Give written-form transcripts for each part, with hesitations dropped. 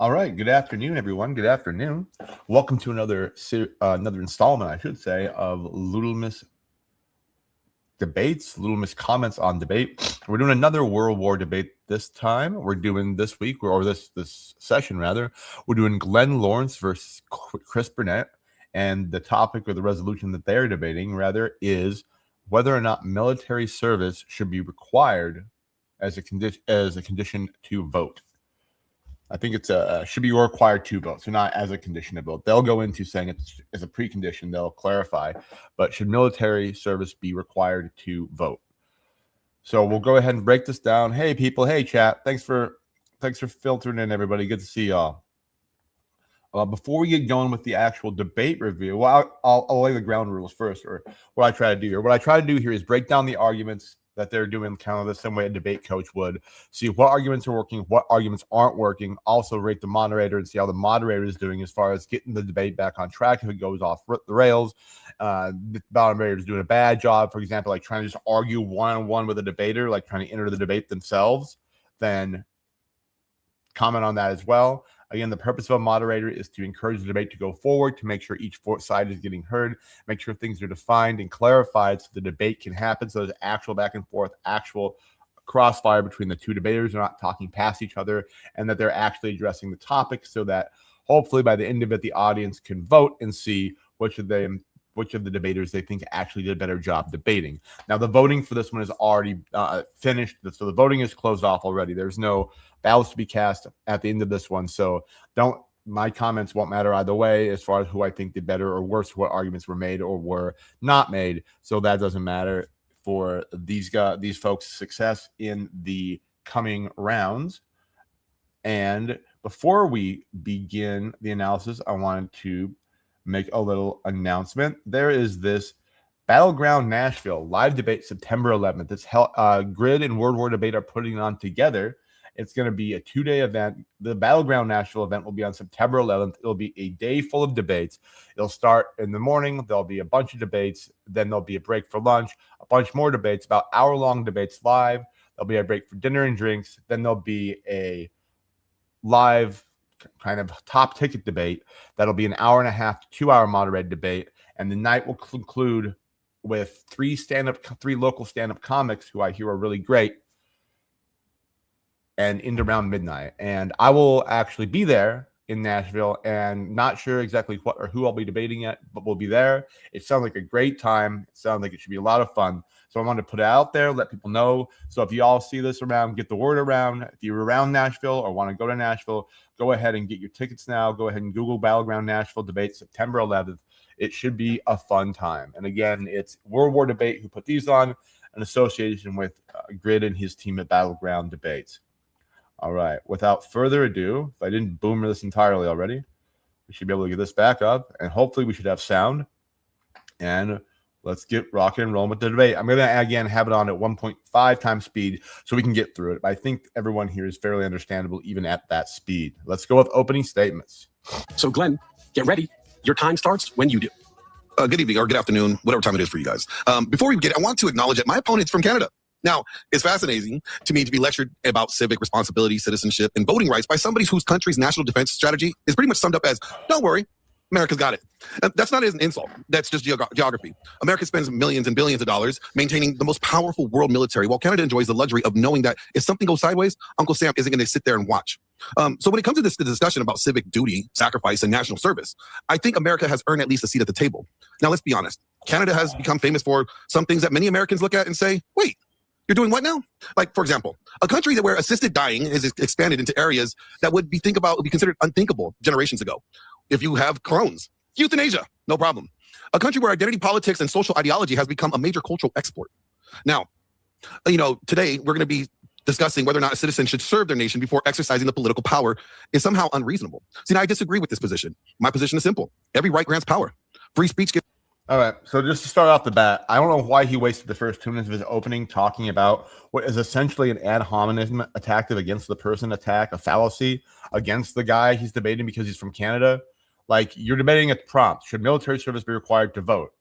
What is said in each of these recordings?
All right. Good afternoon, everyone. Good afternoon. Welcome to another installment, I should say, of Loodle debates, Little comments on debate. We're doing another World War debate this time. We're doing this week, or this session rather. We're doing Glenn Lawrence versus Chris Brunet, and the topic or the resolution that they're debating rather is whether or not military service should be required as a condition to vote. I think it's should be required to vote, so not as a condition to vote. They'll go into saying it's as a precondition. They'll clarify, but should military service be required to vote? So we'll go ahead and break this down. Hey, people. Hey, chat. Thanks for filtering in, everybody. Good to see y'all. Before we get going with the actual debate review, well, I'll lay the ground rules first, or what I try to do here. What I try to do here is break down the arguments that they're doing kind of the same way a debate coach would. See what arguments are working, what arguments aren't working. Also rate the moderator and see how the moderator is doing as far as getting the debate back on track if it goes off the rails. The moderator is doing a bad job, for example, like trying to just argue one-on-one with a debater, like trying to enter the debate themselves, then comment on that as well. Again, the purpose of a moderator is to encourage the debate to go forward, to make sure each side is getting heard, make sure things are defined and clarified so the debate can happen, so there's actual back and forth, actual crossfire between the two debaters. They're not talking past each other, and that they're actually addressing the topic so that hopefully by the end of it, the audience can vote and see which of the debaters they think actually did a better job debating. Now, the voting for this one is already finished, so the voting is closed off already. There's no ballots to be cast at the end of this one, so my comments won't matter either way as far as who I think did better or worse, what arguments were made or were not made. So that doesn't matter for these folks' success in the coming rounds. And before we begin the analysis, I wanted to make a little announcement. There is this Battleground Nashville live debate September 11th. This Grid and World War Debate are putting on together. It's going to be a 2-day event. The Battleground Nashville event will be on September 11th. It'll be a day full of debates. It'll start in the morning. There'll be a bunch of debates. Then there'll be a break for lunch, a bunch more debates, about hour-long debates live. There'll be a break for dinner and drinks. Then there'll be a live kind of top ticket debate. That'll be an hour and a half to 2-hour moderated debate. And the night will conclude with three local stand-up comics who I hear are really great, and into around midnight. And I will actually be there in Nashville, and not sure exactly what or who I'll be debating at, but we'll be there. It sounds like a great time. It sounds like it should be a lot of fun. So I wanted to put it out there, let people know. So if you all see this around, get the word around. If you're around Nashville or want to go to Nashville, go ahead and get your tickets now. Go ahead and Google Battleground Nashville Debate September 11th. It should be a fun time. And again, it's World War Debate who put these on, in association with Grid and his team at Battleground Debates. All right. Without further ado, if I didn't boomer this entirely already, we should be able to get this back up, and hopefully we should have sound. And let's get rocking and rolling with the debate. I'm going to, again, have it on at 1.5 times speed so we can get through it. But I think everyone here is fairly understandable even at that speed. Let's go with opening statements. So, Glenn, get ready. Your time starts when you do. Good evening or good afternoon, whatever time it is for you guys. Before we begin, I want to acknowledge that my opponent's from Canada. Now, it's fascinating to me to be lectured about civic responsibility, citizenship, and voting rights by somebody whose country's national defense strategy is pretty much summed up as, don't worry, America's got it. That's not an insult. That's just geography. America spends millions and billions of dollars maintaining the most powerful world military, while Canada enjoys the luxury of knowing that if something goes sideways, Uncle Sam isn't going to sit there and watch. So when it comes to the discussion about civic duty, sacrifice, and national service, I think America has earned at least a seat at the table. Now, let's be honest. Canada has become famous for some things that many Americans look at and say, wait, you're doing what now? Like, for example, a country where assisted dying is expanded into areas that would be considered unthinkable generations ago. If you have Crohn's, euthanasia, no problem. A country where identity politics and social ideology has become a major cultural export. Now, today we're going to be discussing whether or not a citizen should serve their nation before exercising the political power is somehow unreasonable. See, now I disagree with this position. My position is simple. Every right grants power. Free speech gives. All right, so just to start off the bat, I don't know why he wasted the first 2 minutes of his opening talking about what is essentially an ad hominem attack against the person attack, a fallacy against the guy he's debating because he's from Canada. Like, you're debating a prompt. Should military service be required to vote?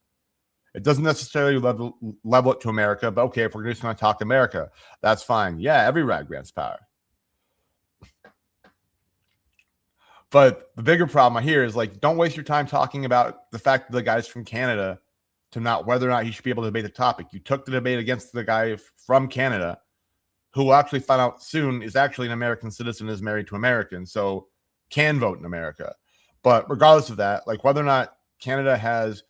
It doesn't necessarily level it to America, but okay, if we're just going to talk America, that's fine. Yeah, every right grants power. But the bigger problem here is like, don't waste your time talking about the fact that the guy's from Canada to not whether or not he should be able to debate the topic. You took the debate against the guy from Canada, who will actually find out soon is actually an American citizen, is married to American, so can vote in America. But regardless of that, like whether or not Canada has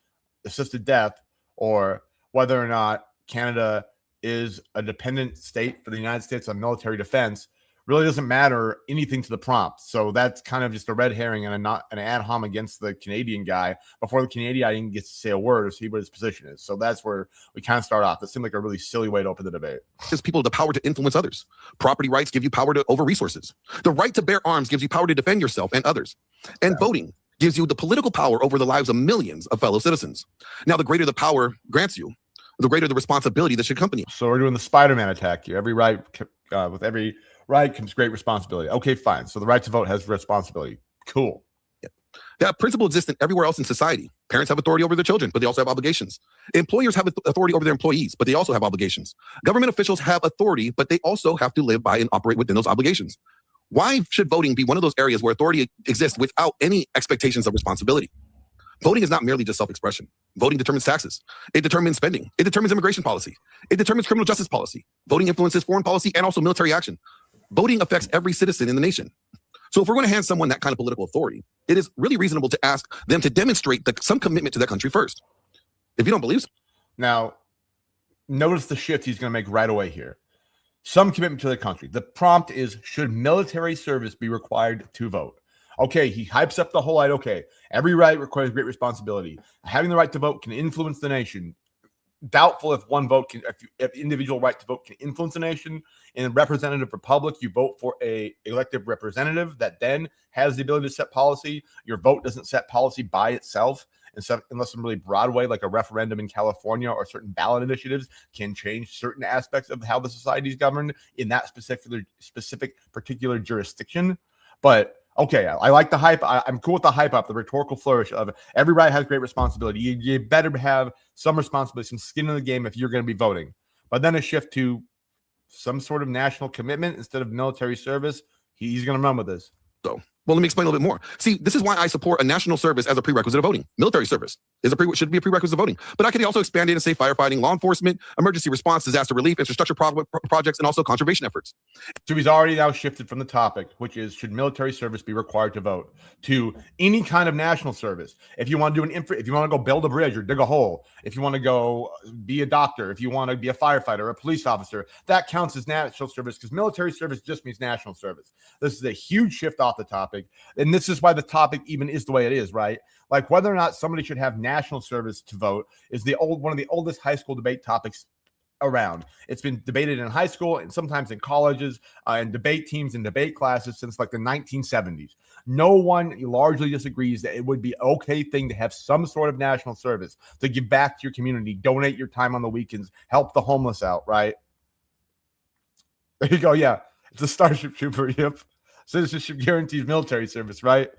assisted death or whether or not Canada is a dependent state for the United States on military defense really doesn't matter anything to the prompt. So that's kind of just a red herring and an ad hom against the Canadian guy before the Canadian even gets to say a word or see what his position is. So that's where we kind of start off. That seemed like a really silly way to open the debate. Gives people the power to influence others. Property rights give you power over resources. The right to bear arms gives you power to defend yourself and others. And voting gives you the political power over the lives of millions of fellow citizens. Now, the greater the power grants you, the greater the responsibility that should accompany you. So we're doing the Spider-Man attack here. Every right, with every right comes great responsibility. Okay, fine. So the right to vote has responsibility. Cool. Yeah. That principle exists everywhere else in society. Parents have authority over their children, but they also have obligations. Employers have authority over their employees, but they also have obligations. Government officials have authority, but they also have to live by and operate within those obligations. Why should voting be one of those areas where authority exists without any expectations of responsibility? Voting is not merely just self-expression. Voting determines taxes. It determines spending. It determines immigration policy. It determines criminal justice policy. Voting influences foreign policy and also military action. Voting affects every citizen in the nation. So if we're going to hand someone that kind of political authority, it is really reasonable to ask them to demonstrate some commitment to their country first. If you don't believe so. Now, notice the shift he's going to make right away here. Some commitment to the country. The prompt is, should military service be required to vote? Okay, he hypes up the whole idea. Okay, every right requires great responsibility. Having the right to vote can influence the nation. Doubtful if one vote can, if individual right to vote can influence a nation. In a representative republic, you vote for a elected representative that then has the ability to set policy. Your vote doesn't set policy by itself, unless some really broad way, like a referendum in California or certain ballot initiatives can change certain aspects of how the society is governed in that specific particular jurisdiction. But okay, I like the hype. I'm cool with the hype up, the rhetorical flourish of every right has great responsibility. You better have some responsibility, some skin in the game if you're going to be voting. But then a shift to some sort of national commitment instead of military service. He's going to run with this. So, well, let me explain a little bit more. See, this is why I support a national service as a prerequisite of voting. Military service should be a prerequisite of voting. But I could also expand it and say firefighting, law enforcement, emergency response, disaster relief, infrastructure projects, and also conservation efforts. So he's already now shifted from the topic, which is, should military service be required to vote, to any kind of national service. If you want to do if you want to go build a bridge or dig a hole, if you want to go be a doctor, if you want to be a firefighter or a police officer, that counts as national service, because military service just means national service. This is a huge shift off the topic. And this is why the topic even is the way it is, right? Like whether or not somebody should have national service to vote is one of the oldest high school debate topics around. It's been debated in high school and sometimes in colleges and debate teams and debate classes since like the 1970s. No one largely disagrees that it would be an okay thing to have some sort of national service, to give back to your community, donate your time on the weekends, help the homeless out, right? There you go. Yeah, it's a Starship Trooper. Yep. Citizenship guarantees military service, right?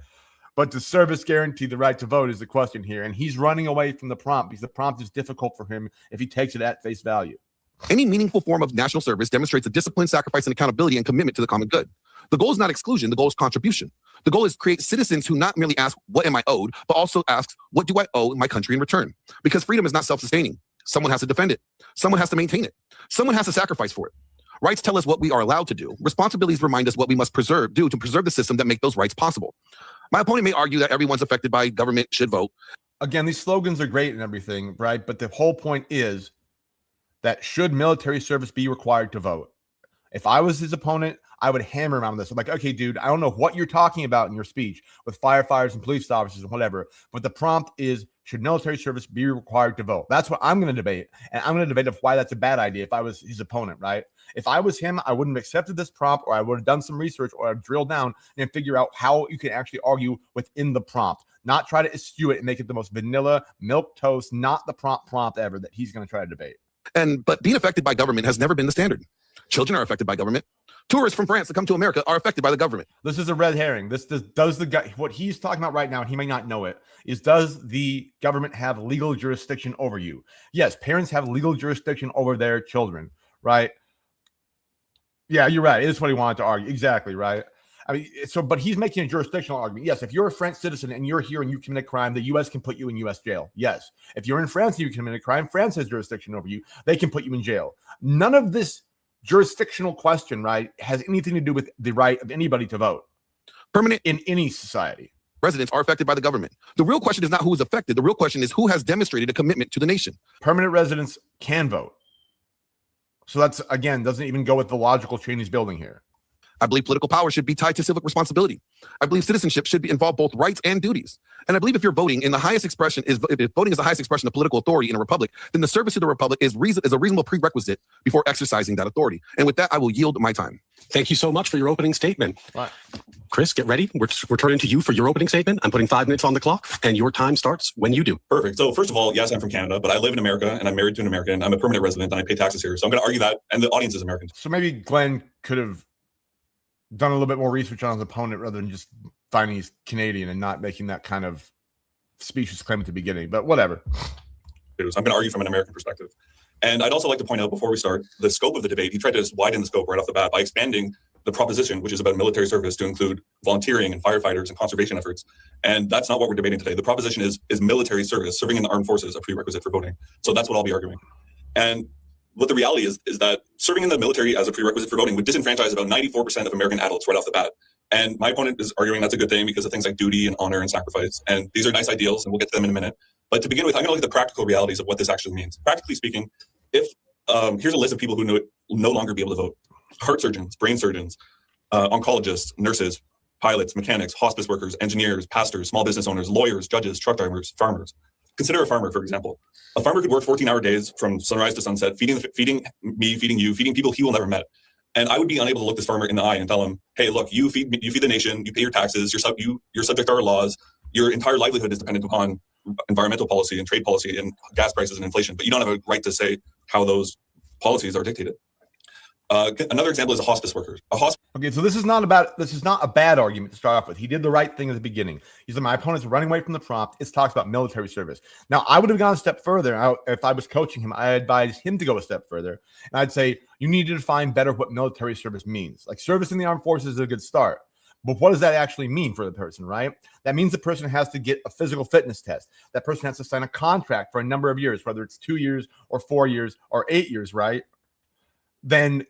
But does service guarantee the right to vote is the question here. And he's running away from the prompt because the prompt is difficult for him if he takes it at face value. Any meaningful form of national service demonstrates a discipline, sacrifice, and accountability and commitment to the common good. The goal is not exclusion. The goal is contribution. The goal is to create citizens who not merely ask, what am I owed, but also ask, what do I owe my country in return? Because freedom is not self-sustaining. Someone has to defend it. Someone has to maintain it. Someone has to sacrifice for it. Rights tell us what we are allowed to do. Responsibilities remind us what we must do to preserve the system that make those rights possible. My opponent may argue that everyone's affected by government should vote. Again, these slogans are great and everything, right? But the whole point is that should military service be required to vote? If I was his opponent, I would hammer him on this. I'm like, okay, dude, I don't know what you're talking about in your speech with firefighters and police officers and whatever, but the prompt is, should military service be required to vote? That's what I'm going to debate. And I'm going to debate of why that's a bad idea if I was his opponent, right? If I was him, I wouldn't have accepted this prompt, or I would have done some research, or I'd drill down and figure out how you can actually argue within the prompt, not try to eschew it and make it the most vanilla milk toast, not the prompt ever that he's going to try to debate. But being affected by government has never been the standard. Children are affected by government. Tourists from France that come to America are affected by the government. This is a red herring. Does the guy, what he's talking about right now, and he may not know it, is does the government have legal jurisdiction over you? Yes, parents have legal jurisdiction over their children, right? Yeah, you're right. It is what he wanted to argue. Exactly, right? I mean, but he's making a jurisdictional argument. Yes, if you're a French citizen and you're here and you commit a crime, the U.S. can put you in U.S. jail. Yes. If you're in France and you commit a crime, France has jurisdiction over you. They can put you in jail. None of this jurisdictional question, right, has anything to do with the right of anybody to vote. Permanent in any society. Residents are affected by the government. The real question is not who is affected. The real question is who has demonstrated a commitment to the nation. Permanent residents can vote. So that's, again, doesn't even go with the logical chain he's building here. I believe political power should be tied to civic responsibility. I believe citizenship should involve both rights and duties. And I believe if you're voting in the highest expression if voting is the highest expression of political authority in a republic, then the service to the republic is a reasonable prerequisite before exercising that authority. And with that, I will yield my time. Thank you so much for your opening statement. Right. Chris, get ready. We're turning to you for your opening statement. I'm putting 5 minutes on the clock, and your time starts when you do. Perfect. So first of all, yes, I'm from Canada, but I live in America, and I'm married to an American. I'm a permanent resident, and I pay taxes here. So I'm going to argue that, and the audience is American. So maybe Glenn could have done a little bit more research on his opponent rather than just finding he's Canadian and not making that kind of specious claim at the beginning, but whatever. So I'm going to argue from an American perspective. And I'd also like to point out before we start the scope of the debate. He tried to just widen the scope right off the bat by expanding the proposition, which is about military service, to include volunteering and firefighters and conservation efforts. And that's not what we're debating today. The proposition is military service, serving in the armed forces, a prerequisite for voting. So that's what I'll be arguing. And what the reality is that serving in the military as a prerequisite for voting would disenfranchise about 94% of American adults right off the bat. And my opponent is arguing that's a good thing because of things like duty and honor and sacrifice. And these are nice ideals, and we'll get to them in a minute. But to begin with, I'm going to look at the practical realities of what this actually means. Practically speaking, if here's a list of people who will no longer be able to vote: heart surgeons, brain surgeons, oncologists, nurses, pilots, mechanics, hospice workers, engineers, pastors, small business owners, lawyers, judges, truck drivers, farmers. Consider a farmer, for example. A farmer could work 14-hour days from sunrise to sunset, feeding me, feeding you, feeding people he will never met. And I would be unable to look this farmer in the eye and tell him, hey, look, you feed the nation, you pay your taxes, you're subject to our laws, your entire livelihood is dependent upon environmental policy and trade policy and gas prices and inflation, but you don't have a right to say how those policies are dictated. Another example is a hospice worker. Okay, so this is not a bad argument to start off with. He did the right thing at the beginning. He said, my opponent's running away from the prompt. It talks about military service. Now, I would have gone a step further. If I was coaching him, I advise him to go a step further. And I'd say, you need to define better what military service means. Like, service in the armed forces is a good start. But what does that actually mean for the person, right? That means the person has to get a physical fitness test. That person has to sign a contract for a number of years, whether it's 2 years or 4 years or 8 years, right? Then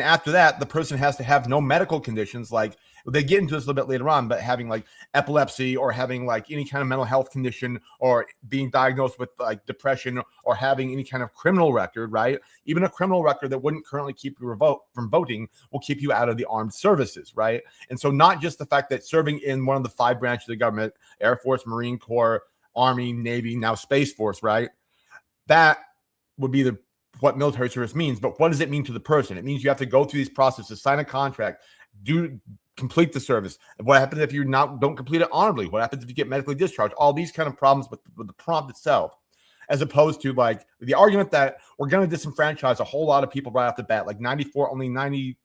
after that, the person has to have no medical conditions. Like, they get into this a little bit later on, but having like epilepsy or having like any kind of mental health condition or being diagnosed with like depression or having any kind of criminal record, right? Even a criminal record that wouldn't currently keep you from voting will keep you out of the armed services, right? And so not just the fact that serving in one of the 5 branches of the government, Air Force, Marine Corps, Army, Navy, now Space Force, right? That would be what military service means, but what does it mean to the person? It means you have to go through these processes, sign a contract, complete the service. What happens if you don't complete it honorably? What happens if you get medically discharged? All these kind of problems with the prompt itself, as opposed to like the argument that we're going to disenfranchise a whole lot of people right off the bat. Like 94, only 90,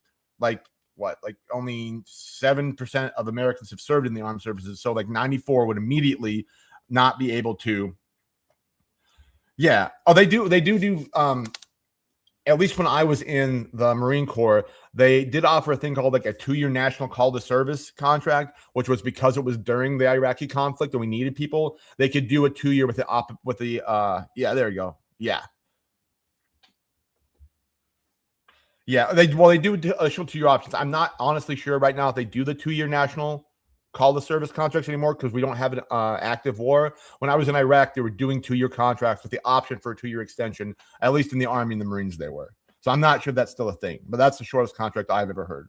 only 7% of Americans have served in the armed services. So like 94 would immediately not be able to. Yeah. Oh, they do. At least when I was in the Marine Corps, they did offer a thing called like a 2-year national call to service contract, which was because it was during the Iraqi conflict and we needed people. They could do a 2-year with there you go. Yeah. Yeah. They do additional 2-year options. I'm not honestly sure right now if they do the 2-year national call the service contracts anymore because we don't have an active war. When I was in Iraq, they were doing 2-year contracts with the option for a 2-year extension, at least in the Army and the Marines they were. So I'm not sure that's still a thing, but that's the shortest contract I've ever heard.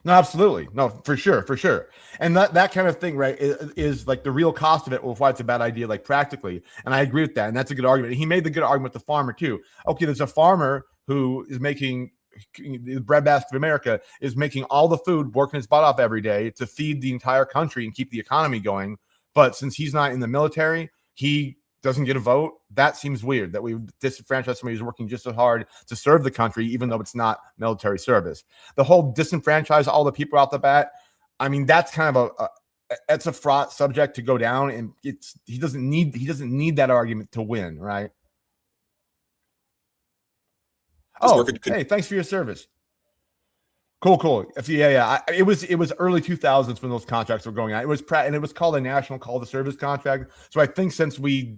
No, absolutely. No, for sure. And that kind of thing, right, is like the real cost of it, or why it's a bad idea, like practically. And I agree with that. And that's a good argument. He made the good argument with the farmer too. Okay, there's a farmer who is making the breadbasket of America, is making all the food, working his butt off every day to feed the entire country and keep the economy going. But since he's not in the military, he doesn't get a vote. That seems weird that we disenfranchise somebody who's working just as hard to serve the country, even though it's not military service. The whole disenfranchise all the people out the bat. I mean, that's kind of it's a fraught subject to go down, and he doesn't need that argument to win, right? Oh, worker could hey, thanks for your service. Cool. It was early 2000s when those contracts were going on. It was and it was called a national call to service contract. So I think since we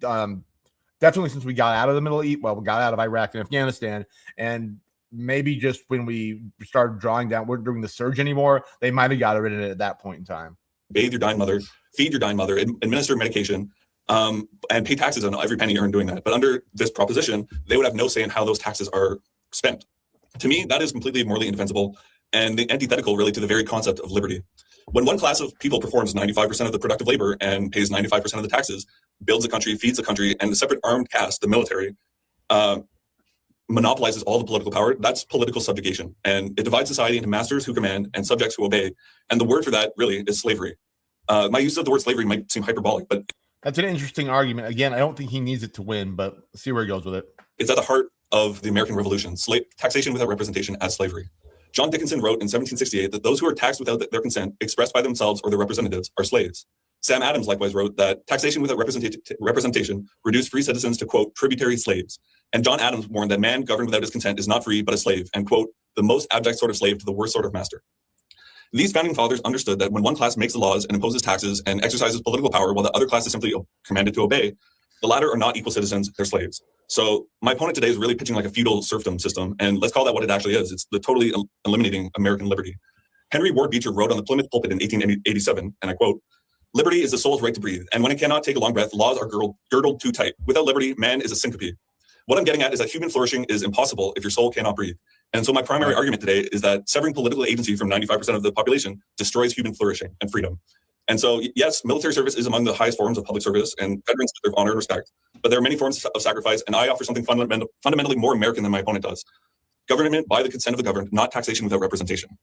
definitely since we got out of the Middle East, well, we got out of Iraq and Afghanistan, and maybe just when we started drawing down, we're doing the surge anymore. They might have got rid of it at that point in time. bathe your dying mother, feed your dying mother, administer medication, and pay taxes on every penny earned doing that. But under this proposition, they would have no say in how those taxes are spent. To me, that is completely morally indefensible and antithetical really to the very concept of liberty. When one class of people performs 95% of the productive labor and pays 95% of the taxes, builds a country, feeds a country, and the separate armed caste, the military, monopolizes all the political power, that's political subjugation. And it divides society into masters who command and subjects who obey. And the word for that really is slavery. My use of the word slavery might seem hyperbolic, but that's an interesting argument. Again, I don't think he needs it to win, but see where he goes with it. It's at the heart of the American Revolution, taxation without representation as slavery. John Dickinson wrote in 1768 that those who are taxed without their consent, expressed by themselves or their representatives, are slaves. Sam Adams likewise wrote that taxation without representation reduced free citizens to, quote, tributary slaves. And John Adams warned that man governed without his consent is not free, but a slave, and, quote, the most abject sort of slave to the worst sort of master. These founding fathers understood that when one class makes the laws and imposes taxes and exercises political power while the other class is simply commanded to obey, the latter are not equal citizens, they're slaves. So my opponent today is really pitching like a feudal serfdom system, and let's call that what it actually is. It's the totally eliminating American liberty. Henry Ward Beecher wrote on the Plymouth pulpit in 1887, and I quote, "Liberty is the soul's right to breathe, and when it cannot take a long breath, laws are girdled too tight. Without liberty, man is a syncope." What I'm getting at is that human flourishing is impossible if your soul cannot breathe. And so my primary argument today is that severing political agency from 95% of the population destroys human flourishing and freedom. And so, yes, military service is among the highest forms of public service, and veterans deserve honor and respect. But there are many forms of sacrifice, and I offer something fundamentally more American than my opponent does. Government by the consent of the governed, not taxation without representation.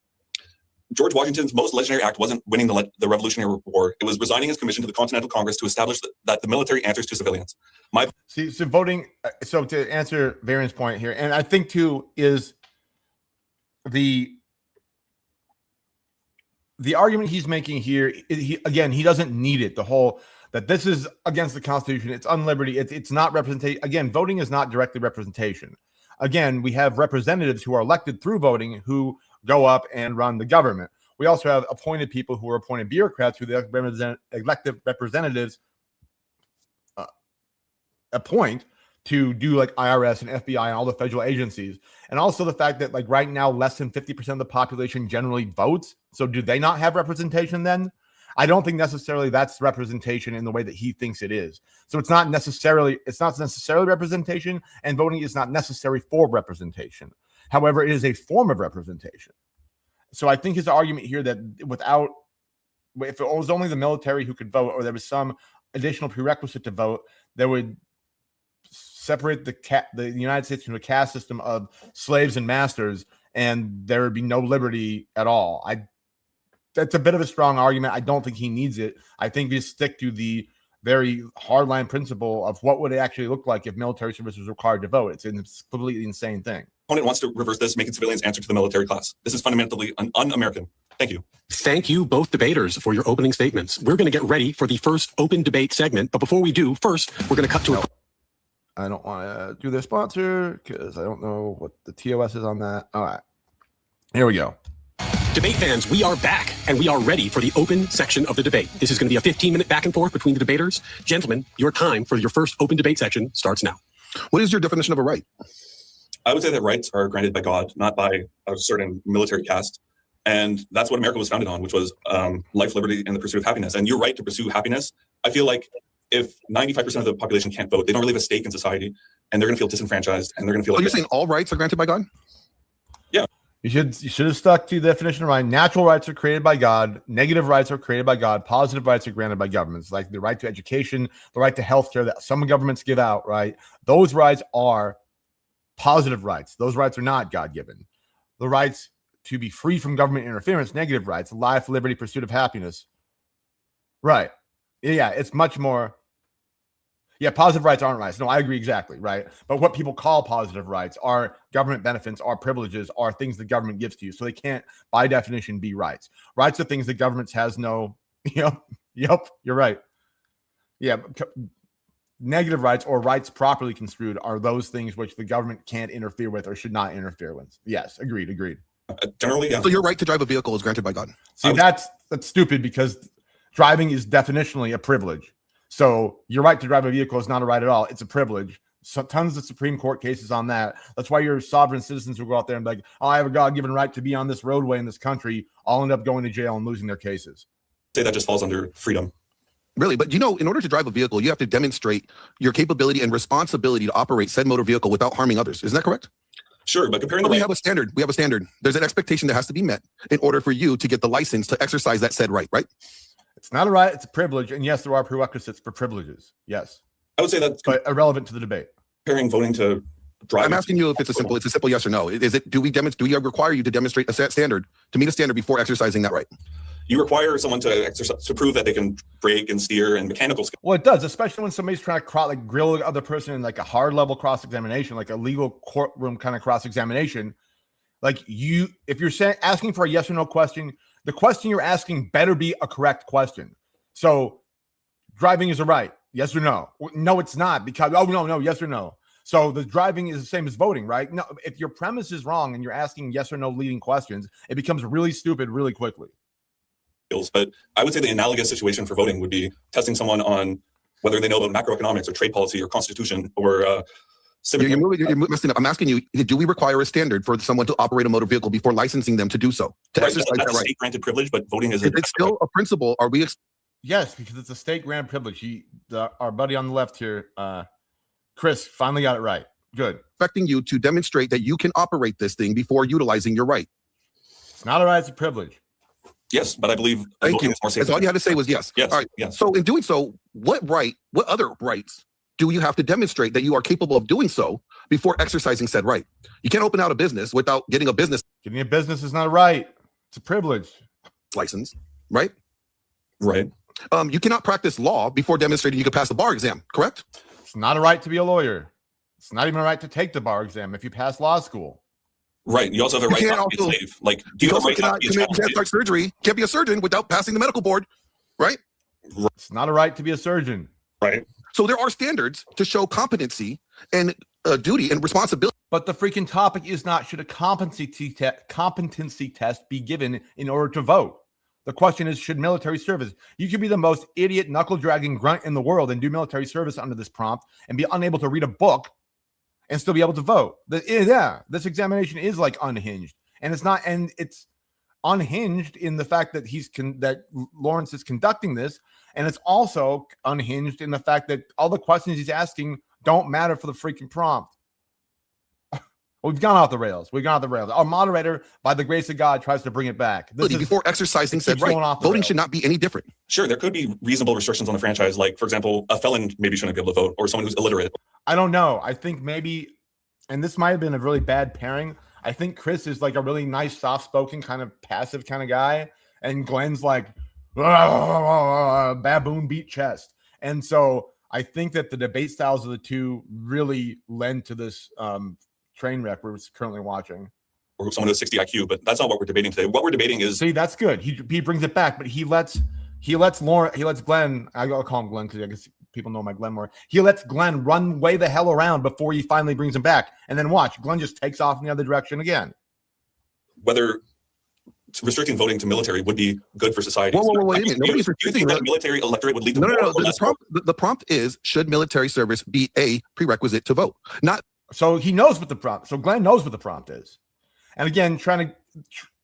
George Washington's most legendary act wasn't winning the Revolutionary War. It was resigning his commission to the Continental Congress to establish that the military answers to civilians. So to answer Varian's point here, and I think too is the argument he's making here, he doesn't need it. The whole that this is against the Constitution, it's unliberty, it's not representation. Again, voting is not directly representation. Again, we have representatives who are elected through voting who go up and run the government. We also have appointed people who are appointed bureaucrats who the elected representatives appoint to do like IRS and FBI and all the federal agencies. And also the fact that like right now, less than 50% of the population generally votes. So do they not have representation then? I don't think necessarily that's representation in the way that he thinks it is. So it's not necessarily representation, and voting is not necessary for representation. However, it is a form of representation. So I think his argument here that if it was only the military who could vote, or there was some additional prerequisite to vote, that would separate the United States into a caste system of slaves and masters, and there would be no liberty at all. That's a bit of a strong argument. I don't think he needs it. I think we stick to the very hardline principle of what would it actually look like if military service was required to vote. It's a completely insane thing. Opponent wants to reverse this, making civilians answer to the military class. This is fundamentally un-American. Thank you. Thank you, both debaters, for your opening statements. We're going to get ready for the first open debate segment. But before we do, first, we're going to cut to I don't want to do their sponsor because I don't know what the TOS is on that. All right. Here we go. Debate fans, we are back, and we are ready for the open section of the debate. This is going to be a 15-minute back and forth between the debaters. Gentlemen, your time for your first open debate section starts now. What is your definition of a right? I would say that rights are granted by God, not by a certain military caste. And that's what America was founded on, which was life, liberty, and the pursuit of happiness. And your right to pursue happiness, I feel like if 95% of the population can't vote, they don't really have a stake in society, and they're going to feel disenfranchised, and they're going to feel like... you're saying all rights are granted by God? Yeah. You should have stuck to the definition of right. Natural rights are created by God. Negative rights are created by God. Positive rights are granted by governments, like the right to education, the right to healthcare that some governments give out, right? Those rights are positive rights. Those rights are not God-given. The rights to be free from government interference, negative rights, life, liberty, pursuit of happiness. Right. Yeah, it's much more. Yeah, positive rights aren't rights. No, I agree exactly, right? But what people call positive rights are government benefits, are privileges, are things the government gives to you. So they can't, by definition, be rights. Rights are things the government has no... Yep, you're right. Yeah, negative rights or rights properly construed are those things which the government can't interfere with or should not interfere with. Yes, agreed. Generally, yeah. So your right to drive a vehicle is granted by God. See, that's stupid because driving is definitionally a privilege. So your right to drive a vehicle is not a right at all. It's a privilege. So tons of Supreme Court cases on that. That's why your sovereign citizens who go out there and be like, oh, I have a God-given right to be on this roadway in this country, all end up going to jail and losing their cases. Say that just falls under freedom. Really, but in order to drive a vehicle, you have to demonstrate your capability and responsibility to operate said motor vehicle without harming others. Isn't that correct? Sure, but comparing we have a standard. We have a standard. There's an expectation that has to be met in order for you to get the license to exercise that said right? It's not a right, it's a privilege. And yes, there are prerequisites for privileges. Yes. I would say that's irrelevant to the debate. Comparing voting to driving. I'm asking you if it's a simple yes or no. Is it? Do we require you to demonstrate a standard to meet a standard before exercising that right? You require someone to exercise to prove that they can brake and steer and mechanical skills. Well, it does, especially when somebody's trying to grill the other person in like a hard level cross examination, like a legal courtroom kind of cross examination. Like if you're asking for a yes or no question, the question you're asking better be a correct question. So, driving is a right, yes or no? No, it's not because no, yes or no. So the driving is the same as voting, right? No, if your premise is wrong and you're asking yes or no leading questions, it becomes really stupid really quickly. But I would say the analogous situation for voting would be testing someone on whether they know about macroeconomics or trade policy or constitution or civic. You're messing up. I'm asking you, do we require a standard for someone to operate a motor vehicle before licensing them to do so? That's a state-granted privilege, but voting is it's still a principle. Are we? Yes, because it's a state-granted privilege. Our buddy on the left here, Chris, finally got it right. Good. Expecting you to demonstrate that you can operate this thing before utilizing your right. It's not a right, it's a privilege. Yes, but I believe voting is more safe. That's all you had to say was yes. Yes. All right. Yes. So in doing so, what other rights do you have to demonstrate that you are capable of doing so before exercising said right? You can't open out a business without getting a business. Getting a business is not a right. It's a privilege. License, right? Right. You cannot practice law before demonstrating you can pass the bar exam, correct? It's not a right to be a lawyer. It's not even a right to take the bar exam if you pass law school. Right. You also have a right not to be a slave. Like, do you also cannot start surgery? Can't be a surgeon without passing the medical board, right? It's not a right to be a surgeon. Right. So there are standards to show competency and duty and responsibility. But the freaking topic is not should a competency test be given in order to vote. The question is, should military service? You could be the most idiot, knuckle-dragging grunt in the world and do military service under this prompt and be unable to read a book and still be able to vote. This examination is like unhinged, and it's unhinged in the fact that that Lawrence is conducting this, and it's also unhinged in the fact that all the questions he's asking don't matter for the freaking prompt. We've gone off the rails. Our moderator, by the grace of God, tries to bring it back. Before exercising said right, voting should not be any different. Sure, there could be reasonable restrictions on the franchise. Like, for example, a felon maybe shouldn't be able to vote, or someone who's illiterate. I don't know. I think maybe, and this might have been a really bad pairing. I think Chris is like a really nice, soft-spoken, kind of passive kind of guy, and Glenn's like, baboon beat chest. And so I think that the debate styles of the two really lend to this train wreck we're currently watching. Or someone with 60 IQ, but that's not what we're debating today. What we're debating is... See, that's good. He brings it back, but he lets Glenn, I'll call him Glenn because I guess people know my Glenn more. He lets Glenn run way the hell around before he finally brings him back. And then watch, Glenn just takes off in the other direction again. Whether restricting voting to military would be good for society. Wait a minute. Nobody's restricting that military electorate would lead to no. The prompt is, should military service be a prerequisite to vote? Not... So he knows what the prompt. So Glenn knows what the prompt is. And again,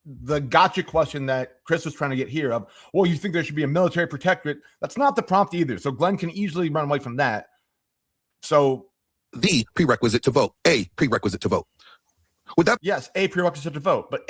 the gotcha question that Chris was trying to get here of, well, you think there should be a military protectorate? That's not the prompt either. So Glenn can easily run away from that. So the prerequisite to vote, a prerequisite to vote. Would that? Yes, a prerequisite to vote, but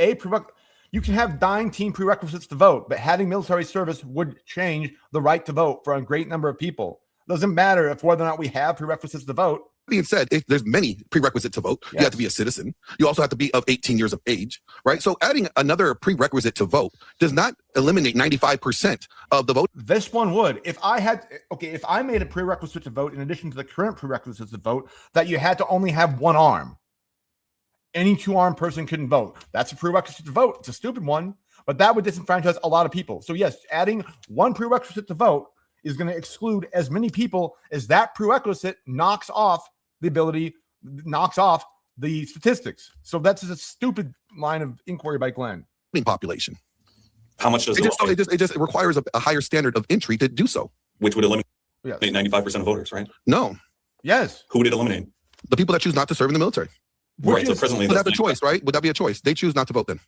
you can have 19 prerequisites to vote, but having military service would change the right to vote for a great number of people. Doesn't matter if whether or not we have prerequisites to vote. Being said, there's many prerequisites to vote. Yes. You have to be a citizen. You also have to be of 18 years of age, right? So adding another prerequisite to vote does not eliminate 95% of the vote. This one would. If I made a prerequisite to vote in addition to the current prerequisites to vote that you had to only have one arm, any two-armed person couldn't vote. That's a prerequisite to vote. It's a stupid one, but that would disenfranchise a lot of people. So yes, adding one prerequisite to vote is going to exclude as many people as that prerequisite knocks off the statistics. So that's just a stupid line of inquiry by Glenn. Population. How much does it just requires a higher standard of entry to do so, which would eliminate Yes. 95% of voters, right? No, Yes. Who would it eliminate? the people that choose not to serve in the military. Right. So presently, Would that be a choice, right? Would that be a choice? They choose not to vote then.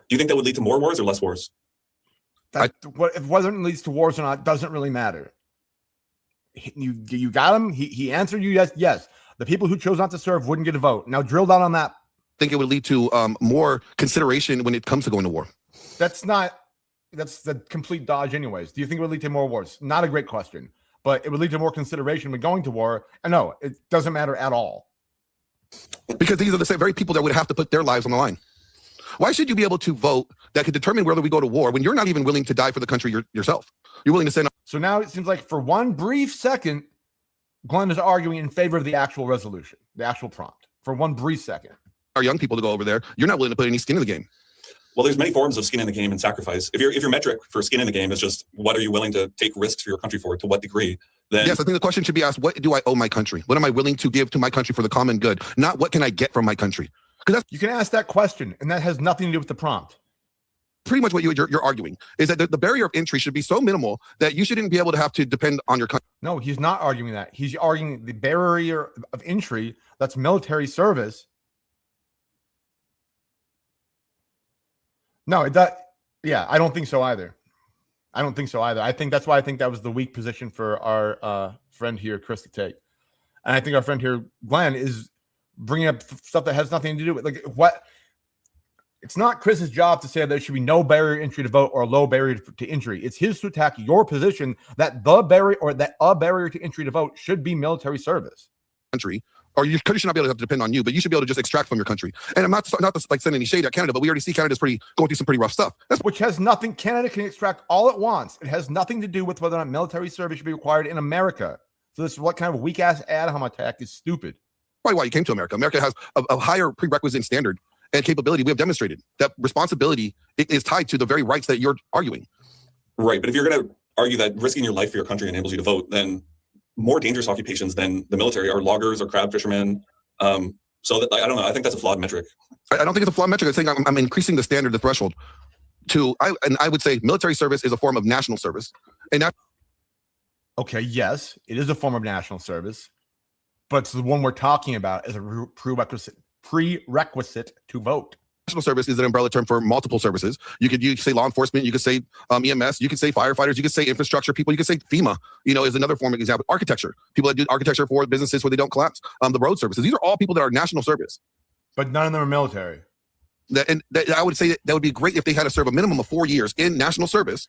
do you think that would lead to more wars or less wars? Whether it leads to wars or not doesn't really matter. You got him. He answered you yes. The people who chose not to serve wouldn't get a vote. Now drill down on that. I think it would lead to more consideration when it comes to going to war. That's the complete dodge anyways. Do you think it would lead to more wars? Not a great question, but it would lead to more consideration when going to war. And no, it doesn't matter at all. Because these are the same very people that would have to put their lives on the line. Why should you be able to vote that could determine whether we go to war when you're not even willing to die for the country yourself? You're willing to send. So now it seems like for one brief second, Glenn is arguing in favor of the actual resolution, the actual prompt. For one brief second. Our young people to go over there. You're not willing to put any skin in the game. Well, there's many forms of skin in the game and sacrifice. If your metric for skin in the game is just what are you willing to take risks for your country for, to what degree, then yes, I think the question should be asked: what do I owe my country? What am I willing to give to my country for the common good? Not what can I get from my country? Because that's You can ask that question, and that has nothing to do with the prompt. pretty much what you're arguing. Is that the barrier of entry should be so minimal that you shouldn't be able to have to depend on your country. No, he's not arguing that. He's arguing the barrier of entry, that's military service. No, I don't think so either. I think that's why I think that was the weak position for our friend here, Chris, to take. And I think our friend here, Glenn, is bringing up stuff that has nothing to do with what. It's not Chris's job to say there should be no barrier entry to vote or a low barrier to entry. It's his to attack your position that a barrier to entry to vote should be military service. Country, or your country should not be able to have to depend on you, but you should be able to just extract from your country. And I'm not like sending any shade at Canada, but we already see Canada's going through some pretty rough stuff. Which has nothing. Canada can extract all it wants. It has nothing to do with whether or not military service should be required in America. So this is what kind of weak ass ad hom attack is stupid. Probably why you came to America. America has a higher prerequisite standard and capability. We have demonstrated that responsibility is tied to the very rights that you're arguing. Right, but if you're going to argue that risking your life for your country enables you to vote, then more dangerous occupations than the military are loggers or crab fishermen. So that, I don't know. I think that's a flawed metric. I don't think it's a flawed metric. I'm saying I'm increasing the standard, the threshold. I would say military service is a form of national service, and that. Okay, yes, it is a form of national service, but it's the one we're talking about as a prerequisite to vote. National service is an umbrella term for multiple services. You could say law enforcement, you could say EMS, you could say firefighters, you could say infrastructure people, you could say FEMA, is another form of example. Architecture, people that do architecture for businesses where they don't collapse. The road services, these are all people that are national service. But none of them are military. I would say that would be great if they had to serve a minimum of 4 years in national service,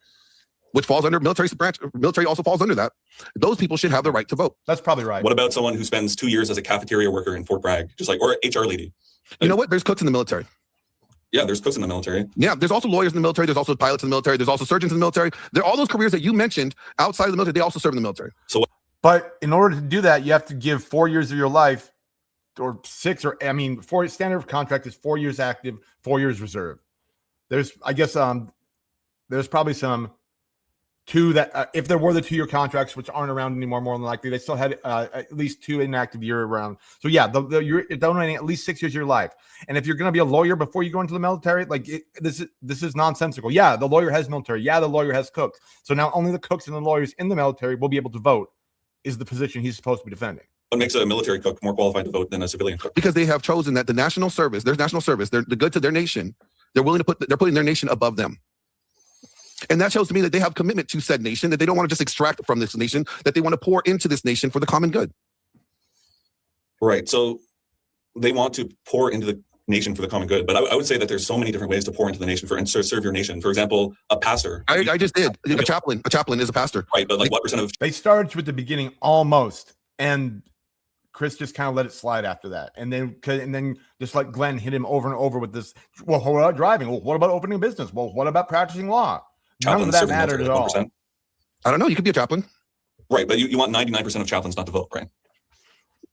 which falls under military branch. Military also falls under that. Those people should have the right to vote. That's probably right. What about someone who spends 2 years as a cafeteria worker in Fort Bragg, or HR lady? You know what? There's cooks in the military. Yeah, there's cooks in the military. Yeah, there's also lawyers in the military. There's also pilots in the military. There's also surgeons in the military. There are all those careers that you mentioned outside of the military. They also serve in the military. But in order to do that, you have to give 4 years of your life, or 6, for standard contract is 4 years active, 4 years reserve. There's probably some 2 that if there were the 2-year contracts, which aren't around anymore, more than likely they still had at least 2 inactive year around. So yeah, you're donating at least 6 years of your life. And if you're going to be a lawyer before you go into the military, this is nonsensical. Yeah, the lawyer has military. Yeah, the lawyer has cooks. So now only the cooks and the lawyers in the military will be able to vote. Is the position he's supposed to be defending. What makes a military cook more qualified to vote than a civilian cook? Because they have chosen that there's national service, they're the good to their nation. They're willing to they're putting their nation above them. And that shows to me that they have commitment to said nation, that they don't want to just extract from this nation, that they want to pour into this nation for the common good. Right. So they want to pour into the nation for the common good. But I would say that there's so many different ways to pour into the nation and serve your nation. For example, a pastor. I just did. A chaplain is a pastor. Right. But what percent of... They started with the beginning almost. And Chris just kind of let it slide after that. And then just like Glenn hit him over and over with this, well, what about driving? Well, what about opening a business? Well, what about practicing law? None of that mattered at all. 1%. I don't know. You could be a chaplain. Right. But you want 99% of chaplains not to vote, right?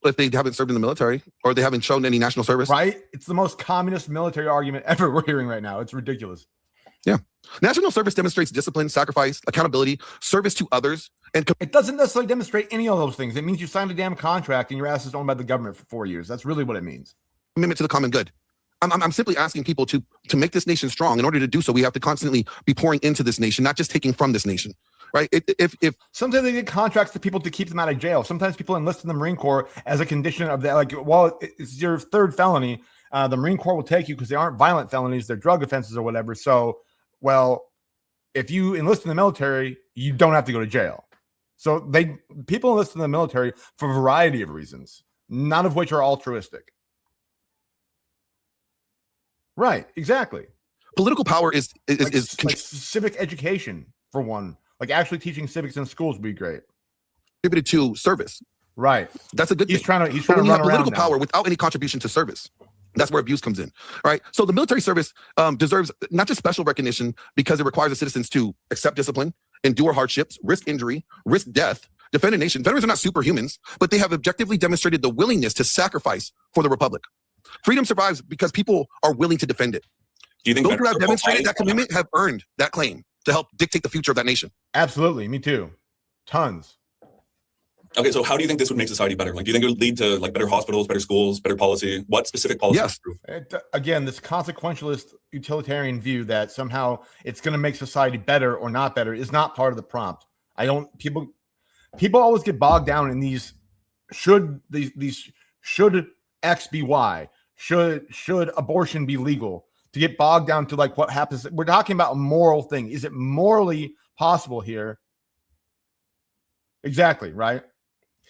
If they haven't served in the military or they haven't shown any national service. Right. It's the most communist military argument ever we're hearing right now. It's ridiculous. Yeah. National service demonstrates discipline, sacrifice, accountability, service to others, and It doesn't necessarily demonstrate any of those things. It means you signed a damn contract and your ass is owned by the government for 4 years. That's really what it means. commitment to the common good. I'm simply asking people to make this nation strong. In order to do so, we have to constantly be pouring into this nation, not just taking from this nation, right? If sometimes they get contracts to people to keep them out of jail. Sometimes people enlist in the Marine Corps as a condition of that. Like, well, it's your third felony. The Marine Corps will take you because they aren't violent felonies; they're drug offenses or whatever. So, well, if you enlist in the military, you don't have to go to jail. So people enlist in the military for a variety of reasons, none of which are altruistic. Right, exactly. political power is like civic education, for one. Like actually teaching civics in schools would be great. contributed to service. Right. That's a good He's thing. trying to But run when you have around political now. power without any contribution to service, that's where abuse comes in. All right. So the military service deserves not just special recognition because it requires the citizens to accept discipline, endure hardships, risk injury, risk death, defend a nation. Veterans are not superhumans, but they have objectively demonstrated the willingness to sacrifice for the republic. Freedom survives because people are willing to defend it. Do you think Those who veterans have are demonstrated that pro-fighting? commitment have earned that claim to help dictate the future of that nation. Absolutely. Me too. Tons. Okay, so how do you think this would make society better? Like, do you think it would lead to like better hospitals, better schools, better policy? What specific policy? Yes. Again, this consequentialist utilitarian view that somehow it's going to make society better or not better is not part of the prompt. People always get bogged down in these should X be Y? Should abortion be legal? To get bogged down to like what happens. We're talking about a moral thing. Is it morally possible here? Exactly, right?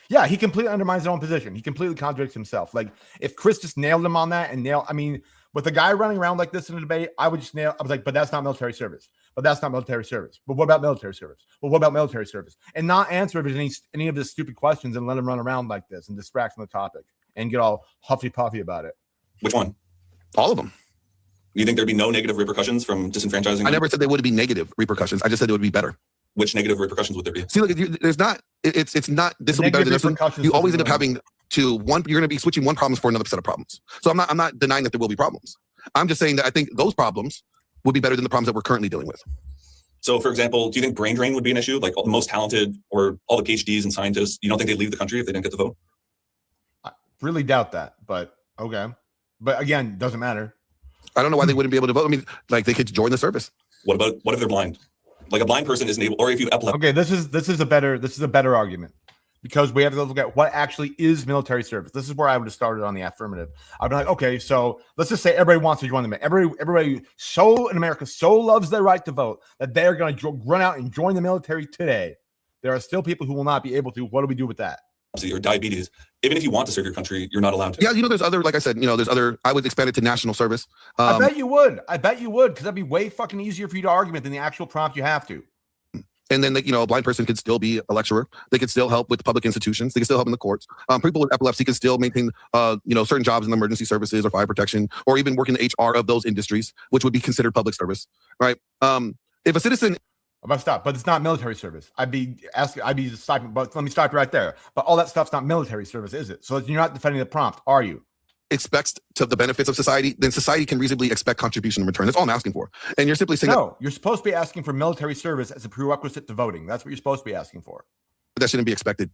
Yeah, he completely undermines his own position. He completely contradicts himself. Like if Chris just nailed him on that with a guy running around like this in a debate, I was like, but that's not military service. But that's not military service. But what about military service? Well, what about military service? And not answer any of his stupid questions and let him run around like this and distract from the topic and get all huffy puffy about it. Which one? All of them. You think there'd be no negative repercussions from disenfranchising? I never said there would be negative repercussions. I just said it would be better. Which negative repercussions would there be? See, look, there's not. It's not. This will be better than this one. You always end up having to one. You're going to be switching one problems for another set of problems. So I'm not denying that there will be problems. I'm just saying that I think those problems would be better than the problems that we're currently dealing with. So, for example, do you think brain drain would be an issue? Like all the most talented or all the PhDs and scientists, you don't think they'd leave the country if they didn't get to vote? I really doubt that, but okay. But again, doesn't matter. I don't know why they wouldn't be able to vote. I mean, like they could join the service. What if they're blind? Like a blind person isn't able, or if you epilepsy. Okay, this is a better argument because we have to look at what actually is military service. This is where I would have started on the affirmative. I'd be like, okay, so let's just say everybody wants to join the everybody in America so loves their right to vote that they're going to run out and join the military today. There are still people who will not be able to. What do we do with that? Or diabetes. Even if you want to serve your country, you're not allowed to. Yeah, there's other, like I said, there's other. I would expand it to national service. I bet you would, because that'd be way fucking easier for you to argument than the actual prompt you have to. And then, a blind person could still be a lecturer. They could still help with public institutions. They can still help in the courts. People with epilepsy can still maintain, certain jobs in the emergency services or fire protection, or even work in the HR of those industries, which would be considered public service, right? If a citizen, I'm about to stop, but it's not military service. I'd be stopping, but let me stop you right there. But all that stuff's not military service, is it? So you're not defending the prompt, are you? expects to the benefits of society, then society can reasonably expect contribution in return. That's all I'm asking for. And you're simply saying no, you're supposed to be asking for military service as a prerequisite to voting. That's what you're supposed to be asking for. that shouldn't be expected.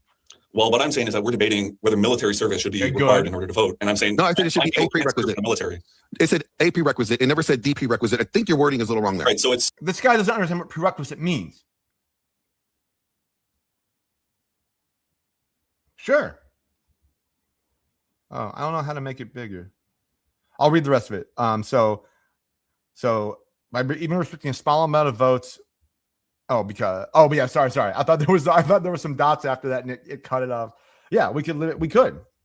Well, what I'm saying is that we're debating whether military service should be required in order to vote. And I'm saying no, I said it should be a prerequisite. The military. It said a prerequisite. It never said the prerequisite. I think your wording is a little wrong there. Right. So it's this guy doesn't understand what prerequisite means. Sure. Oh, I don't know how to make it bigger. I'll read the rest of it. So by even restricting a small amount of votes. Sorry. I thought there was some dots after that and it cut it off. Yeah, we could.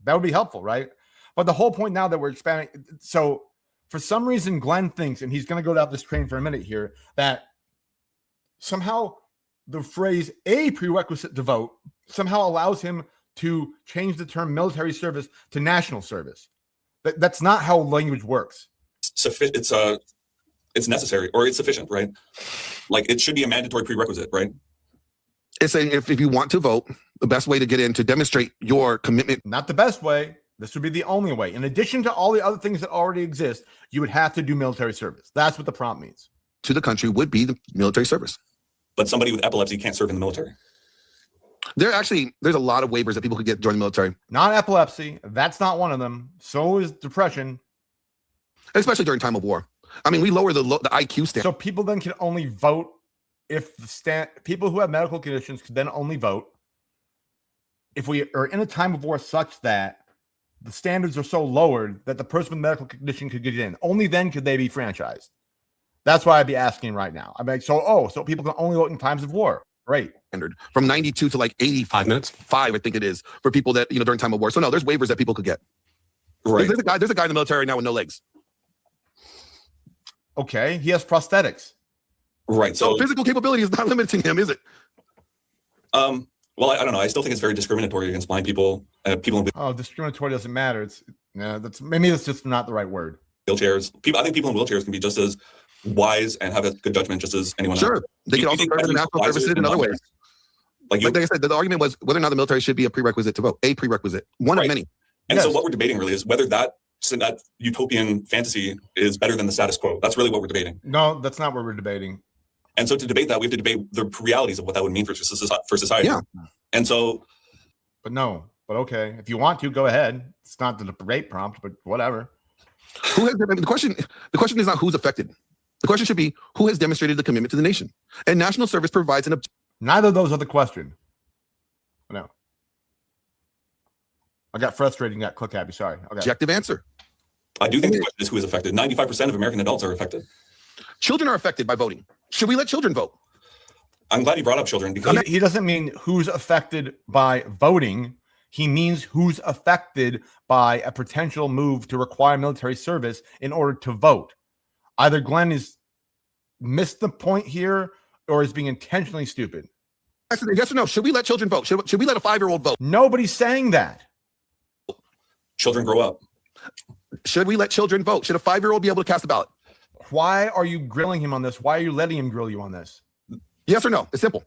That would be helpful, right? But the whole point now that we're expanding. So for some reason, Glenn thinks, and he's going to go down this train for a minute here, that somehow the phrase "a prerequisite to vote" somehow allows him to change the term military service to national service. That's not how language works. It's necessary or it's sufficient, right? Like it should be a mandatory prerequisite, right? It's saying if you want to vote, the best way to get in to demonstrate your commitment. Not the best way. This would be the only way. In addition to all the other things that already exist, you would have to do military service. That's what the prompt means. to the country would be the military service. But somebody with epilepsy can't serve in the military. There's a lot of waivers that people could get join the military. Not epilepsy. That's not one of them. So is depression. Especially during time of war. I mean, we lower the IQ standard. So people then can only vote if people who have medical conditions could then only vote if we are in a time of war such that the standards are so lowered that the person with medical condition could get in. Only then could they be franchised. That's why I'd be asking right now. I'm like, so people can only vote in times of war. Great. Standard from 92 to like 85 minutes. 5, I think it is, for people that, during time of war. So no, there's waivers that people could get. Right. There's a guy in the military right now with no legs. Okay. He has prosthetics. Right. So physical capability is not limiting him, is it? Well, I don't know. I still think it's very discriminatory against blind people, people in Discriminatory doesn't matter. That's just not the right word. wheelchairs. I think people in wheelchairs can be just as wise and have a good judgment just as anyone else. Sure. They can also serve in the national services in other ways. Like I said, the argument was whether or not the military should be a prerequisite to vote. A prerequisite. One of many. And so what we're debating really is whether that utopian fantasy is better than the status quo. That's really what we're debating. No, that's not what we're debating. And so to debate that, we have to debate the realities of what that would mean for society. Yeah. And so... But okay. If you want to, go ahead. It's not the debate prompt, but whatever. The question is not who's affected. The question should be who has demonstrated the commitment to the nation. And national service provides an Neither of those are the question. No. I got frustrated and got click happy. Sorry. Okay. objective answer. I do think the question is who is affected. 95% of American adults are affected. Children are affected by voting. Should we let children vote? I'm glad you brought up children because He doesn't mean who's affected by voting. He means who's affected by a potential move to require military service in order to vote. Either Glenn is missed the point here or is being intentionally stupid. Yes or no? Should we let children vote? Should we let a 5-year-old vote? Nobody's saying that. children grow up. Should we let children vote? Should a 5-year-old be able to cast a ballot? Why are you grilling him on this? Why are you letting him grill you on this? Yes or no? It's simple.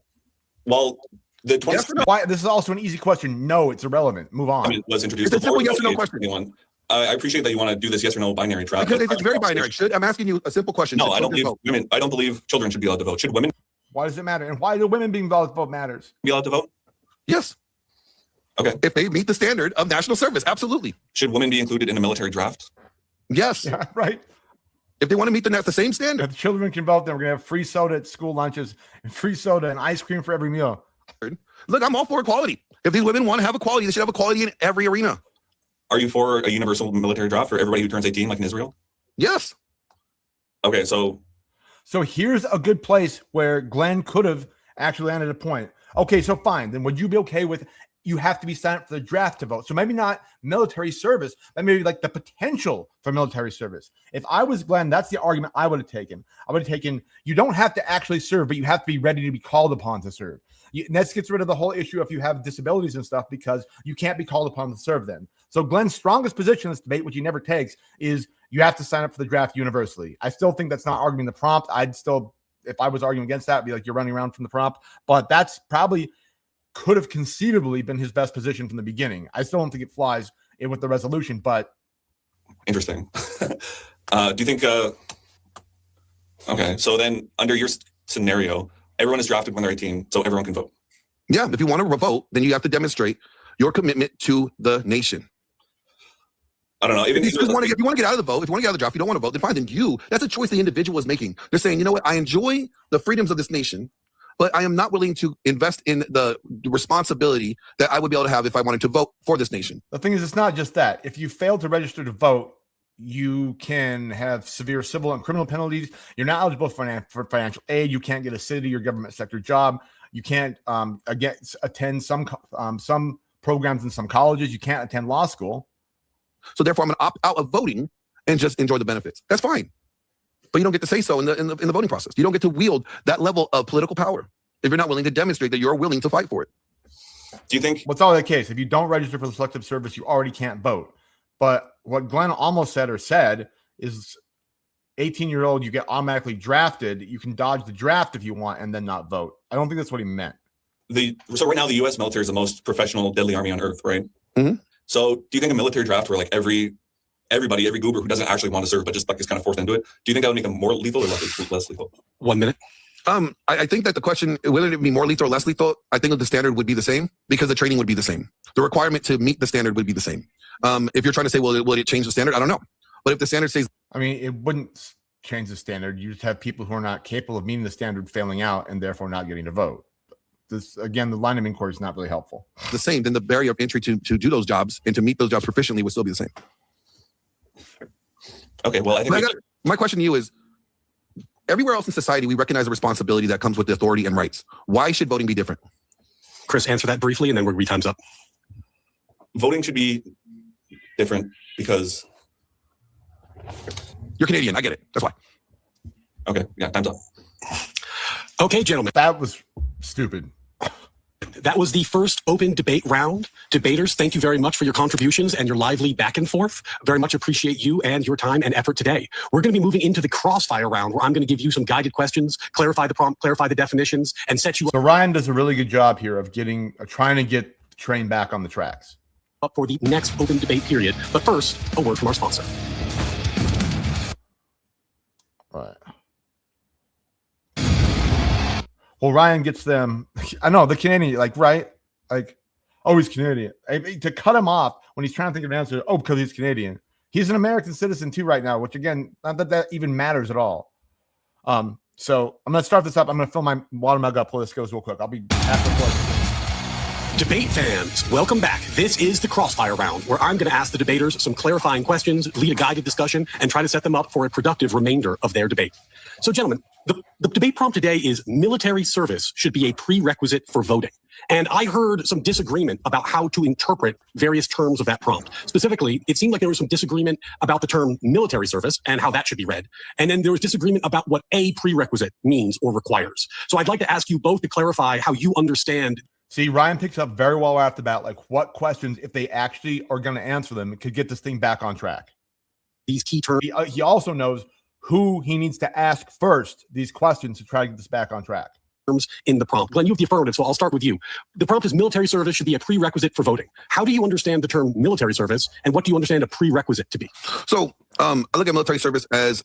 Well, the 20 Yes or no? Why? This is also an easy question. No, it's irrelevant. Move on. was introduced. It's a simple before yes or no age question. 21. I appreciate that you want to do this yes or no binary trap. Because it's very binary. I'm asking you a simple question. No, Should I don't children believe vote? women. I don't believe children should be allowed to vote. Should women Why does it matter? And why do women being involved vote matters? be allowed to vote? Yes. Okay. If they meet the standard of national service, absolutely. Should women be included in a military draft? Yes. Yeah, right. If they want to meet the same standard. If children can vote, then we're going to have free soda at school lunches and free soda and ice cream for every meal. Look, I'm all for equality. If these women want to have equality, they should have equality in every arena. Are you for a universal military draft for everybody who turns 18, like in Israel? Yes. Okay, so here's a good place where Glenn could have actually landed a point. Okay, so fine. Then would you be okay with you have to be signed up for the draft to vote? So maybe not military service, but maybe like the potential for military service. If I was Glenn, that's the argument I would have taken. I would have taken, you don't have to actually serve, but you have to be ready to be called upon to serve. And that gets rid of the whole issue if you have disabilities and stuff, because you can't be called upon to serve then. So Glenn's strongest position in this debate, which he never takes, is you have to sign up for the draft universally. I still think that's not arguing the prompt. I'd still, if I was arguing against that, be like, you're running around from the prompt. But that's probably could have conceivably been his best position from the beginning. I still don't think it flies in with the resolution, but interesting. Do you think okay, so then under your scenario, everyone is drafted when they're 18, so everyone can vote. Yeah, if you want to vote, then you have to demonstrate your commitment to the nation. I don't know. If you want to get out of the vote, if you want to get out of the draft, you don't want to vote, then fine. Then that's a choice the individual is making. They're saying, you know what, I enjoy the freedoms of this nation, but I am not willing to invest in the responsibility that I would be able to have if I wanted to vote for this nation. the thing is, it's not just that. If you fail to register to vote, you can have severe civil and criminal penalties. You're not eligible for financial aid. You can't get a city or government sector job. You can't attend some programs in some colleges. You can't attend law school. So therefore, I'm going to opt out of voting and just enjoy the benefits. That's fine. But you don't get to say so in the voting process. You don't get to wield that level of political power if you're not willing to demonstrate that you're willing to fight for it. Do you think what's always the case? If you don't register for the selective service, you already can't vote. But what Glenn almost said is 18-year-old, you get automatically drafted. You can dodge the draft if you want and then not vote. I don't think that's what he meant. So right now the U.S. military is the most professional, deadly army on earth, right? Mm-hmm. So do you think a military draft where like every everybody, every goober who doesn't actually want to serve but just like is kind of forced into it, do you think that would make them more lethal or less lethal? 1 minute. I think that the question, whether it be more lethal or less lethal, I think that the standard would be the same because the training would be the same. The requirement to meet the standard would be the same. If you're trying to say, well, will it change the standard? I don't know. But if the standard says, I mean, it wouldn't change the standard. You just have people who are not capable of meeting the standard failing out and therefore not getting to vote. This, again, the line of inquiry is not really helpful. the same, then the barrier of entry to do those jobs and to meet those jobs proficiently would still be the same. Okay, well, I think My question to you is, everywhere else in society, we recognize the responsibility that comes with the authority and rights. Why should voting be different? Chris, answer that briefly, and then we'll read time's up. voting should be different because You're Canadian. I get it. That's why. okay, yeah, time's up. Okay, gentlemen, That was stupid. that was the first open debate round. Debaters, thank you very much for your contributions and your lively back and forth. Very much appreciate you and your time and effort today. We're going to be moving into the crossfire round where I'm going to give you some guided questions, clarify the prompt, clarify the definitions, and set you So Ryan does a really good job here of trying to get the train back on the tracks. up for the next open debate period. But first, a word from our sponsor. Right. Well, Ryan gets them. I know the Canadian, right? Oh, he's Canadian. To cut him off when he's trying to think of an answer. Oh, because he's Canadian. He's an American citizen too right now, which again, not that even matters at all. So I'm gonna start this up. I'm gonna fill my water mug up. Pull this goes real quick. I'll be after close. Debate fans, welcome back. This is the crossfire round where I'm going to ask the debaters some clarifying questions, lead a guided discussion, and try to set them up for a productive remainder of their debate. So, gentlemen, the debate prompt today is military service should be a prerequisite for voting. And I heard some disagreement about how to interpret various terms of that prompt. Specifically, it seemed like there was some disagreement about the term military service and how that should be read. And then there was disagreement about what a prerequisite means or requires. So I'd like to ask you both to clarify how you understand. See, Ryan picks up very well after that, what questions, if they actually are going to answer them, could get this thing back on track. These key terms. He also knows who he needs to ask first these questions to try to get this back on track. In the prompt. Glenn, you have the affirmative, so I'll start with you. The prompt is military service should be a prerequisite for voting. How do you understand the term military service, and what do you understand a prerequisite to be? So I look at military service as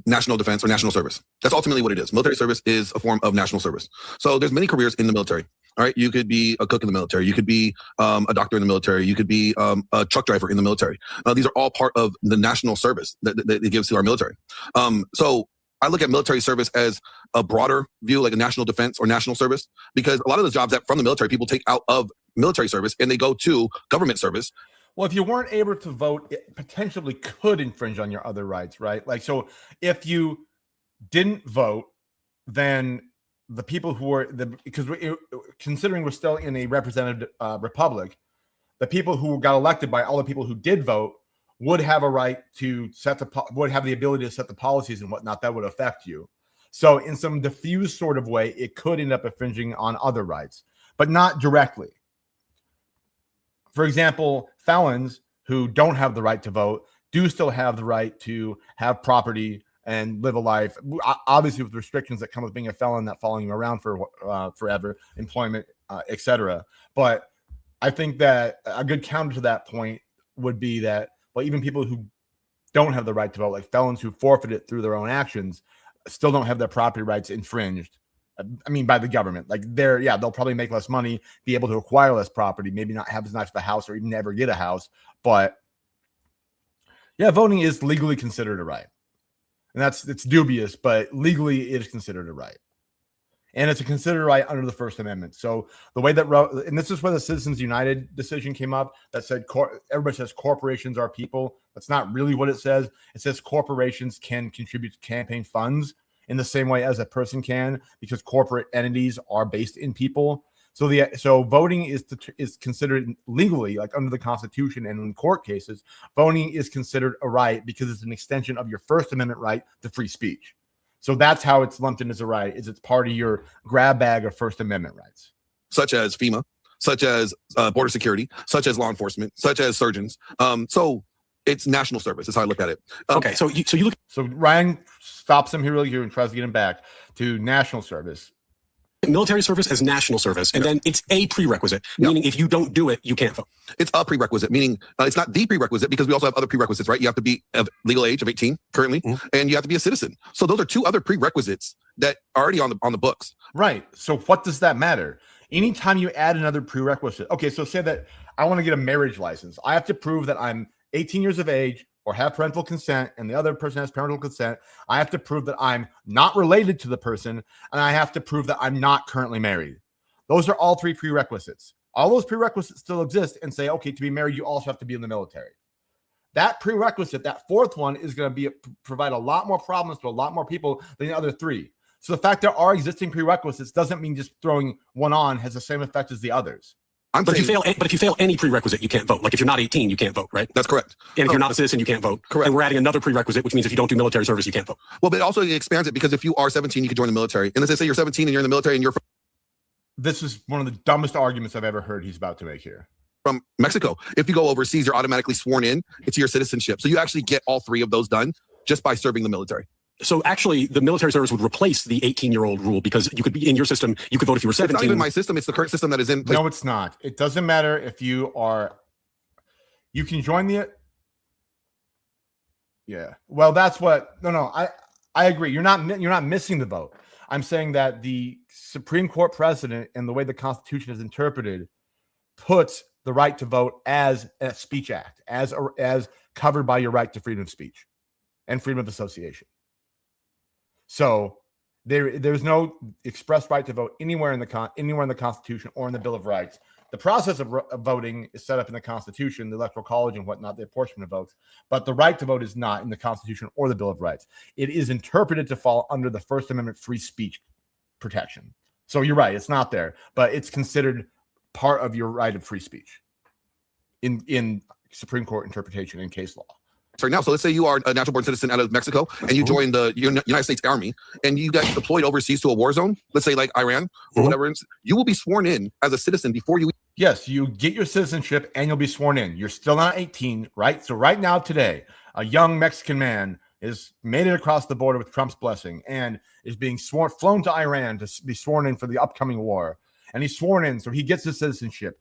national defense or national service. That's ultimately what it is. Military service is a form of national service. So there's many careers in the military. All right, you could be a cook in the military. You could be a doctor in the military. You could be a truck driver in the military. These are all part of the national service that it gives to our military. So I look at military service as a broader view, like a national defense or national service, because a lot of the jobs that from the military people take out of military service and they go to government service. Well, if you weren't able to vote, it potentially could infringe on your other rights, right? So if you didn't vote, then the people who were considering we're still in a representative republic, the people who got elected by all the people who did vote would have a right to would have the ability to set the policies and whatnot that would affect you. So in some diffuse sort of way, it could end up infringing on other rights, but not directly. For example, felons who don't have the right to vote do still have the right to have property and live a life, obviously with restrictions that come with being a felon, that following you around for forever, employment, etc. But I think that a good counter to that point would be that, well, even people who don't have the right to vote, like felons who forfeit it through their own actions, still don't have their property rights infringed. I mean, by the government. They'll probably make less money, be able to acquire less property, maybe not have as nice of a house or even never get a house. But yeah, voting is legally considered a right. And it's dubious, but legally it is considered a right. And it's a considered right under the First Amendment. So the way that, and this is where the Citizens United decision came up that said, everybody says corporations are people. That's not really what it says. It says corporations can contribute to campaign funds in the same way as a person can, because corporate entities are based in people. So voting is considered legally, like under the Constitution and in court cases, voting is considered a right because it's an extension of your First Amendment right to free speech. So that's how it's lumped in as a right, is it's part of your grab bag of First Amendment rights. Such as FEMA, such as border security, such as law enforcement, such as surgeons. So it's national service. That's how I look at it. Okay, so you look. So Ryan stops him here really here and tries to get him back to national service. military service as national service, and then it's a prerequisite, Yeah. meaning if you don't do it, you can't vote. It's a prerequisite, meaning it's not the prerequisite because we also have other prerequisites, right? You have to be of legal age of 18 currently, and you have to be a citizen. So those are two other prerequisites that are already on the books. Right. So what does that matter? Anytime you add another prerequisite, okay, so say that I want to get a marriage license. I have to prove that I'm 18 years of age or have parental consent, and the other person has parental consent. I have to prove that I'm not related to the person, and I have to prove that I'm not currently married. Those are all three prerequisites. All those prerequisites still exist and say, okay, to be married, you also have to be in the military. That prerequisite, that fourth one, is going to provide a lot more problems to a lot more people than the other three. So the fact there are existing prerequisites doesn't mean just throwing one on has the same effect as the others. But if you fail any prerequisite, you can't vote. Like if you're not 18, you can't vote, right? That's correct. And if you're not a citizen, you can't vote. Correct. And we're adding another prerequisite, which means if you don't do military service, you can't vote. Well, but also it expands it because if you are 17, you can join the military. And let's say you're 17 and you're in the military and you're This is one of the dumbest arguments I've ever heard he's about to make here. from Mexico. If you go overseas, you're automatically sworn in into your citizenship. So you actually get all three of those done just by serving the military. So actually, the military service would replace the 18-year-old rule because you could be in your system. You could vote if you were It's not 17. even my system. It's the current system that is in place. No, it's not. It doesn't matter if you are. You can join the. Yeah. Well, that's what. No. I agree. You're not missing the vote. I'm saying that the Supreme Court precedent and the way the Constitution is interpreted puts the right to vote as a speech act, as covered by your right to freedom of speech and freedom of association. So there's no express right to vote anywhere in the Constitution or in the Bill of Rights. The process of voting is set up in the Constitution, the Electoral College and whatnot, the apportionment of votes. But the right to vote is not in the Constitution or the Bill of Rights. It is interpreted to fall under the First Amendment free speech protection. So you're right, it's not there, but it's considered part of your right of free speech in Supreme Court interpretation and case law. Right now. So let's say you are a natural born citizen out of Mexico and you join the United States Army and you get deployed overseas to a war zone, let's say like Iran or whatever, you will be sworn in as a citizen before you. Yes, you get your citizenship and you'll be sworn in. You're still not 18, right? So right now today, a young Mexican man is made it across the border with Trump's blessing and is being flown to Iran to be sworn in for the upcoming war. And he's sworn in, so he gets his citizenship.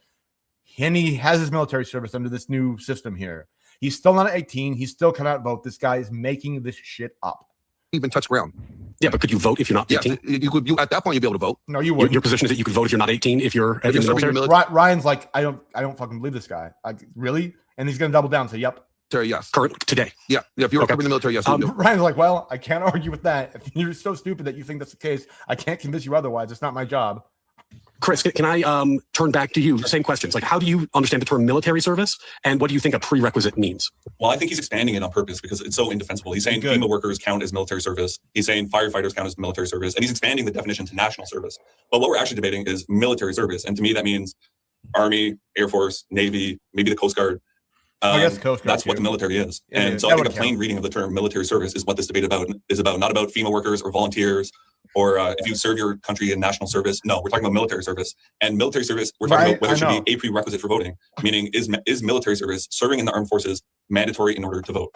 And he has his military service under this new system here. He's still not 18. He still cannot vote. This guy is making this shit up. Even touch ground. Yeah, but could you vote if you're not 18? Yes, you at that point you'd be able to vote. No, you wouldn't. Your position is that you could vote if you're not 18 if you're in the serving military? your Ryan's like, I don't fucking believe this guy. Really? And he's gonna double down and say, yep. Yes. Current today. Yeah. If you're in the military, yes, you do. Ryan's like, well, I can't argue with that. If you're so stupid that you think that's the case, I can't convince you otherwise. It's not my job. Chris, can I turn back to you? Same questions. Like, how do you understand the term military service, and what do you think a prerequisite means? Well, I think he's expanding it on purpose because it's so indefensible. He's saying FEMA workers count as military service. He's saying firefighters count as military service, and he's expanding the definition to national service. But what we're actually debating is military service, and to me, that means Army, Air Force, Navy, maybe the Coast Guard. I guess Coast Guard that's what the military is. Yeah, and so I think a plain reading of the term military service is what this debate is about, not about FEMA workers or volunteers or if you serve your country in national service. No, we're talking about military service. And military service, we're talking about whether it should be a prerequisite for voting, meaning is military service, serving in the armed forces, mandatory in order to vote?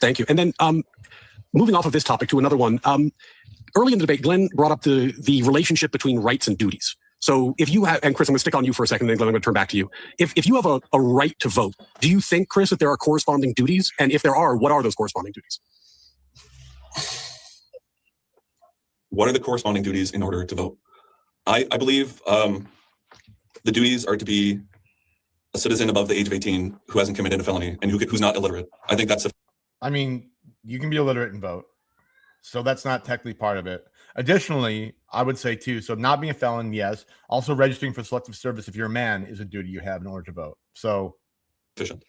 Thank you. And then moving off of this topic to another one, early in the debate, Glenn brought up the relationship between rights and duties. So if you have, and Chris, I'm going to stick on you for a second, then Glenn, I'm going to turn back to you. If you have a right to vote, do you think, Chris, that there are corresponding duties? And if there are, what are those corresponding duties? What are the corresponding duties in order to vote? I believe the duties are to be a citizen above the age of 18 who hasn't committed a felony and who's not illiterate. I think that's I mean, you can be illiterate and vote. So that's not technically part of it. Additionally, I would say too, so not being a felon, yes. Also registering for selective service if you're a man is a duty you have in order to vote. So sufficient.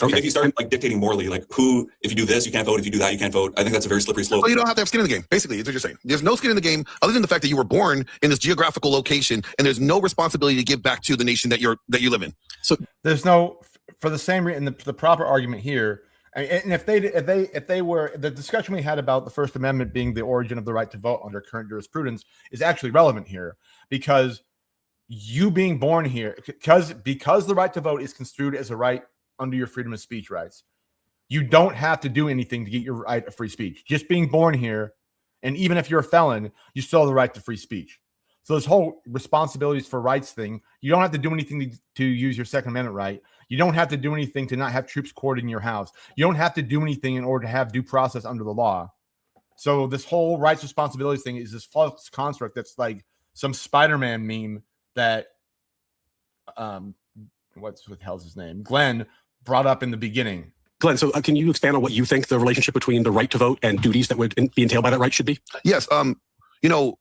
I mean, if you start like dictating morally, like if you do this, you can't vote. If you do that, you can't vote. I think that's a very slippery slope. Well, you don't have to have skin in the game. Basically, it's what you're saying. There's no skin in the game other than the fact that you were born in this geographical location, and there's no responsibility to give back to the nation that you live in. So there's no, for the same reason, the proper argument here. And if they were, the discussion we had about the First Amendment being the origin of the right to vote under current jurisprudence is actually relevant here, because you being born here, because the right to vote is construed as a right under your freedom of speech rights, you don't have to do anything to get your right of free speech. Just being born here And even if you're a felon, you still have the right to free speech. So this whole responsibilities for rights thing, you don't have to do anything to use your Second Amendment right. You don't have to do anything to not have troops quartered in your house. You don't have to do anything in order to have due process under the law. So this whole rights responsibilities thing is this false construct that's like some Spider-Man meme that what the hell's his name? Glenn brought up in the beginning. Glenn, so can you expand on what you think the relationship between the right to vote and duties that would be entailed by that right should be? Yes.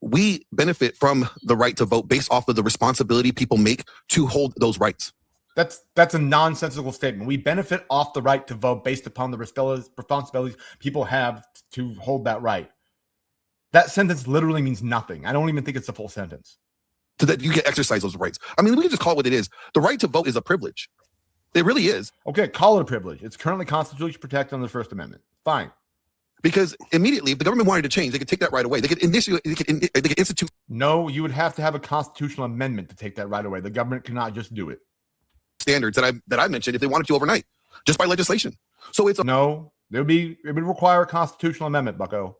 We benefit from the right to vote based off of the responsibility people make to hold those rights. That's a nonsensical statement. We benefit off the right to vote based upon the responsibilities people have to hold that right. That sentence literally means nothing. I don't even think it's a full sentence. So that you can exercise those rights. I mean, we can just call it what it is. The right to vote is a privilege. It really is. Okay, call it a privilege. It's currently constitutionally protected under the First Amendment. Fine. Because immediately, if the government wanted to change, they could take that right away. They could institute. No, you would have to have a constitutional amendment to take that right away. The government cannot just do it. Standards that I mentioned if they wanted to overnight, just by legislation. So it would require a constitutional amendment, bucko.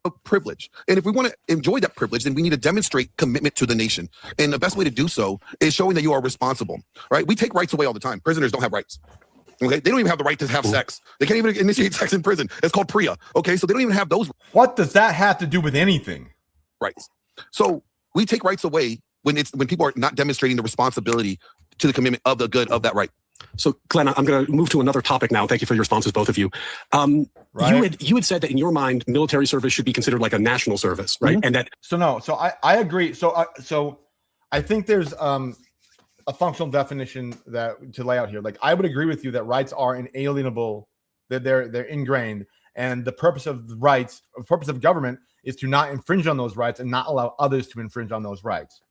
A privilege. And if we want to enjoy that privilege, then we need to demonstrate commitment to the nation. And the best way to do so is showing that you are responsible, right? We take rights away all the time. Prisoners don't have rights. Okay, they don't even have the right to have sex. They can't even initiate sex in prison. It's called PREA. Okay, so they don't even have those. What does that have to do with anything? Rights. So we take rights away when people are not demonstrating the responsibility to the commitment of the good of that right. So, Glenn, I'm going to move to another topic now. Thank you for your responses, both of you. Right. You had said that in your mind, military service should be considered like a national service, right? Mm-hmm. And that. So I agree. So I think there's a functional definition that to lay out here. Like I would agree with you that rights are inalienable, that they're ingrained, and the purpose of government is to not infringe on those rights and not allow others to infringe on those rights.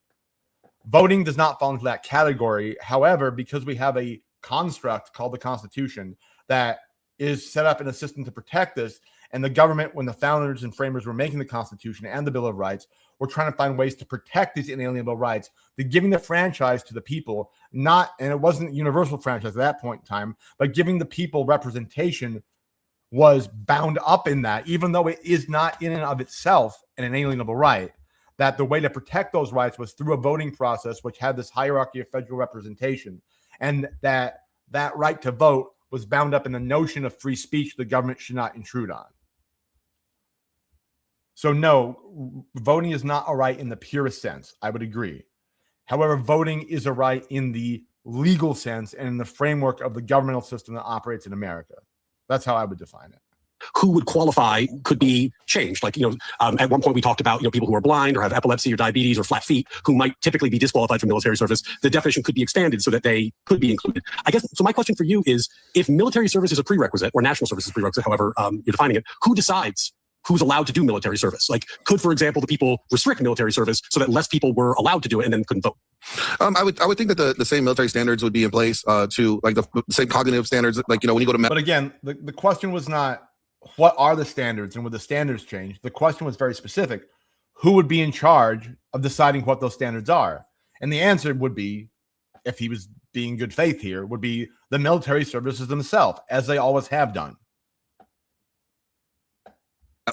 Voting does not fall into that category. However, because we have a construct called the Constitution that is set up in a system to protect this, and the government, when the founders and framers were making the Constitution and the Bill of Rights, were trying to find ways to protect these inalienable rights. They're giving the franchise to the people, and it wasn't universal franchise at that point in time, but giving the people representation was bound up in that, even though it is not in and of itself an inalienable right. That the way to protect those rights was through a voting process, which had this hierarchy of federal representation, and that right to vote was bound up in the notion of free speech the government should not intrude on. So no, voting is not a right in the purest sense. I would agree. However, voting is a right in the legal sense and in the framework of the governmental system that operates in America. That's how I would define it. Who would qualify could be changed. Like, at one point we talked about, people who are blind or have epilepsy or diabetes or flat feet who might typically be disqualified from military service. The definition could be expanded so that they could be included. I guess, so my question for you is, if military service is a prerequisite or national service is a prerequisite, however you're defining it, who decides who's allowed to do military service? Like, could, for example, the people restrict military service so that less people were allowed to do it and then couldn't vote? I would think that the same military standards would be in place to like the same cognitive standards, like, when you go to. But again, the question was not, what are the standards and would the standards change? The question was very specific. Who would be in charge of deciding what those standards are? And the answer would be, if he was being good faith here, would be the military services themselves, as they always have done.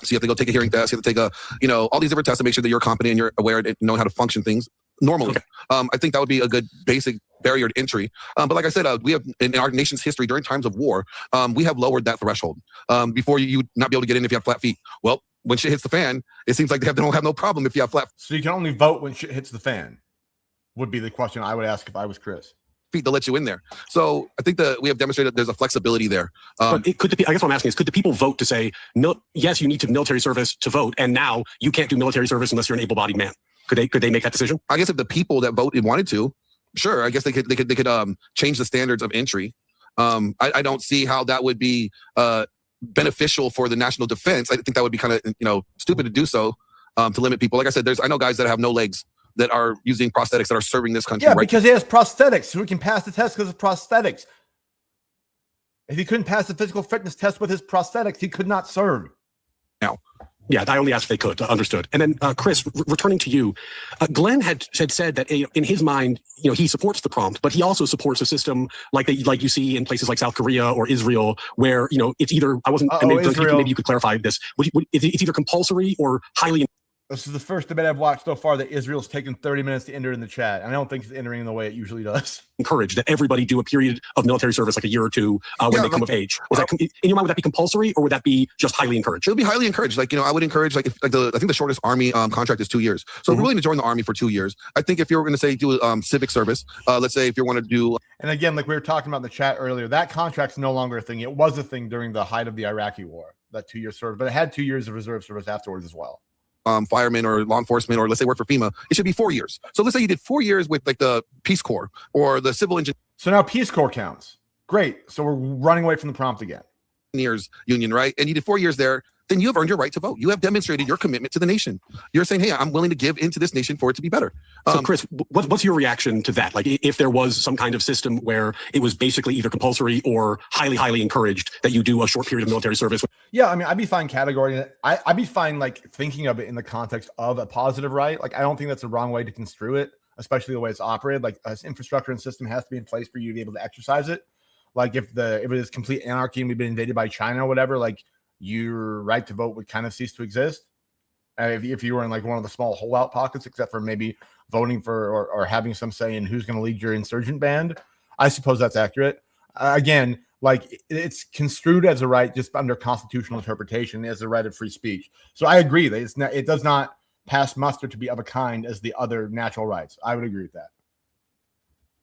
So you have to go take a hearing test. You have to take all these different tests to make sure that you're competent and you're aware and know how to function things normally. Okay. I think that would be a good basic barrier to entry. But like I said, we have in our nation's history during times of war, we have lowered that threshold. Before you would not be able to get in if you have flat feet. Well, when shit hits the fan, it seems like they don't have no problem if you have flat feet. So you can only vote when shit hits the fan, would be the question I would ask if I was Chris. Feet to let you in there. So I think that we have demonstrated there's a flexibility there. But I guess what I'm asking is, could the people vote to say, yes, you need to military service to vote, and now you can't do military service unless you're an able-bodied man? Could they make that decision? I guess if the people that voted wanted to, sure. I guess they could change the standards of entry. I don't see how that would be beneficial for the national defense. I think that would be kind of stupid to do so, to limit people. Like I said, I know guys that have no legs that are using prosthetics that are serving this country. Yeah, right, because he has prosthetics, so he can pass the test because of prosthetics. If he couldn't pass the physical fitness test with his prosthetics, he could not serve. Now, Yeah, I only asked if they could. Understood. And then, Chris, returning to you, Glenn had said that in his mind, he supports the prompt, but he also supports a system like you see in places like South Korea or Israel, where it's either maybe you could clarify this. It's either compulsory or highly. This is the first debate I've watched so far that Israel's taken 30 minutes to enter in the chat. And I don't think it's entering in the way it usually does. Encourage that everybody do a period of military service, like a year or two, when they come of age. In your mind, would that be compulsory or would that be just highly encouraged? It would be highly encouraged. I would encourage, I think the shortest army contract is 2 years. So we're willing to join the army for 2 years. I think if you're going to say do civic service, let's say if you want to do. And again, like we were talking about in the chat earlier, that contract's no longer a thing. It was a thing during the height of the Iraqi war, that 2-year service, but it had 2 years of reserve service afterwards as well. Firemen or law enforcement, or let's say work for FEMA, it should be 4 years. So let's say you did 4 years with like the Peace Corps or the civil engineers. So now Peace Corps counts. Great. So we're running away from the prompt again. Union, right? And you did 4 years there, then you have earned your right to vote. You have demonstrated your commitment to the nation. You're saying, hey, I'm willing to give into this nation for it to be better. So Chris, what's your reaction to that? Like if there was some kind of system where it was basically either compulsory or highly, highly encouraged that you do a short period of military service? Yeah, I mean, I'd be fine categorizing it. I'd be fine like thinking of it in the context of a positive right. Like I don't think that's the wrong way to construe it, especially the way it's operated. Like infrastructure and system has to be in place for you to be able to exercise it. Like if it is complete anarchy and we've been invaded by China or whatever, like your right to vote would kind of cease to exist. If you were in like one of the small holdout pockets, except for maybe voting for or having some say in who's going to lead your insurgent band, I suppose that's accurate. Again, like it's construed as a right just under constitutional interpretation as a right of free speech. So I agree that it does not pass muster to be of a kind as the other natural rights. I would agree with that.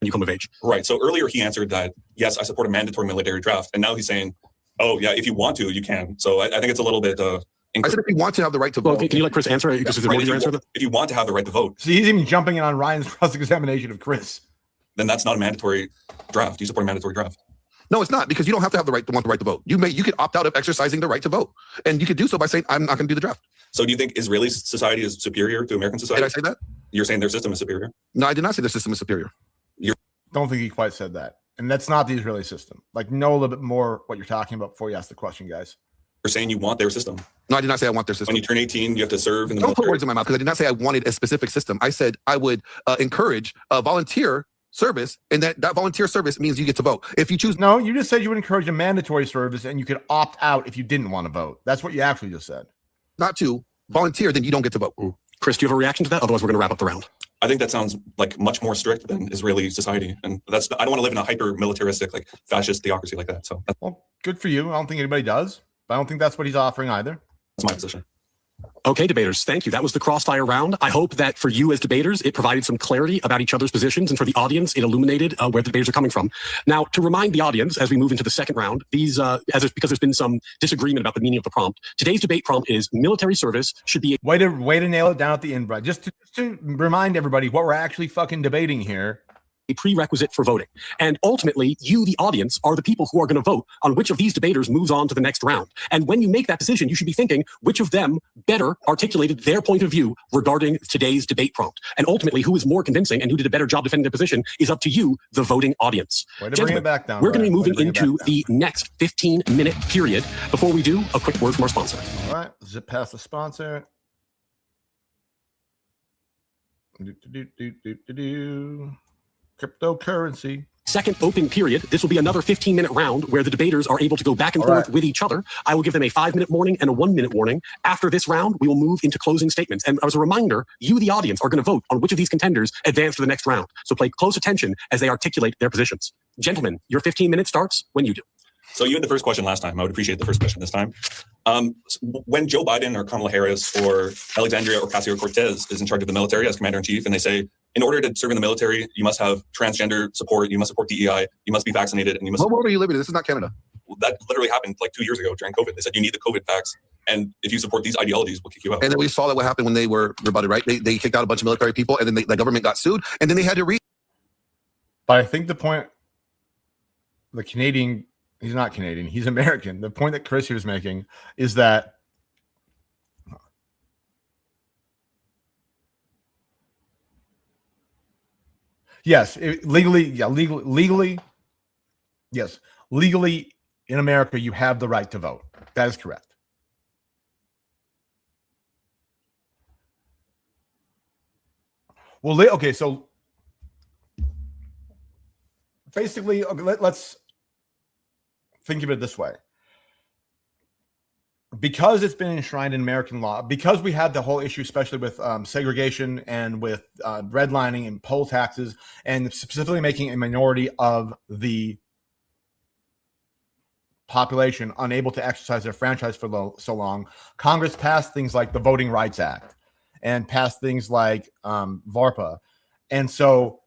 When you come of age. Right. So earlier he answered that, yes, I support a mandatory military draft. And now he's saying, oh, yeah, if you want to, you can. So I think it's a little bit... I said if you want to have the right to vote. Can you let Chris answer? Because if you want to have the right to vote. So he's even jumping in on Ryan's cross-examination of Chris. Then that's not a mandatory draft. You support a mandatory draft. No, it's not, because you don't have to have the right to vote. You could opt out of exercising the right to vote. And you could do so by saying, I'm not going to do the draft. So do you think Israeli society is superior to American society? Did I say that? You're saying their system is superior? No, I did not say their system is superior. Don't think he quite said that. And that's not the Israeli system. Like, know a little bit more what you're talking about before you ask the question, guys. You're saying you want their system. No, I did not say I want their system. When you turn 18, you have to serve in the Don't military. put words in my mouth, because I did not say I wanted a specific system. I said I would encourage volunteer service, and that volunteer service means you get to vote. If you choose... No, you just said you would encourage a mandatory service, and you could opt out if you didn't want to vote. That's what you actually just said. Not to volunteer, then you don't get to vote. Chris, do you have a reaction to that? Otherwise, we're going to wrap up the round. I think that sounds like much more strict than Israeli society. And I don't want to live in a hyper-militaristic, like fascist theocracy like that. So well, good for you. I don't think anybody does. But I don't think that's what he's offering either. That's my position. Okay, debaters, thank you. That was the crossfire round. I hope that for you as debaters, it provided some clarity about each other's positions, and for the audience, it illuminated where the debaters are coming from. Now, to remind the audience, as we move into the second round, because there's been some disagreement about the meaning of the prompt, today's debate prompt is military service should be... Way to nail it down at the end, Brad. Just to remind everybody what we're actually fucking debating here. A prerequisite for voting. And ultimately, you, the audience, are the people who are going to vote on which of these debaters moves on to the next round. And when you make that decision, you should be thinking which of them better articulated their point of view regarding today's debate prompt. And ultimately, who is more convincing and who did a better job defending their position is up to you, the voting audience. Gentlemen, back down, we're going to be moving into the next 15-minute period. Before we do, a quick word from our sponsor. All right, zip past the sponsor. Cryptocurrency. Second open period. This will be another 15-minute round where the debaters are able to go back and forth with each other. I will give them a 5-minute warning and a 1-minute warning. After this round, we will move into closing statements. And as a reminder, you, the audience, are going to vote on which of these contenders advance to the next round. So pay close attention as they articulate their positions. Gentlemen, your 15 minutes starts when you do. So you had the first question last time. I would appreciate the first question this time. When Joe Biden or Kamala Harris or Alexandria Ocasio-Cortez is in charge of the military as commander-in-chief, and they say, in order to serve in the military, you must have transgender support, you must support DEI, you must be vaccinated, and you must... What world are you living in? This is not Canada. That literally happened like 2 years ago during COVID. They said you need the COVID vax, and if you support these ideologies, we'll kick you out. And then we saw that what happened when they were rebutted, right? They kicked out a bunch of military people, and then the government got sued, and then they had to But I think the point, the Canadian... He's not Canadian. He's American. The point that Chris was making is that yes, legally in America, you have the right to vote. That is correct. Well, okay, so basically, let's think of it this way. Because it's been enshrined in American law, because we had the whole issue, especially with segregation and with redlining and poll taxes, and specifically making a minority of the population unable to exercise their franchise for so long, Congress passed things like the Voting Rights Act and passed things like VARPA. And so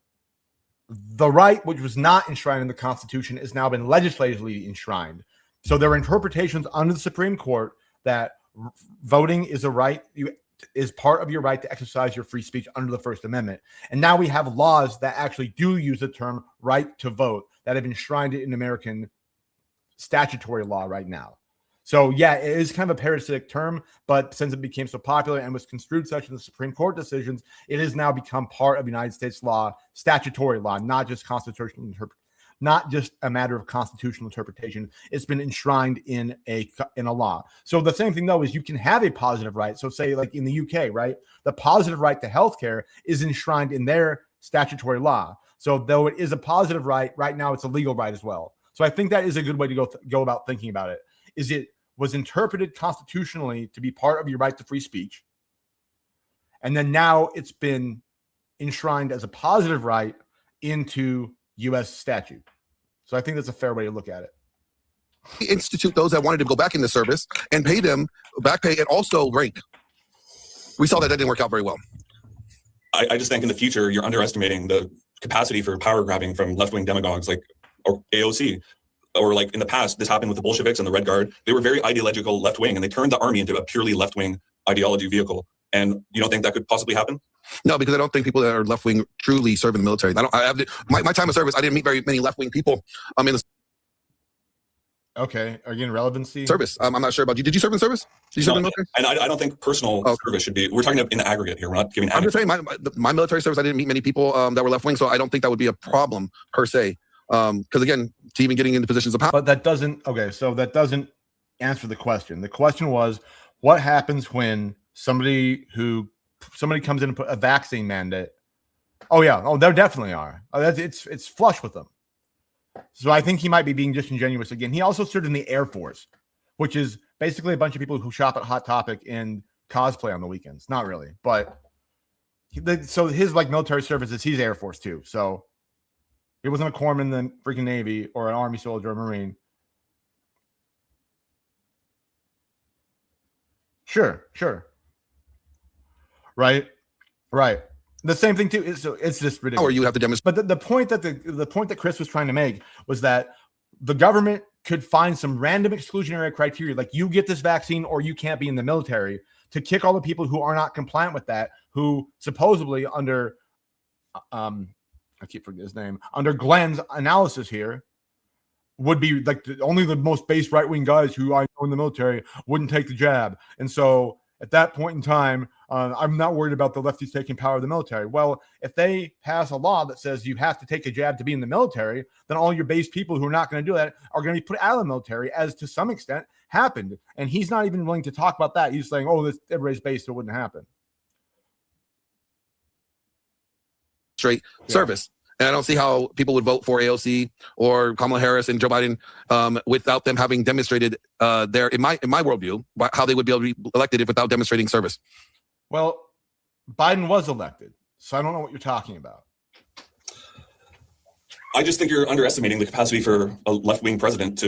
the right, which was not enshrined in the Constitution, has now been legislatively enshrined. So there are interpretations under the Supreme Court that voting is a right, is part of your right to exercise your free speech under the First Amendment. And now we have laws that actually do use the term right to vote that have enshrined it in American statutory law right now. So yeah, it is kind of a parasitic term, but since it became so popular and was construed such in the Supreme Court decisions, it has now become part of United States law, statutory law, not just constitutional interpretation. Not just a matter of constitutional interpretation. It's been enshrined in a law. So the same thing, though, is you can have a positive right. So say like in the UK, right? The positive right to healthcare is enshrined in their statutory law. So though it is a positive right, right now it's a legal right as well. So I think that is a good way to go about thinking about it. Is it was interpreted constitutionally to be part of your right to free speech. And then now it's been enshrined as a positive right into U.S. statute. So I think that's a fair way to look at it. Institute those that wanted to go back in the service and pay them back pay and also rank. We saw that didn't work out very well. I just think in the future, you're underestimating the capacity for power grabbing from left-wing demagogues like or AOC. Or like in the past, this happened with the Bolsheviks and the Red Guard. They were very ideological left-wing, and they turned the army into a purely left-wing ideology vehicle. And you don't think that could possibly happen? No, because I don't think people that are left-wing truly serve in the military. My time of service, I didn't meet very many left-wing people in the Okay. Are you in relevancy? service. I'm not sure about you. Did you serve in service? Did you serve in the military? And I don't think personal service should be. We're talking in the aggregate here. We're not giving. I'm just saying my military service, I didn't meet many people that were left-wing, so I don't think that would be a problem per se. Because again, to even getting into positions of power. But that doesn't. Okay, so that doesn't answer the question. The question was, what happens when somebody comes in and put a vaccine mandate? Oh yeah. Oh, there definitely are. It's flush with them. So I think he might be being disingenuous again. He also served in the Air Force, which is basically a bunch of people who shop at Hot Topic and cosplay on the weekends. Not really, but so his like military services, he's Air Force too. So he wasn't a corpsman in the freaking Navy or an Army soldier or Marine. Sure. Right. The same thing too. It's just ridiculous. Or you have to demonstrate. But the point that Chris was trying to make was that the government could find some random exclusionary criteria, like you get this vaccine or you can't be in the military, to kick all the people who are not compliant with that, who supposedly under I keep forgetting his name, under Glenn's analysis here, would be like only the most base right-wing guys who I know in the military wouldn't take the jab. And so at that point in time, I'm not worried about the lefties taking power of the military. Well, if they pass a law that says you have to take a jab to be in the military, then all your base people who are not going to do that are going to be put out of the military, as to some extent happened. And he's not even willing to talk about that. He's saying, oh, this everybody's base, so it wouldn't happen. Straight service. And I don't see how people would vote for AOC or Kamala Harris and Joe Biden without them having demonstrated in my worldview, how they would be able to be elected without demonstrating service. Well, Biden was elected, so I don't know what you're talking about. I just think you're underestimating the capacity for a left-wing president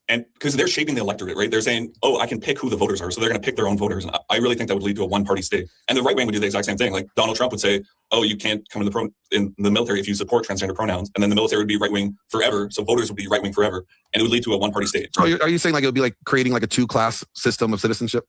and because they're shaping the electorate, right? They're saying, oh, I can pick who the voters are. So they're going to pick their own voters. And I really think that would lead to a one-party state. And the right wing would do the exact same thing. Like Donald Trump would say, oh, you can't come in the military if you support transgender pronouns. And then the military would be right-wing forever. So voters would be right-wing forever. And it would lead to a one-party state. So are you saying like it would be like creating like a two-class system of citizenship?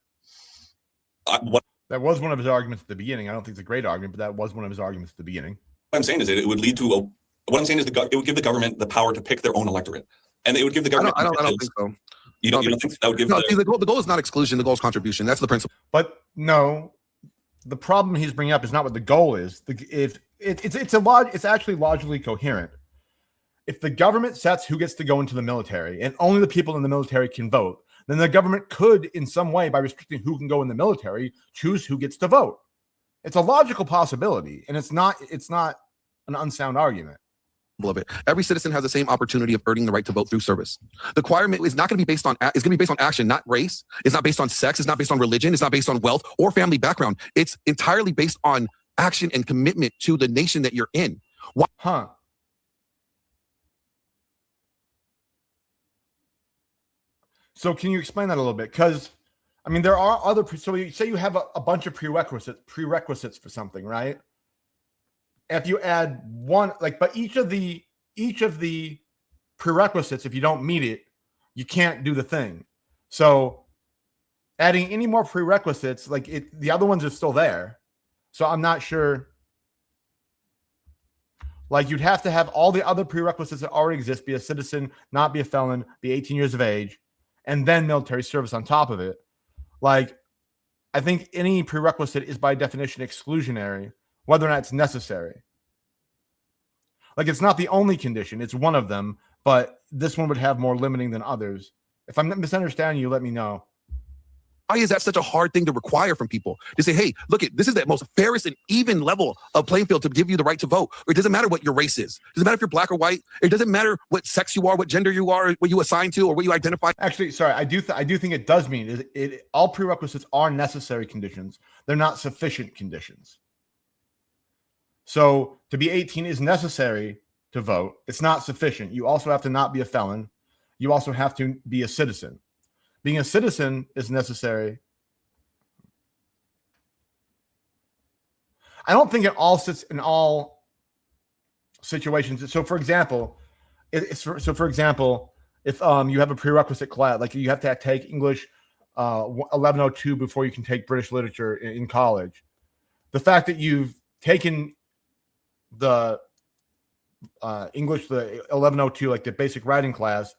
That was one of his arguments at the beginning. I don't think it's a great argument, but that was one of his arguments at the beginning. What I'm saying is it would lead to what I'm saying is it would give the government the power to pick their own electorate, and it would give the government. I don't think so. You don't think that would give? No, the goal is not exclusion. The goal is contribution. That's the principle. But no, the problem he's bringing up is not what the goal is. It's actually logically coherent. If the government sets who gets to go into the military, and only the people in the military can vote, then the government could, in some way, by restricting who can go in the military, choose who gets to vote. It's a logical possibility, and it's not an unsound argument. Of it. Every citizen has the same opportunity of earning the right to vote through service. The requirement is not going to be based on, it's going to be based on action, not race. It's not based on sex. It's not based on religion. It's not based on wealth or family background. It's entirely based on action and commitment to the nation that you're in. Huh. So can you explain that a little bit? Because, I mean, there are other, so you say you have a bunch of prerequisites for something, right? If you add one, like, but each of the prerequisites, if you don't meet it, you can't do the thing. So adding any more prerequisites, like the other ones are still there. So I'm not sure. Like, you'd have to have all the other prerequisites that already exist, be a citizen, not be a felon, be 18 years of age, and then military service on top of it. Like, I think any prerequisite is by definition exclusionary, whether or not it's necessary. Like, it's not the only condition, it's one of them, but this one would have more limiting than others. If I'm misunderstanding you, let me know. Why is that such a hard thing to require from people? To say, hey, look, this is the most fairest and even level of playing field to give you the right to vote. Or it doesn't matter what your race is. It doesn't matter if you're black or white. It doesn't matter what sex you are, what gender you are, what you assign to, or what you identify. Actually, sorry, I do think it does mean all prerequisites are necessary conditions. They're not sufficient conditions. So to be 18 is necessary to vote. It's not sufficient. You also have to not be a felon. You also have to be a citizen. Being a citizen is necessary. I don't think it all sits in all situations. So, for example, if you have a prerequisite class, like you have to take English 1102 before you can take British literature in college, the fact that you've taken the English, the 1102, like the basic writing class,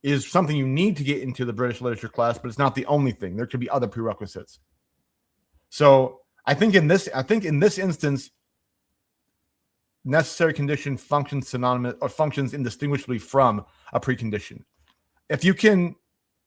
is something you need to get into the British literature class, but it's not the only thing. There could be other prerequisites. So I think in this instance, necessary condition functions synonymous or functions indistinguishably from a precondition. If you can,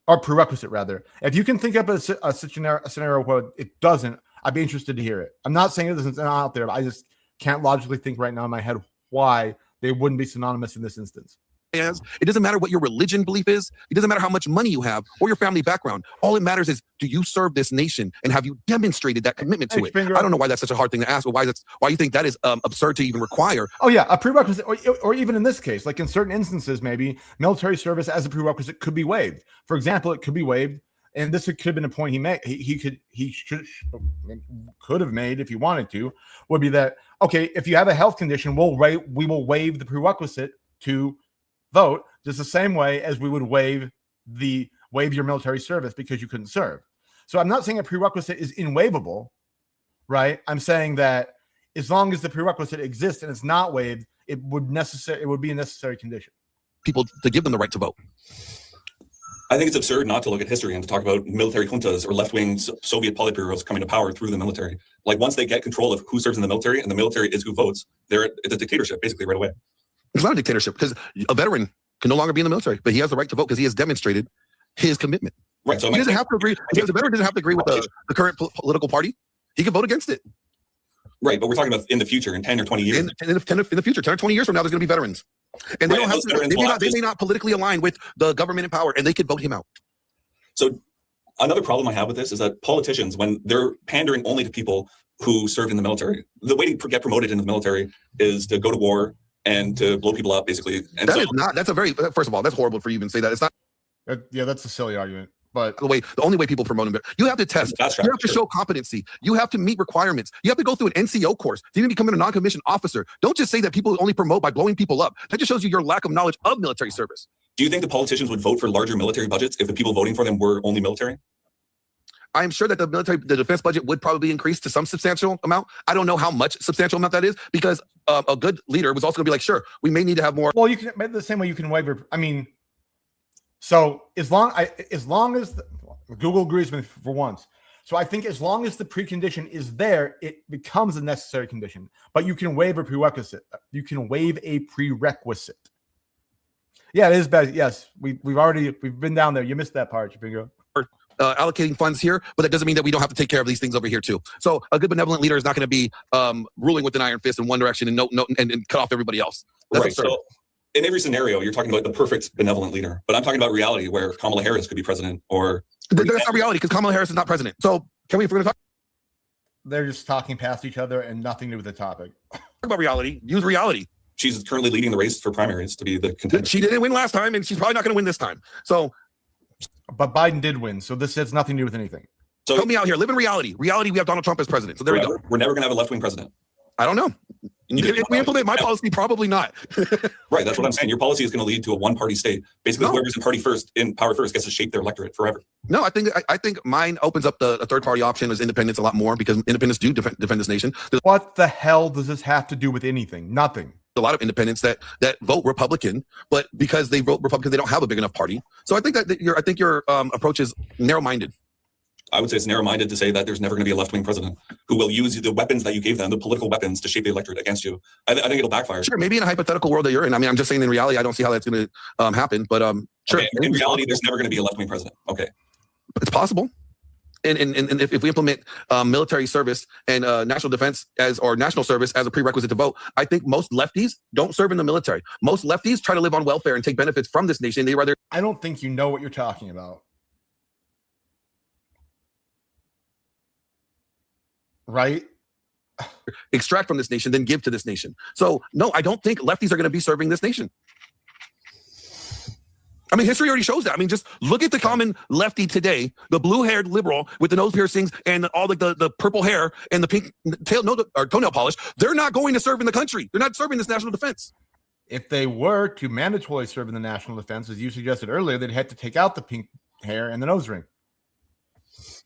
or prerequisite rather, if you can think up a scenario where it doesn't, I'd be interested to hear it. I'm not saying it isn't out there, but I just can't logically think right now in my head why they wouldn't be synonymous in this instance. It doesn't matter what your religion belief is. It doesn't matter how much money you have or your family background. All it matters is, do you serve this nation and have you demonstrated that commitment to it? I don't know why that's such a hard thing to ask, or why you think that is absurd to even require. Oh yeah, a prerequisite, or even in this case, like in certain instances, maybe military service as a prerequisite could be waived. For example, it could be waived, and this could have been a point he could have made if he wanted to, would be that, okay, if you have a health condition, we will waive the prerequisite to vote, just the same way as we would waive your military service because you couldn't serve. So I'm not saying a prerequisite is inwaivable, right? I'm saying that as long as the prerequisite exists and it's not waived, it would be a necessary condition. People to give them the right to vote. I think it's absurd not to look at history and to talk about military juntas or left-wing Soviet politburos coming to power through the military. Like, once they get control of who serves in the military and the military is who votes, it's a dictatorship basically right away. It's not a dictatorship because a veteran can no longer be in the military, but he has the right to vote because he has demonstrated his commitment. Right. So he doesn't have to agree. The veteran doesn't have to agree with the current political party. He can vote against it. Right, but we're talking about in the future, in 10 or 20 years. In the future, 10 or 20 years from now, there's going to be veterans. And they don't have to, they may not politically align with the government in power, and they could vote him out. So another problem I have with this is that politicians, when they're pandering only to people who served in the military, the way to get promoted into the military is to go to war and to blow people up, basically. And first of all, that's horrible for you to even say that. It's not. Yeah, that's a silly argument. But the only way people promote him, you have to test. You have to show competency. You have to meet requirements. You have to go through an NCO course to even become a non-commissioned officer. Don't just say that people only promote by blowing people up. That just shows you your lack of knowledge of military service. Do you think the politicians would vote for larger military budgets if the people voting for them were only military? I'm sure that the defense budget would probably increase to some substantial amount. I don't know how much substantial amount that is, because a good leader was also going to be like, sure, we may need to have more. Well, you can, the same way you can waiver. I mean, so as long as Google agrees with me for once. So I think as long as the precondition is there, it becomes a necessary condition. But you can waive a prerequisite. You can waive a prerequisite. Yeah, it is bad. Yes, we've been down there. You missed that part, Chipingo. allocating funds here, but that doesn't mean that we don't have to take care of these things over here too. So a good benevolent leader is not going to be ruling with an iron fist in one direction and and cut off everybody else. That's right. absurd. So in every scenario, you're talking about the perfect benevolent leader, but I'm talking about reality where Kamala Harris could be president or. That's not reality because Kamala Harris is not president. So can we, if we're going to talk They're just talking past each other and nothing to do with the topic. about reality, use reality. She's currently leading the race for primaries to be the contender. She didn't win last time and she's probably not going to win this time. So But Biden did win, so this has nothing to do with anything. So help me out here. Live in reality. Reality, we have Donald Trump as president. So there we go. We're never going to have a left-wing president. I don't know. If we implement my policy, probably not. Right, that's what I'm saying. Your policy is going to lead to a one-party state. Basically, whoever's in power first gets to shape their electorate forever. No, I think mine opens up the third-party option as independents a lot more because independents do defend this nation. There's What the hell does this have to do with anything? Nothing. a lot of independents that vote Republican, but because they vote Republican, they don't have a big enough party. So I think that your approach is narrow-minded. I would say it's narrow-minded to say that there's never going to be a left-wing president who will use the weapons that you gave them, the political weapons, to shape the electorate against you. I think it'll backfire. Sure, maybe in a hypothetical world that you're in. I mean, I'm just saying in reality, I don't see how that's going to happen. But sure, Okay, in reality, there's never going to be a left-wing president. Okay, it's possible. And if we implement military service and national defense or national service as a prerequisite to vote, I think most lefties don't serve in the military. Most lefties try to live on welfare and take benefits from this nation. They rather. I don't think you know what you're talking about. Right? Extract from this nation, then give to this nation. So no, I don't think lefties are going to be serving this nation. I mean, history already shows that. I mean, just look at the common lefty today, the blue-haired liberal with the nose piercings and all the purple hair and the pink toenail polish. They're not going to serve in the country. They're not serving this national defense. If they were to mandatorily serve in the national defense, as you suggested earlier, they'd have to take out the pink hair and the nose ring.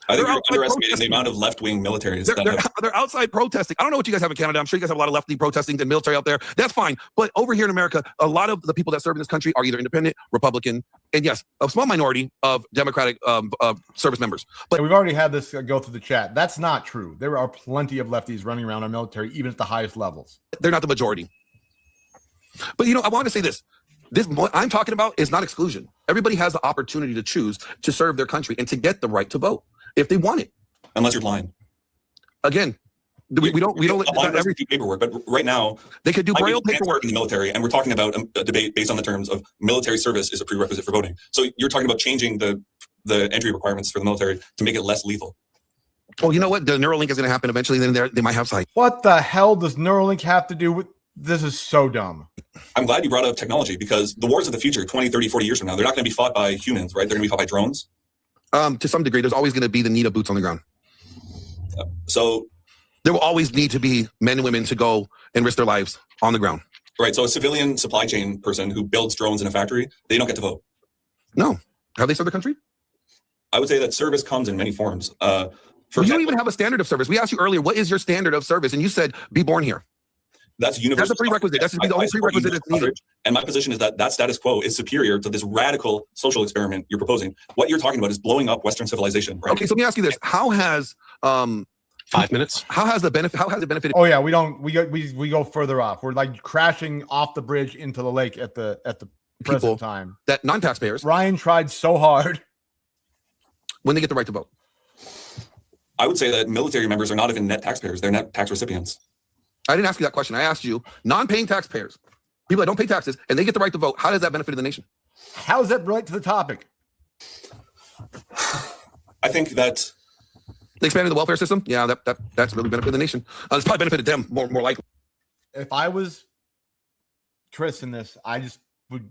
I think you're underestimating the amount of left-wing militaries. They're outside protesting. I don't know what you guys have in Canada. I'm sure you guys have a lot of lefty protesting and military out there. That's fine. But over here in America, a lot of the people that serve in this country are either independent, Republican, and yes, a small minority of Democratic service members. But We've already had this go through the chat. That's not true. There are plenty of lefties running around our military, even at the highest levels. they're not the majority. But, I want to say this. What I'm talking about is not exclusion. Everybody has the opportunity to choose to serve their country and to get the right to vote if they want it. Unless you're blind. Again, we don't let every paperwork, but right now they could do braille paperwork in the military, and we're talking about a debate based on the terms of military service is a prerequisite for voting. So you're talking about changing the entry requirements for the military to make it less lethal. Well, you know what? The Neuralink is going to happen eventually. Then they might have sight. What the hell does Neuralink have to do with this? Is so dumb. I'm glad you brought up technology because the wars of the future, 20, 30, 40 years from now, they're not going to be fought by humans, right? They're going to be fought by drones. To some degree, there's always going to be the need of boots on the ground. So there will always need to be men and women to go and risk their lives on the ground. Right. So a civilian supply chain person who builds drones in a factory, they don't get to vote. No. Have they served the country? I would say that service comes in many forms. You don't even have a standard of service. We asked you earlier, what is your standard of service? And you said, be born here. That's universal. That's a prerequisite. That's the only prerequisite that's needed. And my position is that status quo is superior to this radical social experiment you're proposing. What you're talking about is blowing up Western civilization. Right? Okay, so let me ask you this: how has 5 minutes? How has it benefited? Oh yeah, we go further off. We're like crashing off the bridge into the lake at the present time. That non-taxpayers, Ryan tried so hard. When they get the right to vote. I would say that military members are not even net taxpayers; they're net tax recipients. I didn't ask you that question. I asked you non-paying taxpayers, people that don't pay taxes, and they get the right to vote. How does that benefit the nation? How does that relate to the topic? I think that they expanded the welfare system. Yeah, that's really benefited the nation. It's probably benefited them more likely. If I was Chris in this, I just would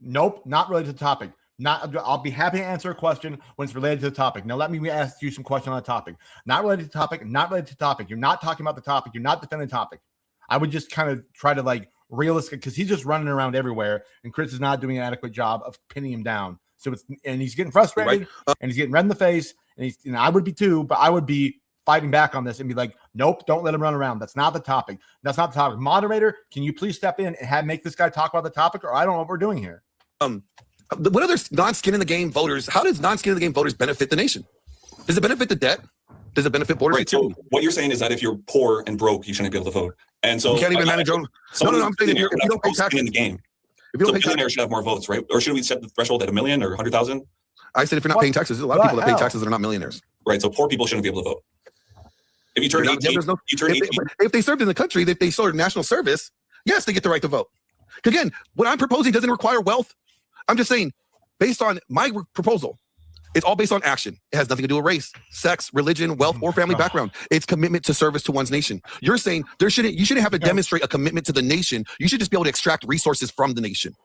nope, not related to the topic. I'll be happy to answer a question when it's related to the topic. Now let me ask you some questions on the topic. Not related to the topic, not related to the topic. You're not talking about the topic. You're not defending the topic. I would just kind of try to realistic because he's just running around everywhere and Chris is not doing an adequate job of pinning him down. So he's getting frustrated and he's getting red in the face and I would be too, but I would be fighting back on this and be like, nope, don't let him run around. That's not the topic. That's not the topic. Moderator, can you please step in and make this guy talk about the topic or I don't know what we're doing here. What other non-skin in the game voters? How does non-skin in the game voters benefit the nation? Does it benefit the debt? Does it benefit borders? Right. So what you're saying is that if you're poor and broke, you shouldn't be able to vote. And so you can't even manage your own. No. I'm saying if you don't pay taxes in the game, if you don't pay billionaires should have more votes, right? Or should we set the threshold at 1 million or 100,000? I said if you're not paying taxes, there's a lot of people that pay taxes that are not millionaires. Right. So poor people shouldn't be able to vote. If you turn 18, you turn 18. If they served in the country, if they served national service, yes, they get the right to vote. Again, what I'm proposing doesn't require wealth. I'm just saying, based on my proposal, it's all based on action. It has nothing to do with race, sex, religion, wealth, or family background. It's commitment to service to one's nation. You're saying you shouldn't have to demonstrate a commitment to the nation. You should just be able to extract resources from the nation.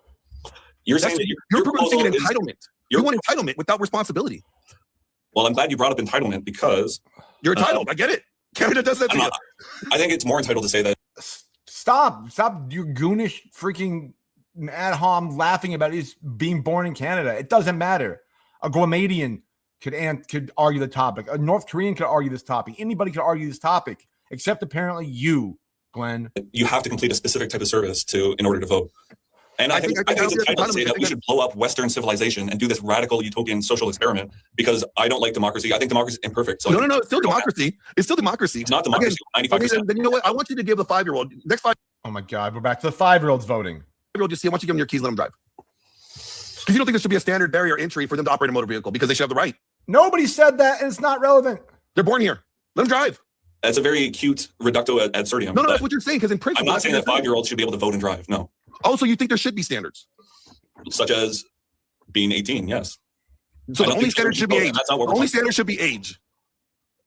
You're saying you're proposing an entitlement. You want entitlement without responsibility. Well, I'm glad you brought up entitlement because you're entitled. I get it. Canada does that to you. I think it's more entitled to say that. Stop your goonish freaking ad hom laughing about is being born in Canada. It doesn't matter. A Guamadian could argue the topic. A North Korean could argue this topic. Anybody could argue this topic, except apparently you, Glenn. You have to complete a specific type of service in order to vote. And I think it's entitled to say that we should blow up Western civilization and do this radical utopian social experiment because I don't like democracy. I think democracy is imperfect. So no, it's still democracy. It's still democracy. It's not democracy. 95%. Then you know what? I want you to give the 5-year-old next 5. Oh my God, we're back to the 5-year-olds voting. 5-year-old, just see. I want you to give them your keys, let them drive. Because you don't think there should be a standard barrier entry for them to operate a motor vehicle because they should have the right. Nobody said that, and it's not relevant. They're born here. Let them drive. That's a very cute reducto ad absurdum. No, that's what you're saying. Because in principle, I'm not saying that 5-year-olds should be able to vote and drive. No. Also, you think there should be standards, such as being 18. Yes. So the only standard should be age. Only standard should be age.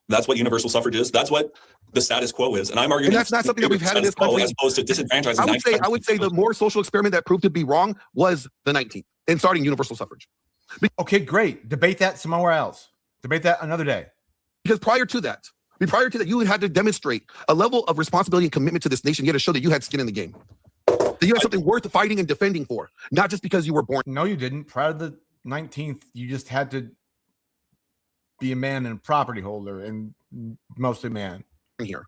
That's what universal suffrage is. That's what the status quo is. And I'm arguing that's not something that we've had in this country. As opposed to disenfranchising. I would say the more social experiment that proved to be wrong was the 19th and starting universal suffrage. Okay, great. Debate that somewhere else. Debate that another day. Because prior to that, you had to demonstrate a level of responsibility and commitment to this nation. You had to show that you had skin in the game. That you had something worth fighting and defending for, not just because you were born. No, you didn't. Prior to the 19th, you just had to be a man and a property holder, and mostly man. Here.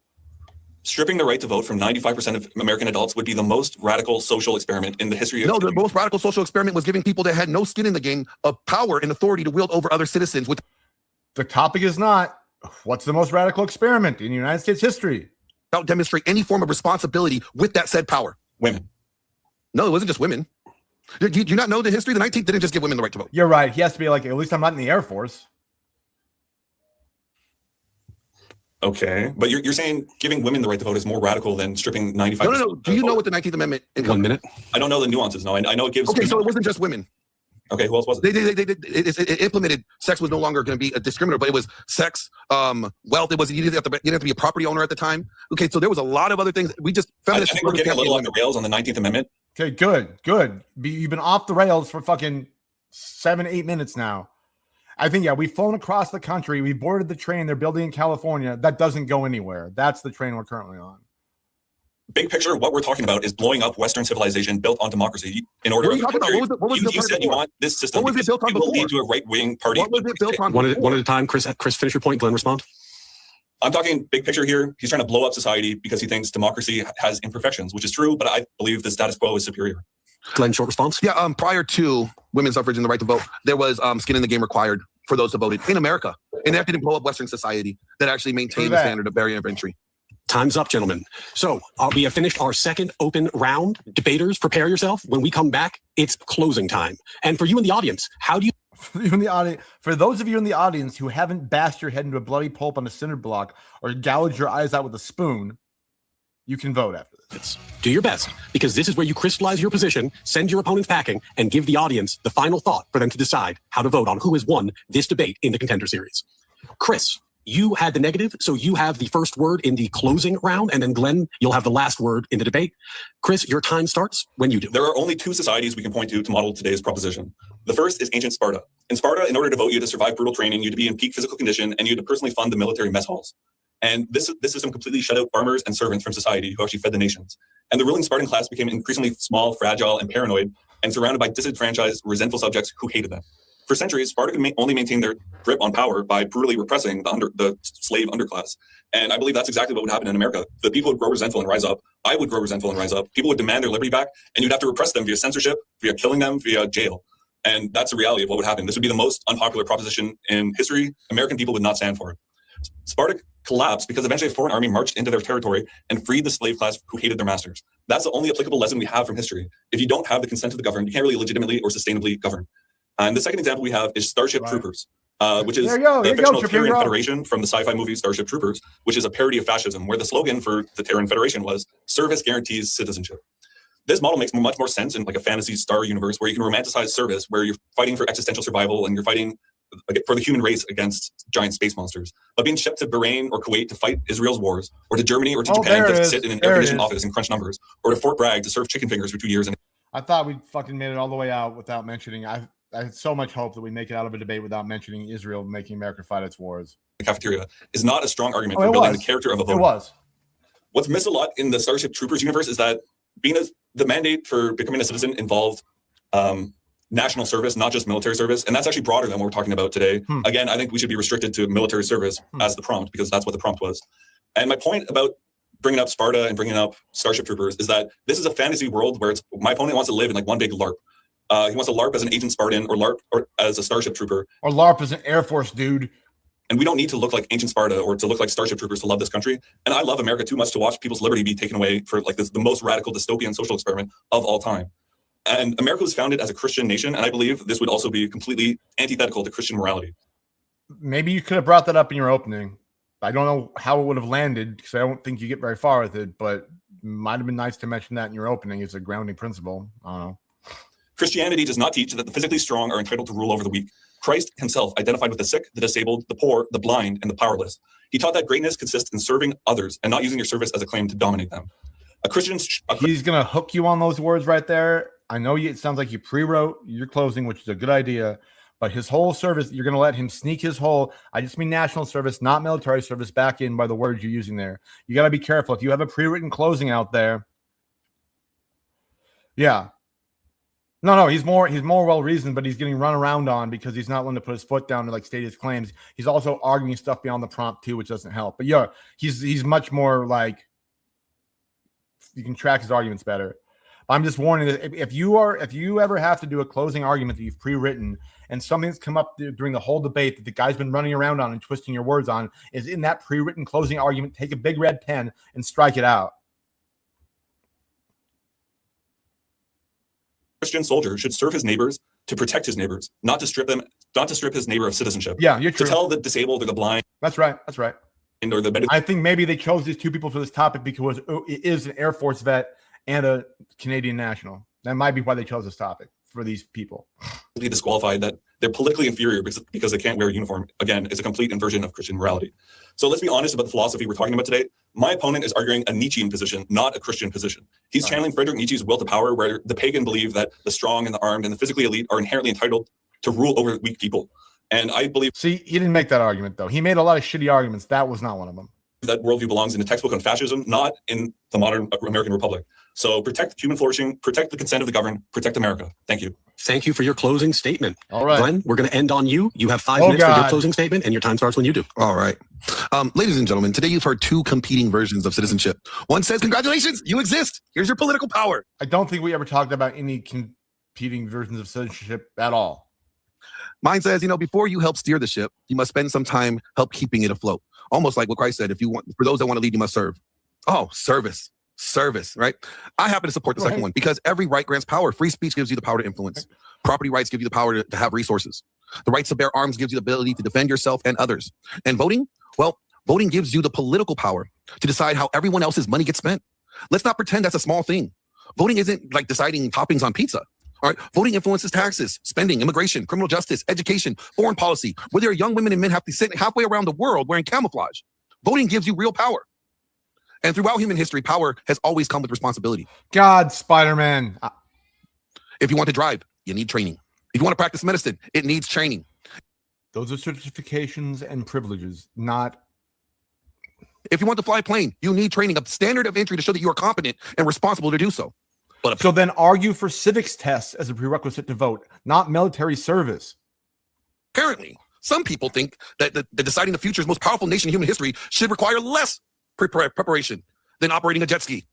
Stripping the right to vote from 95% of American adults would be the most radical social experiment in the history of the most radical social experiment was giving people that had no skin in the game of power and authority to wield over other citizens. The topic is not what's the most radical experiment in United States history. Without demonstrate any form of responsibility with that said power. Women. No, it wasn't just women. Do you not know the history? The 19th didn't just give women the right to vote. You're right. He has to be like, at least I'm not in the Air Force. Okay, but you're saying giving women the right to vote is more radical than stripping 95%? No. Do you know what the 19th Amendment? 1 minute. I don't know the nuances. No, I know it gives. Okay, so it wasn't just women. Okay, who else was it? It implemented sex was no longer going to be a discriminator, but it was sex, wealth. It was you didn't have to be a property owner at the time. Okay, so there was a lot of other things. I think we're getting a little on the rails on the 19th Amendment. Okay, good. You've been off the rails for fucking 7-8 minutes now. I think, we've flown across the country. We boarded the train they're building in California. That doesn't go anywhere. That's the train we're currently on. Big picture, what we're talking about is blowing up Western civilization built on democracy in order. What are you talking about? What was you said you want this system. What was it built on before? Lead to a right-wing party. What was it built on? One at a time. Chris, finish your point. Glenn, respond. I'm talking big picture here. He's trying to blow up society because he thinks democracy has imperfections, which is true, but I believe the status quo is superior. Glenn, short response. Yeah, prior to women's suffrage and the right to vote, there was skin in the game required for those who voted in America. And that didn't blow up Western society. That actually maintained the standard of barrier of entry. Time's up, gentlemen. So we have finished our second open round. Debaters, prepare yourself. When we come back, it's closing time. And for you in the audience, how do you... For those of you in the audience who haven't bashed your head into a bloody pulp on a cinder block or gouged your eyes out with a spoon, you can vote after this. Do your best, because this is where you crystallize your position, send your opponents packing, and give the audience the final thought for them to decide how to vote on who has won this debate in the Contender Series. Chris, you had the negative, so you have the first word in the closing round, and then Glenn, you'll have the last word in the debate. Chris, your time starts when you do. There are only two societies we can point to model today's proposition. The first is ancient Sparta. In Sparta, in order to vote, you had to survive brutal training, you had to be in peak physical condition, and you had to personally fund the military mess halls. And this system completely shut out farmers and servants from society who actually fed the nations. And the ruling Spartan class became increasingly small, fragile, and paranoid, and surrounded by disenfranchised, resentful subjects who hated them. For centuries, Sparta could only maintain their grip on power by brutally repressing the slave underclass. And I believe that's exactly what would happen in America. The people would grow resentful and rise up. I would grow resentful and rise up. People would demand their liberty back, and you'd have to repress them via censorship, via killing them, via jail. And that's the reality of what would happen. This would be the most unpopular proposition in history. American people would not stand for it. Sparta collapsed because eventually a foreign army marched into their territory and freed the slave class who hated their masters. That's the only applicable lesson we have from history. If you don't have the consent of the governed, you can't really legitimately or sustainably govern. And the second example we have is Starship Troopers, which is There you go. the Here you go, fictional Trippier, Terran bro. Federation from the sci-fi movie Starship Troopers, which is a parody of fascism, where the slogan for the Terran Federation was "Service guarantees citizenship." This model makes much more sense in like a fantasy star universe where you can romanticize service, where you're fighting for existential survival and you're fighting for the human race against giant space monsters. But being shipped to Bahrain or Kuwait to fight Israel's wars, or to Germany or to Japan to sit in an air-conditioned office and crunch numbers, or to Fort Bragg to serve chicken fingers for 2 years. I thought we fucking made it all the way out without mentioning. I had so much hope that we make it out of a debate without mentioning Israel making America fight its wars. The cafeteria is not a strong argument for building the character of a voter. It was. What's missed a lot in the Starship Troopers universe is that the mandate for becoming a citizen involved national service, not just military service. And that's actually broader than what we're talking about today. Again, I think we should be restricted to military service as the prompt, because that's what the prompt was. And my point about bringing up Sparta and bringing up Starship Troopers is that this is a fantasy world where my opponent wants to live in like one big LARP. He wants to LARP as an Agent Spartan, or LARP or as a Starship Trooper. Or LARP as an Air Force dude. And we don't need to look like Ancient Sparta or to look like Starship Troopers to love this country. And I love America too much to watch people's liberty be taken away for like the most radical dystopian social experiment of all time. And America was founded as a Christian nation, and I believe this would also be completely antithetical to Christian morality. Maybe you could have brought that up in your opening. I don't know how it would have landed, because I don't think you get very far with it, but it might have been nice to mention that in your opening. It's a grounding principle. I don't know. Christianity does not teach that the physically strong are entitled to rule over the weak. Christ himself identified with the sick, the disabled, the poor, the blind, and the powerless. He taught that greatness consists in serving others and not using your service as a claim to dominate them. He's going to hook you on those words right there. I know it sounds like you pre-wrote your closing, which is a good idea, but his whole service, you're going to let him sneak his whole, I just mean national service, not military service, back in by the words you're using there. You got to be careful. If you have a pre-written closing out there, yeah. No, he's more well-reasoned, but he's getting run around on because he's not willing to put his foot down to like state his claims. He's also arguing stuff beyond the prompt too, which doesn't help. But yeah, he's much more like, you can track his arguments better. I'm just warning that if you ever have to do a closing argument that you've pre-written and something's come up during the whole debate that the guy's been running around on and twisting your words on is in that pre-written closing argument, take a big red pen and strike it out. Christian soldier should serve his neighbors to protect his neighbors, not to strip his neighbor of citizenship. Yeah, you're true. To tell the disabled or the blind. That's right. Or the I think maybe they chose these two people for this topic because it is an Air Force vet and a Canadian national. That might be why they chose this topic for these people. Disqualified, that they're politically inferior because they can't wear a uniform. Again, it's a complete inversion of Christian morality. So let's be honest about the philosophy we're talking about today. My opponent is arguing a Nietzschean position, not a Christian position. He's channeling Friedrich Nietzsche's will to power, where the pagan believe that the strong and the armed and the physically elite are inherently entitled to rule over weak people. And I believe... See, he didn't make that argument, though. He made a lot of shitty arguments. That was not one of them. That worldview belongs in a textbook on fascism, not in the modern American Republic. So protect human flourishing, protect the consent of the governed, protect America. Thank you. Thank you for your closing statement. All right. Glenn, we're going to end on you. You have 5 minutes for your closing statement, and your time starts when you do. All right. Ladies and gentlemen, today you've heard two competing versions of citizenship. One says, congratulations, you exist. Here's your political power. I don't think we ever talked about any competing versions of citizenship at all. Mine says, before you help steer the ship, you must spend some time help keeping it afloat. Almost like what Christ said, for those that want to lead, you must serve. Oh, service, right? I happen to support the second one because every right grants power. Free speech gives you the power to influence. Property rights give you the power to have resources. The right to bear arms gives you the ability to defend yourself and others. And voting, well, voting gives you the political power to decide how everyone else's money gets spent. Let's not pretend that's a small thing. Voting isn't like deciding toppings on pizza. All right, voting influences taxes, spending, immigration, criminal justice, education, foreign policy, where there are young women and men have to sit halfway around the world wearing camouflage. Voting gives you real power. And throughout human history, power has always come with responsibility. God, Spider-Man. If you want to drive, you need training. If you want to practice medicine, it needs training. Those are certifications and privileges, not... If you want to fly a plane, you need training, a standard of entry to show that you are competent and responsible to do so. So then argue for civics tests as a prerequisite to vote, not military service. Apparently, some people think that deciding the future's most powerful nation in human history should require less preparation than operating a jet ski.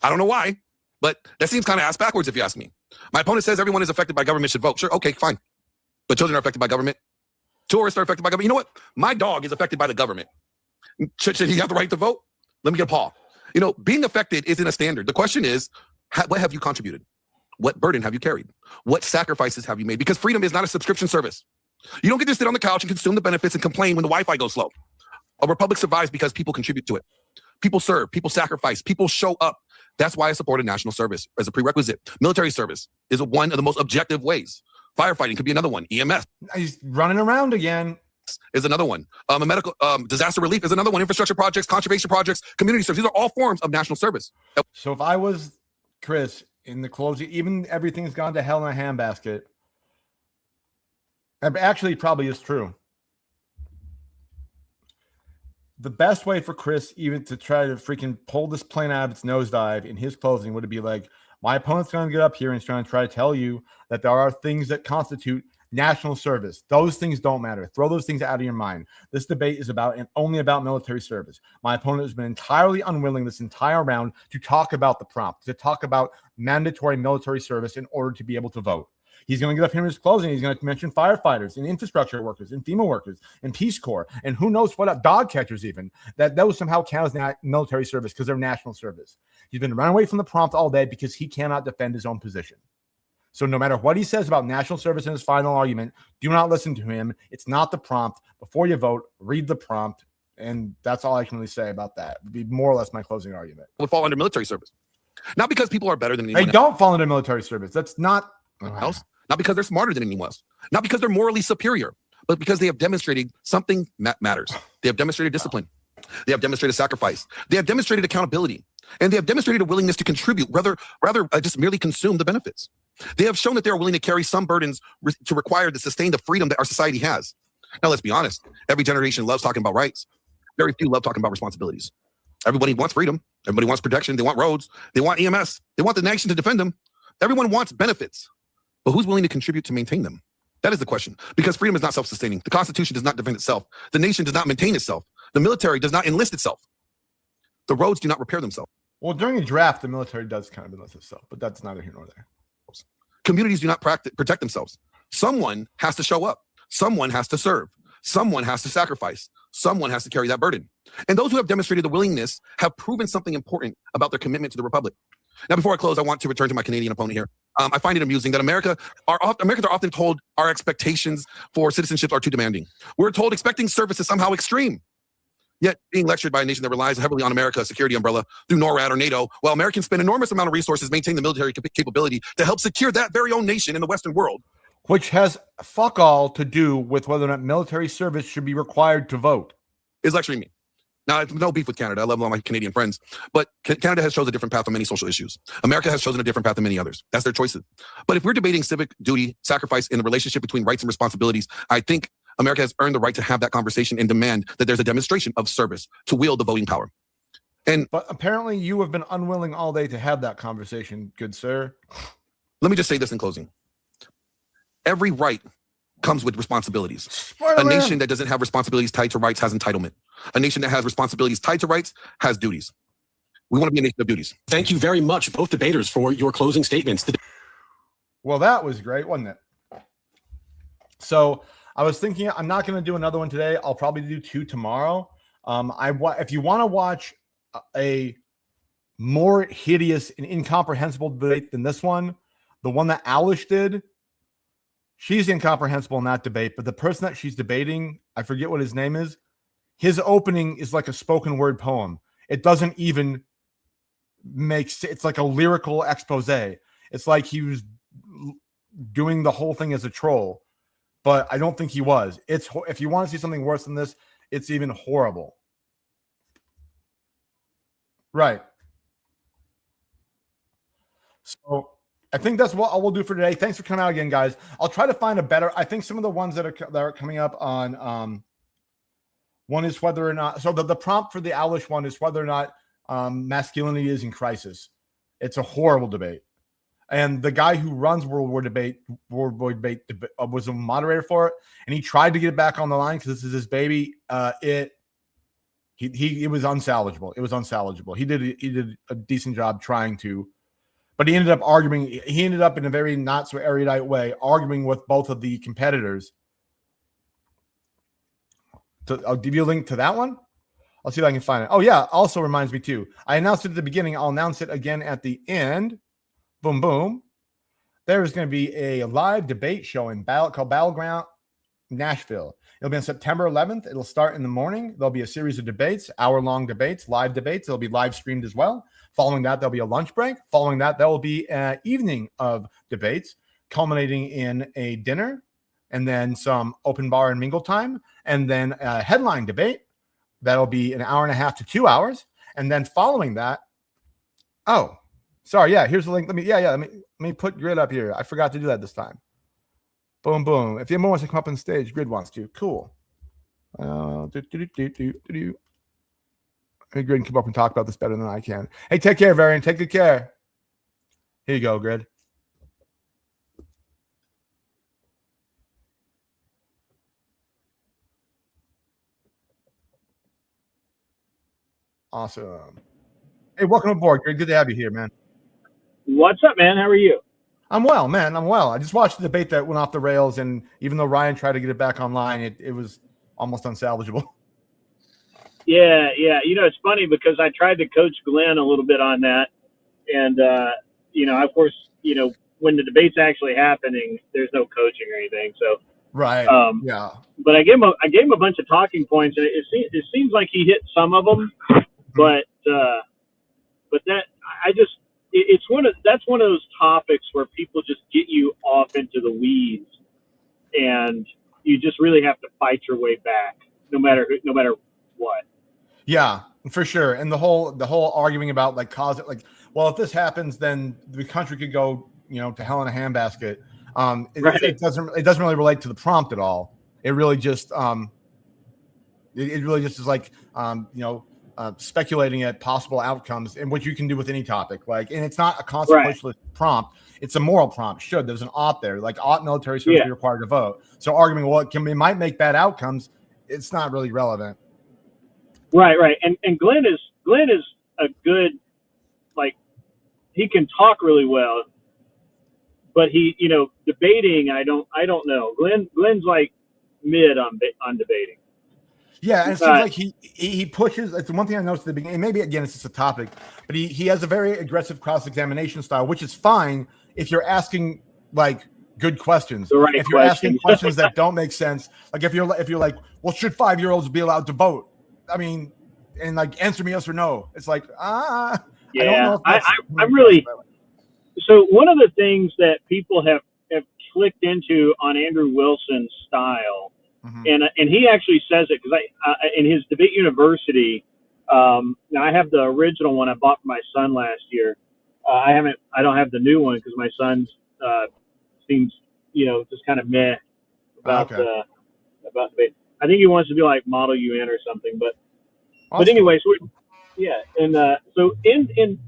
I don't know why, but that seems kind of ass backwards if you ask me. My opponent says everyone is affected by government should vote. Sure, okay, fine. But children are affected by government. Tourists are affected by government. You know what? My dog is affected by the government. Should he have the right to vote? Let me get a paw. Being affected isn't a standard. The question is, what have you contributed? what burden have you carried? What sacrifices have you made? Because freedom is not a subscription service. You don't get to sit on the couch and consume the benefits and complain when the Wi-Fi goes slow. A republic survives because people contribute to it. People serve, people sacrifice, people show up. That's why I supported national service as a prerequisite. Military service is one of the most objective ways. Firefighting could be another one. EMS. He's running around again. Is another one. A medical disaster relief is another one. Infrastructure projects, conservation projects, community service. These are all forms of national service. So if I was Chris in the closing, even everything's gone to hell in a handbasket. Actually, probably is true. The best way for Chris even to try to freaking pull this plane out of its nosedive in his closing would be like, my opponent's going to get up here and try to tell you that there are things that constitute national service. Those things don't matter. Throw those things out of your mind. This debate is about and only about military service. My opponent has been entirely unwilling this entire round to talk about the prompt, to talk about mandatory military service in order to be able to vote. He's going to get up here in his closing. He's going to mention firefighters and infrastructure workers and FEMA workers and Peace Corps and who knows what, dog catchers even, that those somehow count as military service because they're national service. He's been running away from the prompt all day because he cannot defend his own position. So no matter what he says about national service in his final argument, do not listen to him. It's not the prompt. Before you vote, read the prompt. And that's all I can really say about that. It would be more or less my closing argument. Would fall under military service. Not because people are better than anyone else. They don't fall under military service. That's not else. Not because they're smarter than anyone else. Not because they're morally superior, but because they have demonstrated something matters. They have demonstrated discipline. They have demonstrated sacrifice. They have demonstrated accountability. And they have demonstrated a willingness to contribute, rather just merely consume the benefits. They have shown that they are willing to carry some burdens to require to sustain the freedom that our society has. Now, let's be honest. Every generation loves talking about rights. Very few love talking about responsibilities. Everybody wants freedom. Everybody wants protection. They want roads. They want EMS. They want the nation to defend them. Everyone wants benefits. But who's willing to contribute to maintain them? That is the question. Because freedom is not self-sustaining. The Constitution does not defend itself. The nation does not maintain itself. The military does not enlist itself. The roads do not repair themselves. Well, during a draft, the military does kind of enlist itself, but that's neither here nor there. Communities do not protect themselves. Someone has to show up. Someone has to serve. Someone has to sacrifice. Someone has to carry that burden. And those who have demonstrated the willingness have proven something important about their commitment to the Republic. Now, before I close, I want to return to my Canadian opponent here. I find it amusing that Americans are often told our expectations for citizenship are too demanding. We're told expecting service is somehow extreme. Yet being lectured by a nation that relies heavily on America's security umbrella through NORAD or NATO, while Americans spend enormous amount of resources maintaining the military capability to help secure that very own nation in the Western world. Which has fuck all to do with whether or not military service should be required to vote. Is lecturing me. Now, I have no beef with Canada. I love all my Canadian friends. But Canada has chosen a different path on many social issues. America has chosen a different path than many others. That's their choices. But if we're debating civic duty, sacrifice, and the relationship between rights and responsibilities, I think America has earned the right to have that conversation and demand that there's a demonstration of service to wield the voting power. But apparently you have been unwilling all day to have that conversation, good sir. Let me just say this in closing. Every right comes with responsibilities. A nation that doesn't have responsibilities tied to rights has entitlement. A nation that has responsibilities tied to rights has duties. We want to be a nation of duties. Thank you very much, both debaters, for your closing statements. Well, that was great, wasn't it? So I was thinking I'm not going to do another one today. I'll probably do 2 tomorrow. If you want to watch a more hideous and incomprehensible debate than this one, the one that Alish did, she's incomprehensible in that debate, but the person that she's debating, I forget what his name is, his opening is like a spoken word poem. It doesn't even it's like a lyrical expose. It's like he was doing the whole thing as a troll, but I don't think he was. If you want to see something worse than this, it's even horrible. Right. So I think that's what we'll do for today. Thanks for coming out again, guys. I'll try to find a better. I think some of the ones that are coming up on one is whether or not. So the prompt for the Alish one is whether or not masculinity is in crisis. It's a horrible debate, and the guy who runs World War Debate was a moderator for it, and he tried to get it back on the line because this is his baby. It was unsalvageable. It was unsalvageable. He did a decent job trying to. But he ended up arguing. He ended up in a very not so erudite way, arguing with both of the competitors. So I'll give you a link to that one. I'll see if I can find it. Oh, yeah. Also reminds me, too. I announced it at the beginning. I'll announce it again at the end. Boom, boom. there's going to be a live debate show called Battleground Nashville. It'll be on September 11th. It'll start in the morning. There'll be a series of debates, hour-long debates, live debates. It'll be live streamed as well. Following that, there'll be a lunch break. Following that, there will be an evening of debates, culminating in a dinner, and then some open bar and mingle time, and then a headline debate. That'll be an hour and a half to 2 hours. And then following that, here's the link. Let me put Grid up here. I forgot to do that this time. Boom, boom. If anyone wants to come up on stage, Grid wants to. Cool. Grid can come up and talk about this better than I can. Hey, take care, Varian. Take good care. Here you go, Grid. Awesome. Hey, welcome aboard, Grid. Good to have you here, man. What's up, man? How are you? I'm well, man. I'm well. I just watched the debate that went off the rails, and even though Ryan tried to get it back online, it was almost unsalvageable. Yeah. It's funny because I tried to coach Glenn a little bit on that, and of course, when the debate's actually happening, there's no coaching or anything. So right, yeah. But I gave him a bunch of talking points, and it seems like he hit some of them, but that that's one of those topics where people just get you off into the weeds, and you just really have to fight your way back, no matter what. Yeah, for sure. And the whole arguing about like if this happens, then the country could go, to hell in a handbasket. Right. It doesn't really relate to the prompt at all. It really just is like speculating at possible outcomes, and what you can do with any topic. And it's not a consequentialist prompt; it's a moral prompt. There's an ought there, like ought military service be required to vote. So arguing, it might make bad outcomes. It's not really relevant. Right. And Glenn is a good, he can talk really well, but he, debating, I don't know. Glenn's like mid on debating. Yeah, and it seems like he pushes. It's one thing I noticed at the beginning. Maybe again, it's just a topic, but he has a very aggressive cross-examination style, which is fine if you're asking good questions. If you're asking questions that don't make sense, if you're like, well, should 5-year-olds be allowed to vote? I mean, and answer me yes or no. It's like I don't know. I'm really. So one of the things that people have clicked into on Andrew Wilson's style. Mm-hmm. And he actually says it because in his Debate University, now I have the original one I bought for my son last year. I don't have the new one because my son seems just kind of meh about debate. I think he wants to be like Model UN or something, but anyway, so so in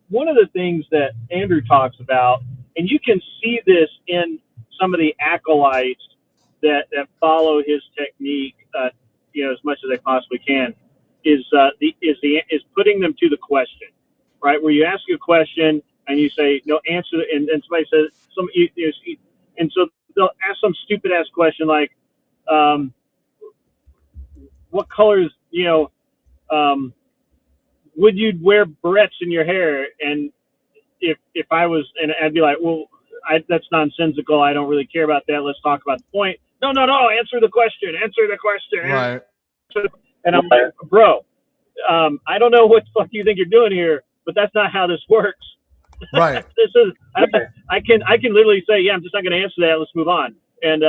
one of the things that Andrew talks about, and you can see this in some of the acolytes that follow his technique, as much as they possibly can, is putting them to the question, right? Where you ask a question and you say no answer, and somebody says and so they'll ask some stupid ass question like, what colors, would you wear barrettes in your hair? And if I was, and I'd be like, well, that's nonsensical. I don't really care about that. Let's talk about the point. No. Answer the question. Right. And I'm like, bro, I don't know what the fuck you think you're doing here, but that's not how this works. Right. I can literally say, yeah, I'm just not going to answer that. Let's move on. And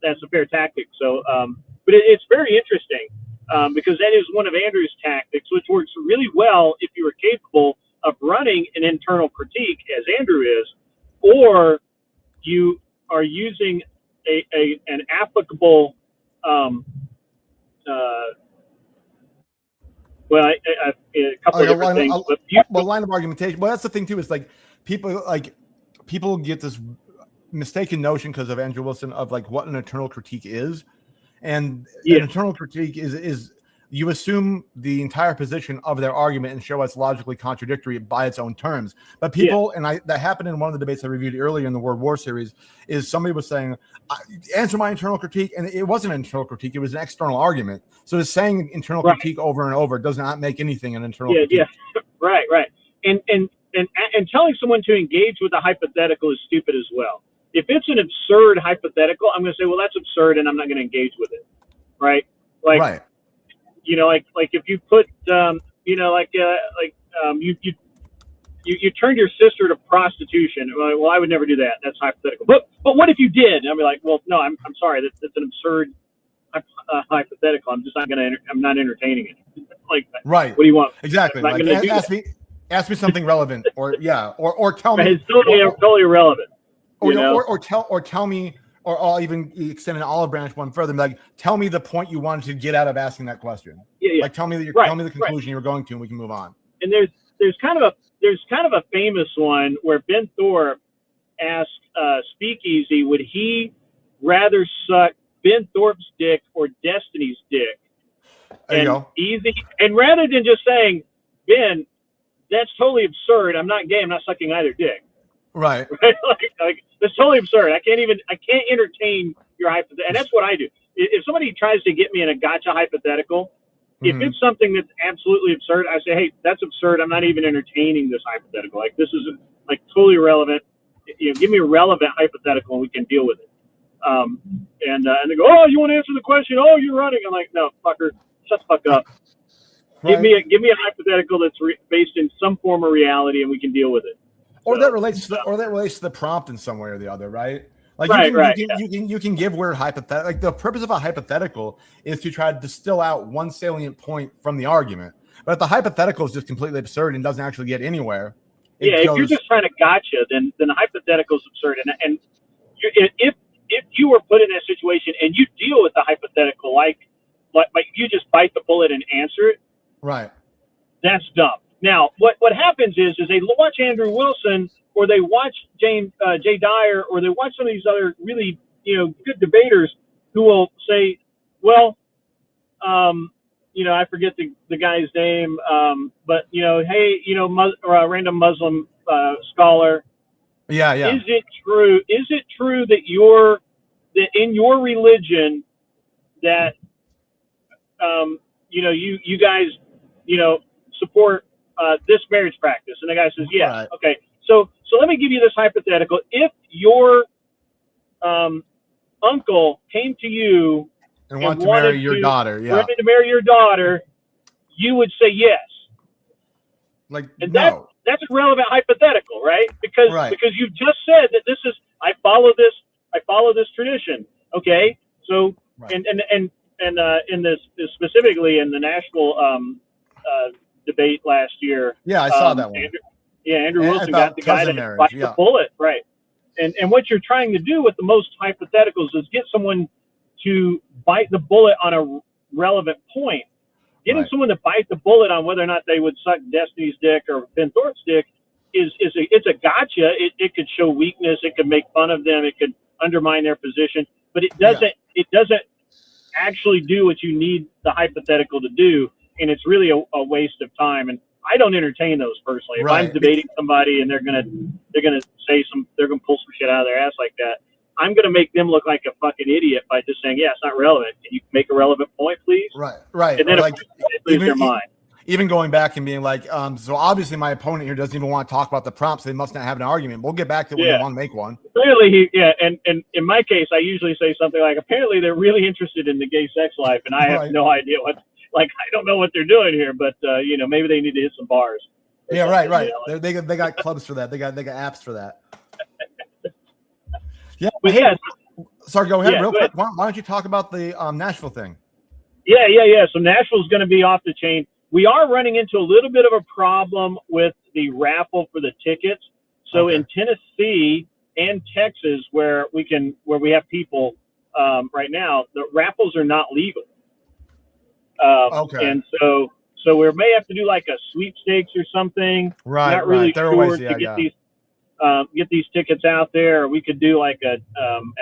that's a fair tactic. So, but it's very interesting because that is one of Andrew's tactics, which works really well if you are capable of running an internal critique, as Andrew is, or you are using an applicable, a couple of different things. Line of argumentation. Well, that's the thing too. Is people get this mistaken notion because of Andrew Wilson of what an internal critique is, and an internal critique is you assume the entire position of their argument and show it's logically contradictory by its own terms. But people, that happened in one of the debates I reviewed earlier in the World War series, is somebody was saying, answer my internal critique. And it wasn't an internal critique. It was an external argument. So just saying internal critique over and over does not make anything an internal critique. Yeah. Right. And and telling someone to engage with a hypothetical is stupid as well. If it's an absurd hypothetical, I'm going to say, well, that's absurd, and I'm not going to engage with it, right? Like, right. You know, like if you put, you know, you turned your sister to prostitution. Well, I would never do that. That's hypothetical. But what if you did? And I'd be like, well, no, I'm sorry. That's an absurd hypothetical. I'm just not going to. I'm not entertaining it. Like, right. What do you want? Exactly. Like, ask me something relevant, or tell me. It's totally irrelevant. Or tell me, or I'll even extend an olive branch one further. Like, tell me the point you wanted to get out of asking that question. Yeah. Like, tell me the conclusion you were going to, and we can move on. And there's kind of a famous one where Ben Thorpe asked Speakeasy, would he rather suck Ben Thorpe's dick or Destiny's dick? There you go. And rather than just saying, Ben, that's totally absurd. I'm not gay. I'm not sucking either dick. Right. like that's totally absurd. I can't entertain your hypothetical. And that's what I do. If somebody tries to get me in a gotcha hypothetical, if it's something that's absolutely absurd, I say, hey, that's absurd. I'm not even entertaining this hypothetical. Like, this is like totally irrelevant. You know, give me a relevant hypothetical and we can deal with it. And they go, oh, you want to answer the question? Oh, you're running. I'm like, no, fucker, shut the fuck up. Right. Give me a hypothetical that's based in some form of reality and we can deal with it. Or that relates to the prompt in some way or the other, right? Like, you can give weird hypothetical. Like, the purpose of a hypothetical is to try to distill out one salient point from the argument. But if the hypothetical is just completely absurd and doesn't actually get anywhere, if you're just trying to gotcha, then the hypothetical is absurd. And if you were put in that situation and you deal with the hypothetical like you just bite the bullet and answer it, right? That's dumb. Now, what happens is they watch Andrew Wilson, or they watch Jay Dyer, or they watch some of these other really, good debaters who will say, well, I forget the guy's name, but hey, random Muslim scholar. Yeah. Is it true that in your religion that you guys support this marriage practice? And the guy says, yes. Right. Okay. So let me give you this hypothetical. If your uncle came to you and wanted to marry your daughter, you would say yes. Like, and no. That's a relevant hypothetical, right? Because you just said that this is I follow this tradition. Okay. So and in this specifically in the national debate last year. Yeah, I saw that one. Andrew Wilson got the guy to bite the bullet, right? And what you're trying to do with the most hypotheticals is get someone to bite the bullet on a relevant point. Getting someone to bite the bullet on whether or not they would suck Destiny's dick or Ben Thorpe's dick it's a gotcha. It could show weakness. It could make fun of them. It could undermine their position. But it doesn't actually do what you need the hypothetical to do. And it's really a waste of time. And I don't entertain those personally. If I'm debating somebody and they're gonna pull some shit out of their ass like that, I'm gonna make them look like a fucking idiot by just saying, yeah, it's not relevant. Can you make a relevant point, please? Right. And then they lose their mind. Even going back and being like, so obviously my opponent here doesn't even want to talk about the prompts. So they must not have an argument. We'll get back to when they want to make one. Clearly, and in my case, I usually say something like, apparently they're really interested in the gay sex life, and I have no idea I don't know what they're doing here, but maybe they need to hit some bars. Yeah, right. They got clubs for that. They got apps for that. Yeah, but sorry, go ahead real quick. Why don't you talk about the Nashville thing? Yeah. So Nashville's going to be off the chain. We are running into a little bit of a problem with the raffle for the tickets. So in Tennessee and Texas, where we have people right now, the raffles are not legal. And so we may have to do like a sweepstakes or something. Right. Not really sure to get these tickets out there. Or we could do like an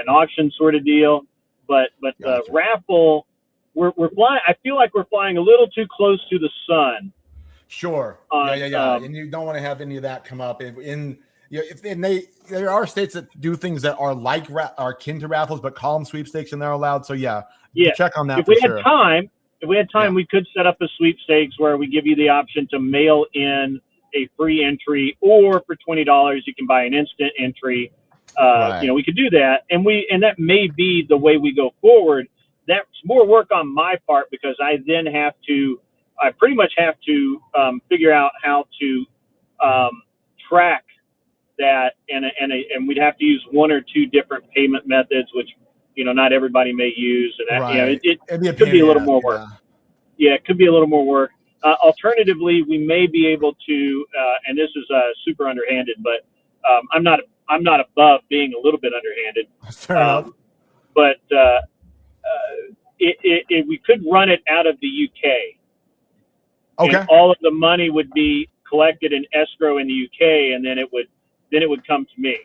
auction sort of deal. But the raffle, we're flying. I feel like we're flying a little too close to the sun. Sure. And you don't want to have any of that come up. There are states that do things that are are akin to raffles, but call them sweepstakes and they're allowed. So check on that. If we had time, we could set up a sweepstakes where we give you the option to mail in a free entry, or for $20 you can buy an instant entry. Right. We could do that, and that may be the way we go forward. That's more work on my part, because I pretty much have to figure out how to track that, and we'd have to use one or two different payment methods, which not everybody may use, and Right. it could be a little more work. Yeah, it could be a little more work. Alternatively, we may be able to, and this is super underhanded, but I'm not above being a little bit underhanded. Fair enough. But we could run it out of the UK. Okay. And all of the money would be collected in escrow in the UK, and then it would come to me.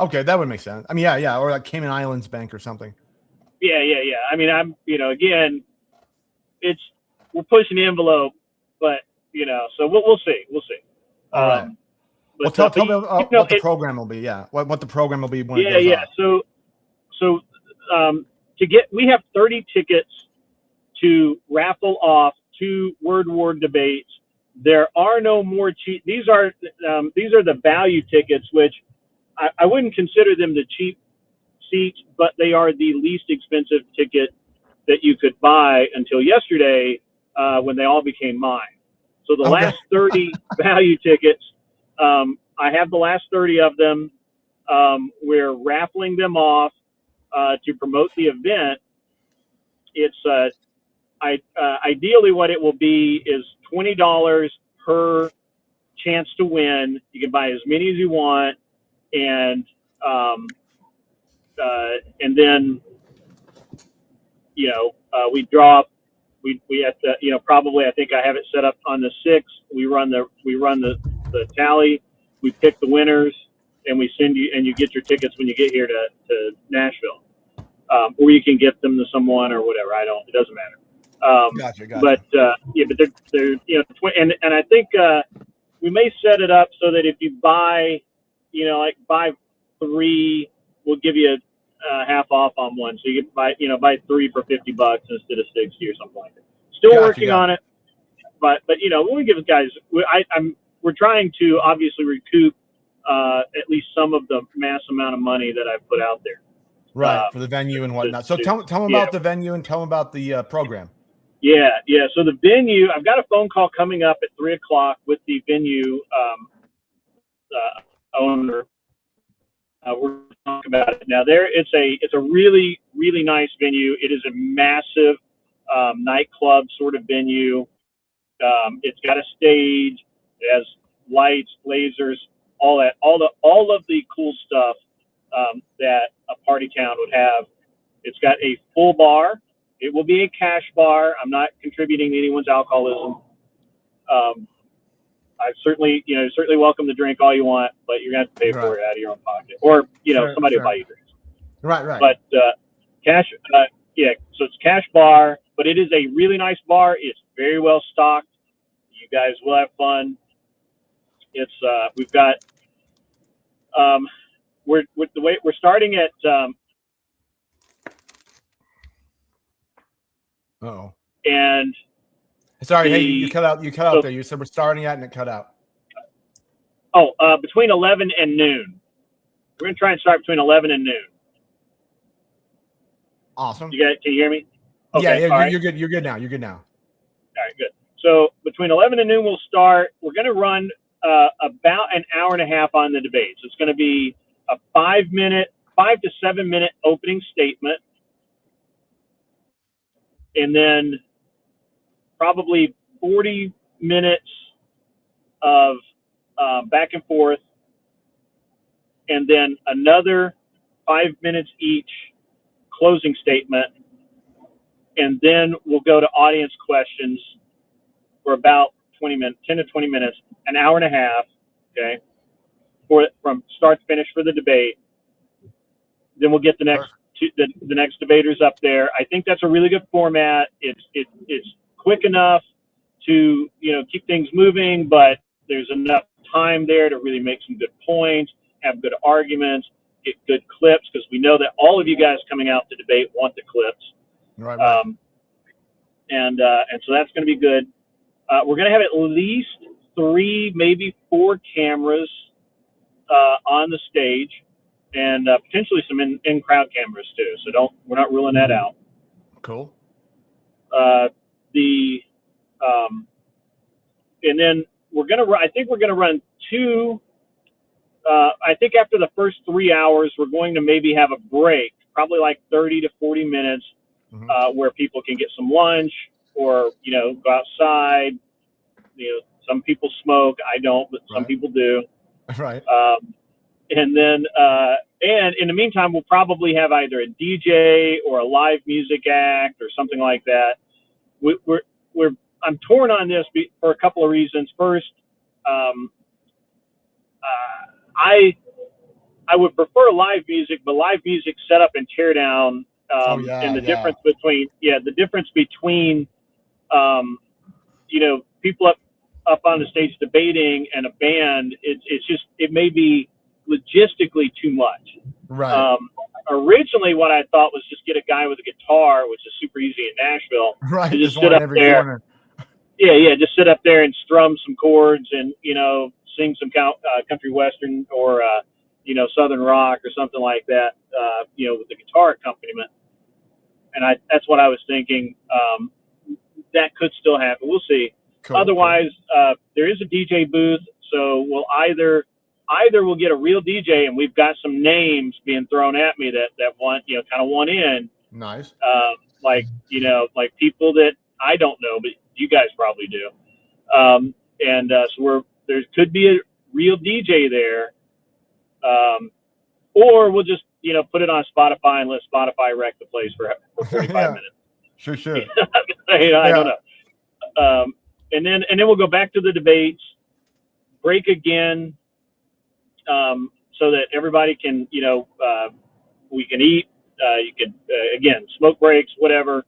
Okay, that would make sense. I mean, yeah, or like Cayman Islands Bank or something. Yeah. I mean, I'm, again, we're pushing the envelope, but so we'll see. All right. Well, tell me what the program will be. Yeah, what the program will be when it goes off. So we have 30 tickets to raffle off 2 Word War debates. There are no more cheap. These are the value tickets, which I wouldn't consider them the cheap seats, but they are the least expensive ticket that you could buy until yesterday, when they all became mine. So the last 30 value tickets, I have the last 30 of them. We're raffling them off to promote the event. It's ideally what it will be is $20 per chance to win. You can buy as many as you want, and then we draw. We have to, probably, I think I have it set up on the 6th. We run the tally. We pick the winners, and we send you, and you get your tickets when you get here to Nashville, or you can get them to someone or whatever. It doesn't matter. Gotcha. But but they're and I think we may set it up so that if you buy, buy 3, we'll give you half off on one, so you can buy 3 for $50 instead of 60 or something like that. Still working on it, but when we give guys, we're trying to obviously recoup at least some of the mass amount of money that I've put out there. Right, for the venue and whatnot. So tell them about the venue and tell them about the program. Yeah. So the venue, I've got a phone call coming up at 3:00 with the venue owner. We're talking about it now. It's a really, really nice venue. It is a massive nightclub sort of venue. It's got a stage. It has lights, lasers, all that, all of the cool stuff that a party town would have. It's got a full bar. It will be a cash bar. I'm not contributing to anyone's alcoholism. I certainly welcome to drink all you want, but you're gonna have to pay for it out of your own pocket, or somebody will buy you drinks. Right. But cash, so it's cash bar, but it is a really nice bar. It's very well stocked. You guys will have fun. It's we've got we're starting at and sorry, hey, you cut out there. You said we're starting at, and it cut out. Between 11 and noon. We're gonna try and start between 11 and noon. Awesome. Can you hear me? Okay, yeah, right. You're good. You're good now. All right, good. So between 11 and noon, we'll start. We're going to run about an hour and a half on the debates. It's going to be a 5 to 7 minute opening statement, and then probably 40 minutes of back and forth, and then another 5 minutes each closing statement, and then we'll go to audience questions for about 20 minutes, 10 to 20 minutes, an hour and a half, okay, from start to finish for the debate. Then we'll get the next debaters up there. I think that's a really good format. It's quick enough to keep things moving, but there's enough time there to really make some good points, have good arguments, get good clips, because we know that all of you guys coming out to debate want the clips. Right. And so that's going to be good. We're going to have at least 3, maybe 4 cameras on the stage, and potentially some in-crowd cameras too. So we're not ruling that out. Cool. And then I think we're gonna run 2. I think after the first 3 hours, we're going to maybe have a break, probably like 30 to 40 minutes, where people can get some lunch or, go outside. Some people smoke. I don't, but some people do. Right. And then, and in the meantime, we'll probably have either a DJ or a live music act or something like that. I'm torn on this for a couple of reasons. First, I would prefer live music, but live music set up and tear down. And the difference between people up on the stage debating and a band, it may be logistically too much. Right. Originally, what I thought was just get a guy with a guitar, which is super easy in Nashville. Right. To just sit up there. Corner. Yeah, just sit up there and strum some chords and sing some country western or southern rock or something like that. With the guitar accompaniment. And that's what I was thinking. That could still happen. We'll see. Cool. Otherwise, there is a DJ booth, so we'll either we'll get a real DJ, and we've got some names being thrown at me that want kind of want in. Nice. Like people that I don't know, but you guys probably do. So there could be a real DJ there, or we'll just put it on Spotify and let Spotify wreck the place for 45 minutes. Sure. I don't know. And then we'll go back to the debates, break again, so that everybody can, we can eat. You can, again, smoke breaks, whatever,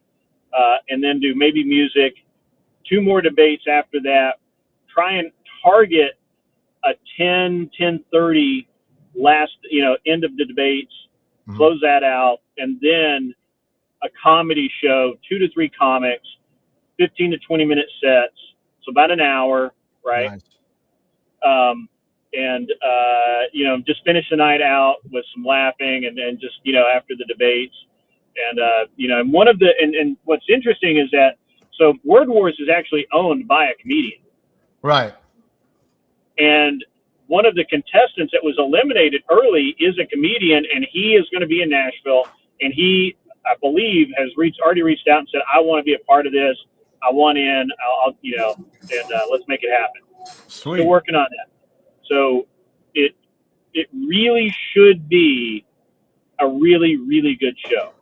and then do maybe music. 2 more debates after that. Try and target a 10:30 last, end of the debates. Close that out, and then a comedy show, 2 to 3 comics, 15 to 20 minute sets, so about an hour, right? Nice. Just finish the night out with some laughing, and then just after the debates, and one of the and what's interesting is that Word Wars is actually owned by a comedian, right? And one of the contestants that was eliminated early is a comedian, and he is going to be in Nashville, and he, I believe, has already reached out and said, I want to be a part of this. I want in, let's make it happen. Sweet. Still working on that. So it really should be a really, really good show.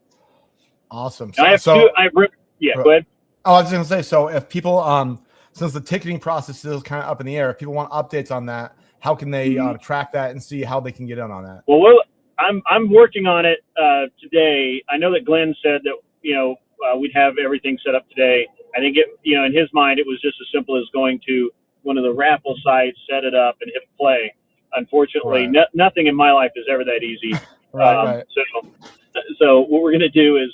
Awesome. Go ahead. I was going to say, so if people, since the ticketing process is kind of up in the air, if people want updates on that, how can they track that and see how they can get in on that? Well, I'm working on it today. I know that Glenn said that we'd have everything set up today. I think in his mind it was just as simple as going to one of the raffle sites, set it up, and hit play. Unfortunately, nothing in my life is ever that easy. Right. So what we're going to do is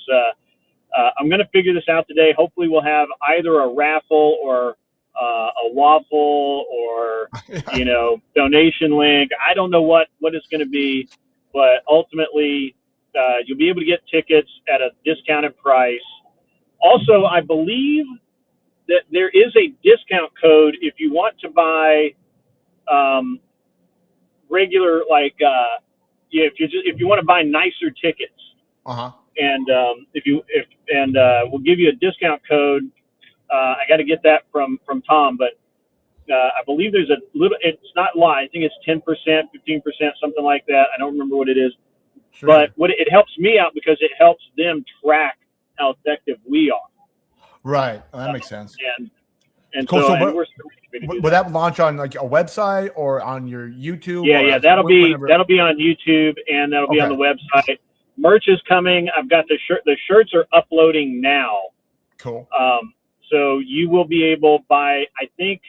I'm going to figure this out today. Hopefully, we'll have either a raffle or a waffle or donation link. I don't know what it's going to be, but ultimately you'll be able to get tickets at a discounted price. Also, I believe that there is a discount code if you want to buy regular, if you want to buy nicer tickets. And we'll give you a discount code. I got to get that from Tom, but I believe there's a little. It's not a lot. I think it's 10%, 15%, something like that. I don't remember what it is, but it helps me out because it helps them track how effective we are. Right, that makes sense. And cool. So, would that launch on like a website or on your YouTube? Yeah, that'll be on YouTube and that'll be on the website. Merch is coming. I've got the shirt. The shirts are uploading now. Cool. So you will be able by, I think,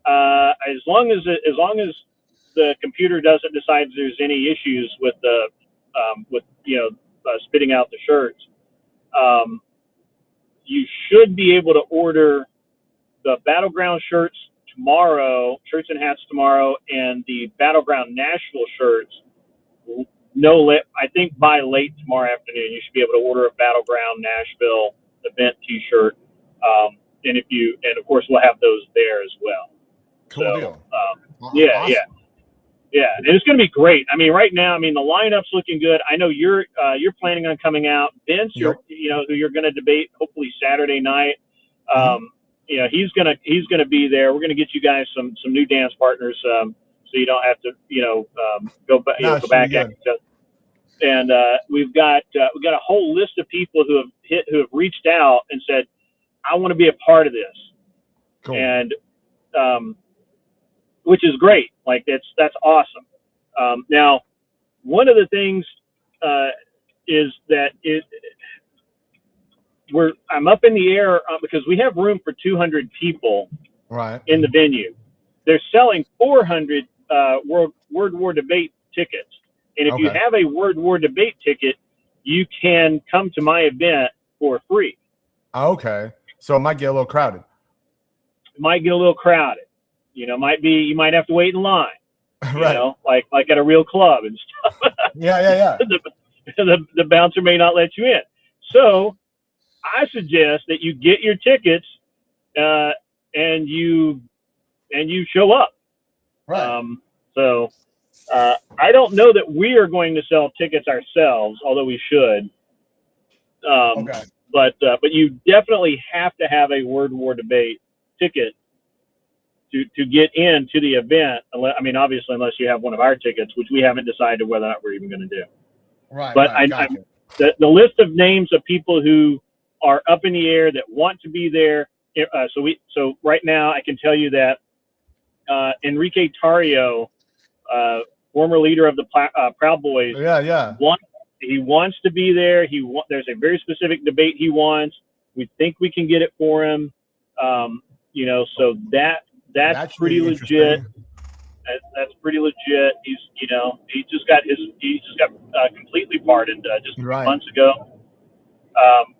as long as the computer doesn't decide there's any issues with the spitting out the shirts, you should be able to order the Battleground shirts tomorrow, shirts and hats tomorrow, and the Battleground Nashville shirts. I think by late tomorrow afternoon, you should be able to order a Battleground Nashville event T-shirt. And of course, we'll have those there as well. Cool deal. Yeah, Awesome. yeah, and it's going to be great. I mean, right now, the lineup's looking good. I know you're planning on coming out. Vince, Yep. who you're going to debate hopefully Saturday night. He's gonna be there. We're gonna get you guys some new dance partners, so you don't have to go back. No, Go back. good. And we've got a whole list of people who have reached out and said, I want to be a part of this. Cool. And which is great. Like that's awesome. Now, one of the things is that I'm up in the air because we have room for 200 people Right. in the venue. They're selling 400 Word War debate tickets, and if you Okay. have a Word War debate ticket, you can come to my event for free. Okay. So it might get a little crowded. It might get a little crowded. You might have to wait in line. Right. Like at a real club and stuff. Yeah. the bouncer may not let you in. So I suggest that you get your tickets and you show up. Right. I don't know that we are going to sell tickets ourselves, although we should. Okay. But you definitely have to have a Word War debate ticket to get into the event. Obviously, unless you have one of our tickets, which we haven't decided whether or not we're even going to do. Right. But right. Gotcha. the list of names of people who are up in the air that want to be there. So right now I can tell you that Enrique Tarrio, former leader of the Proud Boys, Yeah. he wants to be there. There's a very specific debate he wants. We think we can get it for him. So that's pretty legit. That's pretty legit. He just got completely pardoned just Right. months ago.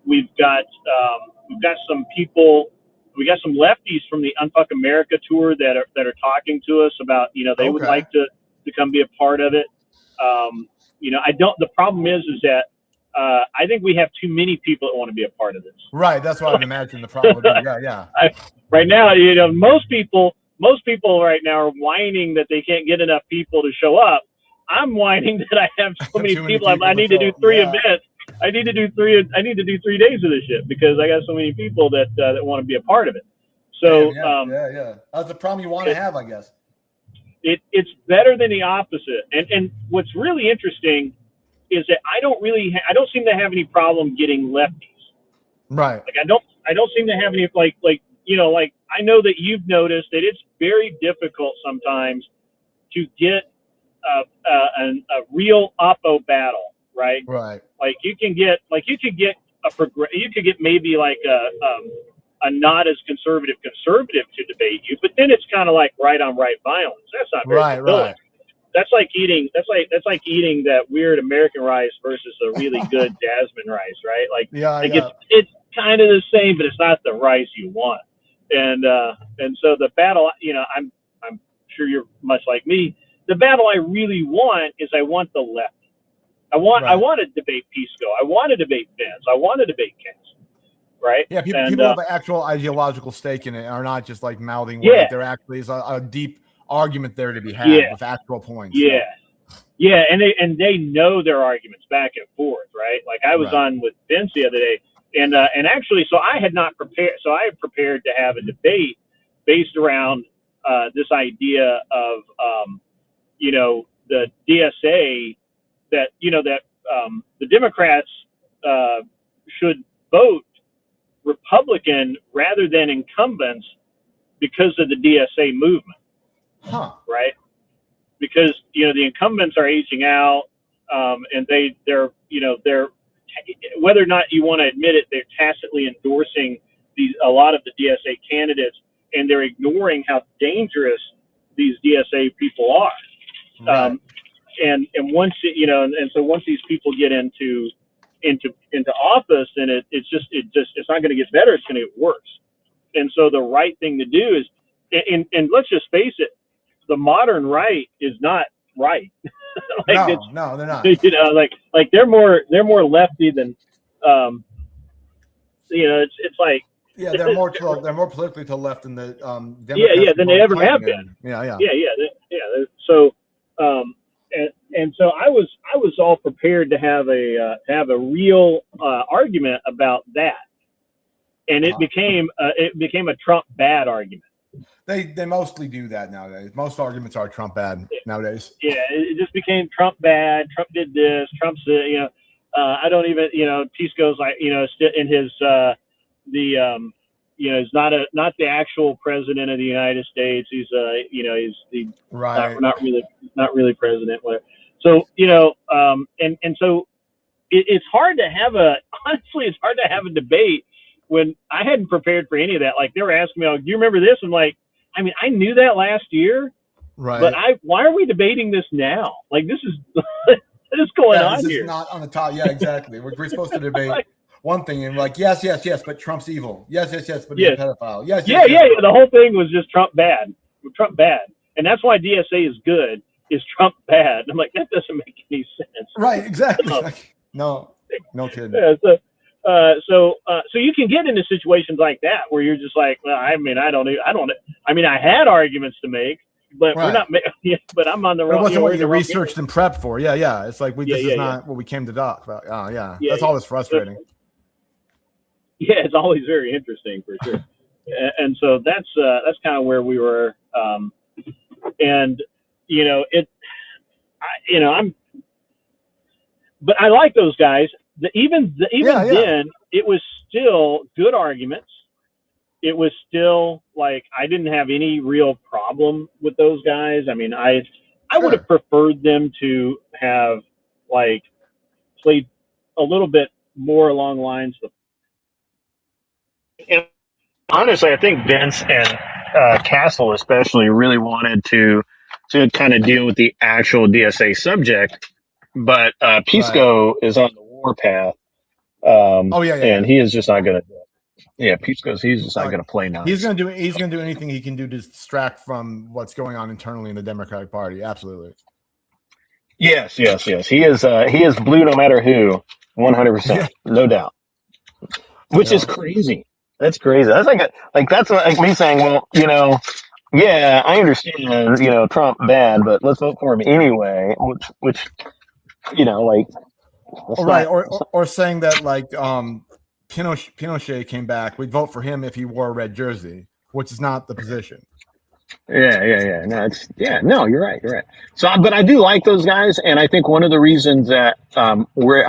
We've got some people. We got some lefties from the Unfuck America tour that are talking to us about they would like to come be a part of it. The problem is that I think we have too many people that want to be a part of this. Right. That's what I'd imagine the problem would be. Yeah. Right now, most people right now are whining that they can't get enough people to show up. I'm whining that I have so many people. I need to do three events. I need to do 3 days of this shit because I got so many people that want to be a part of it. So yeah. That's the problem you want to have, I guess. It's better than the opposite. And what's really interesting is that I don't seem to have any problem getting lefties. Right. Like I don't seem to have any like I know that you've noticed that it's very difficult sometimes to get a real oppo battle, right? Right. Like you could get maybe like a not as conservative to debate you, but then it's kind of like right on right violence. That's not very fulfilling. Right. That's like eating that weird American rice versus a really good jasmine rice, right? Like it's kind of the same, but it's not the rice you want. And so the battle, I'm sure you're much like me. The battle I really want is I want the left. I want to debate Pisco. I want to debate Vince. I want to debate Kent. Right? Yeah, people have an actual ideological stake in it, are not just like mouthing words. Yeah. There actually is a deep argument there to be had with actual points. Yeah, and they know their arguments back and forth, right? Like I was on with Vince the other day, and actually, so I had not prepared. So I had prepared to have a debate based around this idea of the DSA that the Democrats should vote Republican rather than incumbents because of the DSA movement. Right? Because the incumbents are aging out, and they're whether or not you want to admit it, they're tacitly endorsing a lot of the DSA candidates, and they're ignoring how dangerous these DSA people are. Right. And once so once these people get into office, then it's not going to get better. It's going to get worse. And so the right thing to do is and let's just face it, the modern right is not right. No, they're not. You know, like they're more lefty than, you know, it's like. Yeah, they're more politically to the left than the Democrats than they ever have been. Yeah. So, and so I was all prepared to have a real argument about that, and it became a Trump bad argument. They mostly do that nowadays. Most arguments are Trump bad nowadays. Yeah, it just became Trump bad. Trump did this. Trump's I don't even Tisco's like in his he's not the actual president of the United States. He's he's the right. not really president. Whatever. So and so it's hard to have it's hard to have a debate when I hadn't prepared for any of that. Like they were asking me, "Oh, do you remember this?" I'm like, I mean, I knew that last year, right? But why are we debating this now? Like this is what is going on this here? Is not on the top. Yeah, exactly. We're supposed to debate. One thing and like yes, but Trump's evil. Yes, but he's a pedophile. Yes. The whole thing was just Trump bad, and that's why DSA is good. Is Trump bad? I'm like that doesn't make any sense. Right, exactly. No kidding. Yeah, so you can get into situations like that where you're just like, well, I mean, I had arguments to make, but we're not. But I'm on the wrong. It wasn't what you researched and prepped for. Yeah. It's like this is not what we came to talk about. Oh yeah, that's always frustrating. Yeah, it's always very interesting for sure. And so that's kind of where we were. But I like those guys. Even then, it was still good arguments. It was still like I didn't have any real problem with those guys. I mean, I would have preferred them to have like played a little bit more along lines of. And honestly, I think Vince and Castle especially really wanted to kind of deal with the actual DSA subject, but Pisco is on the warpath. And he is just not going to do it. Yeah, Pisco's he's just not going to play now. He's going to do anything he can do to distract from what's going on internally in the Democratic Party. Absolutely. Yes. He is blue no matter who, 100%, no doubt. Which is crazy. That's crazy. That's that's like me saying, well, I understand, Trump bad, but let's vote for him anyway. Which right, or saying that like Pinochet came back, we'd vote for him if he wore a red jersey, which is not the position. Yeah. No, you're right. So, but I do like those guys, and I think one of the reasons that I'm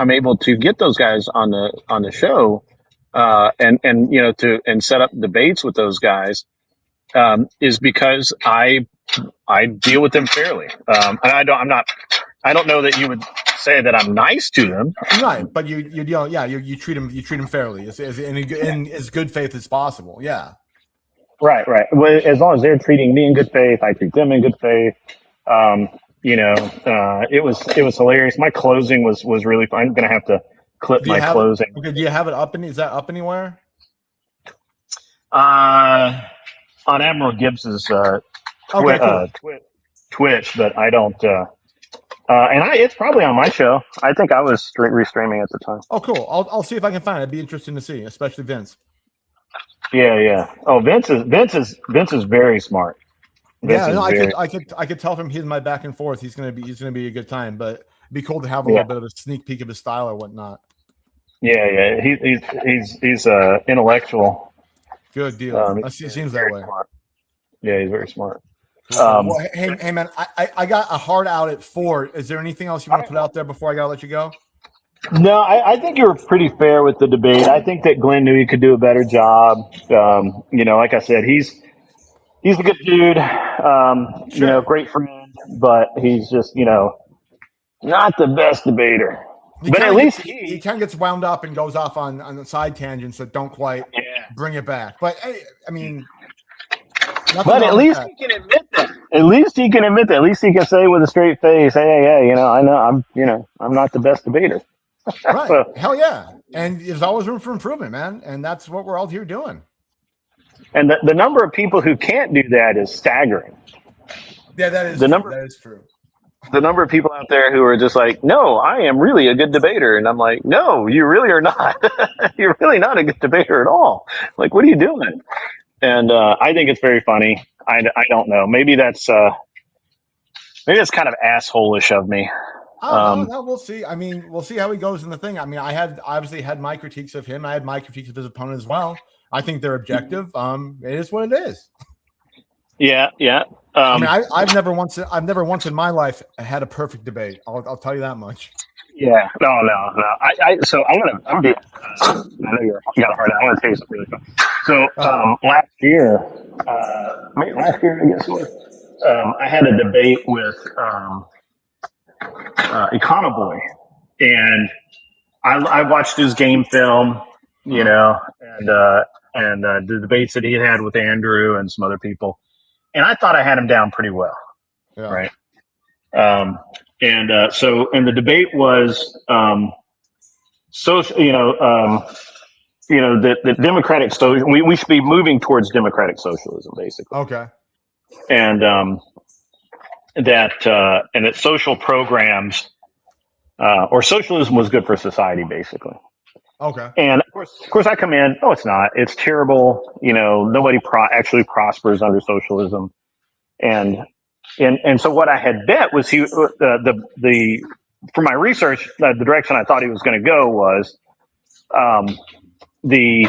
able to get those guys on the show, and set up debates with those guys, is because I deal with them fairly, and I don't know that you would say that I'm nice to them, right? But you treat them fairly, in as good faith as possible. Yeah. Right. Well, as long as they're treating me in good faith, I treat them in good faith. It was hilarious. My closing was really fun. I'm gonna have to clip my closing. Okay, do you have it up? Is that up anywhere? On Admiral Gibbs's Twitch, but I don't. It's probably on my show. I think I was restreaming at the time. Oh, cool. I'll see if I can find it. It'd be interesting to see, especially Vince. Yeah. Oh, Vince is very smart. I could tell from my back and forth. He's gonna be a good time, but it'd be cool to have a little bit of a sneak peek of his style or whatnot. Yeah. He's intellectual. Good deal. He seems that way. Smart. Yeah, he's very smart. Well, hey man, I got a hard out at 4. Is there anything else you want to put out there before I gotta let you go? No, I think you were pretty fair with the debate. I think that Glenn knew he could do a better job. Like I said, he's a good dude. Great friend, but he's just not the best debater. But at least he kind of gets wound up and goes off on the side tangents that don't quite bring it back. But I mean. But at least he can admit that. At least he can say with a straight face, "Hey, I know I'm not the best debater." Right? So, hell yeah! And there's always room for improvement, man. And that's what we're all here doing. And the number of people who can't do that is staggering. Yeah, that is The true. number- That is true. The number of people out there who are just like, no, I am really a good debater. And I'm like, no, you really are not. You're really not a good debater at all. Like, what are you doing? And I think it's very funny. I don't know. Maybe that's kind of asshole-ish of me. No, we'll see. I mean, we'll see how he goes in the thing. I mean, I obviously had my critiques of him. I had my critiques of his opponent as well. I think they're objective. It is what it is. Yeah. I mean, I've never once in my life had a perfect debate. I'll tell you that much. Yeah. No. So I'm gonna be. I know you got a hard. I want to tell you something really fun. So last year, I guess it was. I had a debate with Econoboy, and I watched his game film, you know, and the debates that he had with Andrew and some other people, and I thought I had him down pretty well, right? So the debate was, the democratic social. We should be moving towards democratic socialism, basically. Okay. And that social programs or socialism was good for society, basically. Okay. And of course, I come in. No, it's not. It's terrible. You know, nobody actually prospers under socialism. And so what I had bet was for my research, the direction I thought he was going to go was the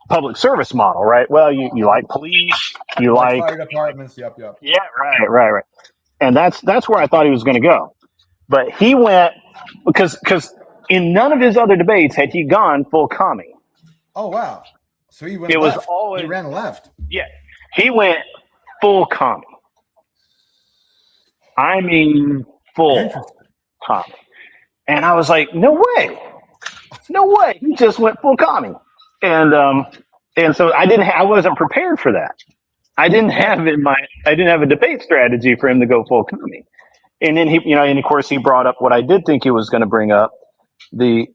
public service model, right? Well, you like police, you like fire departments. Yep. Yeah, right. And that's where I thought he was going to go. But he went because in none of his other debates had he gone full commie. Oh wow! So he went. It left. was always he ran left. Yeah, he went full commie. I mean, full commie. And I was like, no way! He just went full commie. And so I wasn't prepared for that. I didn't have a debate strategy for him to go full commie. And then and of course he brought up what I did think he was going to bring up. It's who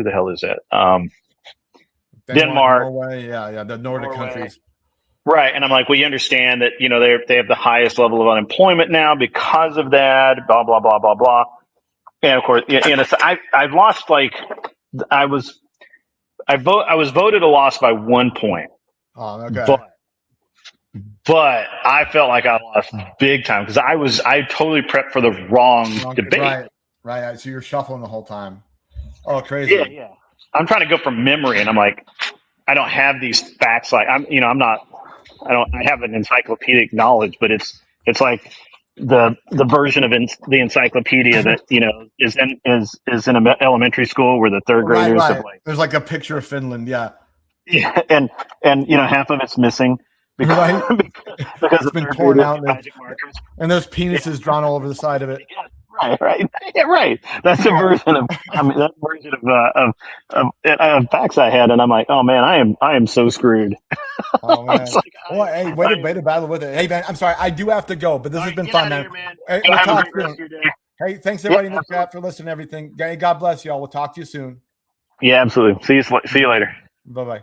the hell is that? Denmark, Norway, the Nordic countries. Right. And I'm like, well, you understand that, they have the highest level of unemployment now because of that, blah, blah, blah, blah, blah. And of course, I've lost I was voted a loss by 1 point. Oh, okay. But I felt like I lost big time because I totally prepped for the wrong debate. Right. So you're shuffling the whole time. Oh, crazy. Yeah. I'm trying to go from memory, and I'm like, I don't have these facts. Like I have an encyclopedic knowledge, but it's like the version of the encyclopedia that is in elementary school where the third graders have there's like a picture of Finland. Yeah, and half of it's missing. Because it's been torn out, magic markers, and there's penises drawn all over the side of it. Right. That's a version of facts I had, and I'm like, oh man, I am so screwed. Oh man. Hey, way to battle with it. Hey man, I'm sorry, I do have to go, but this has been fun, man. Hey, we'll talk soon. Hey, thanks everybody in the chat for listening to everything. God bless y'all. We'll talk to you soon. Yeah, absolutely. See you later. Bye bye.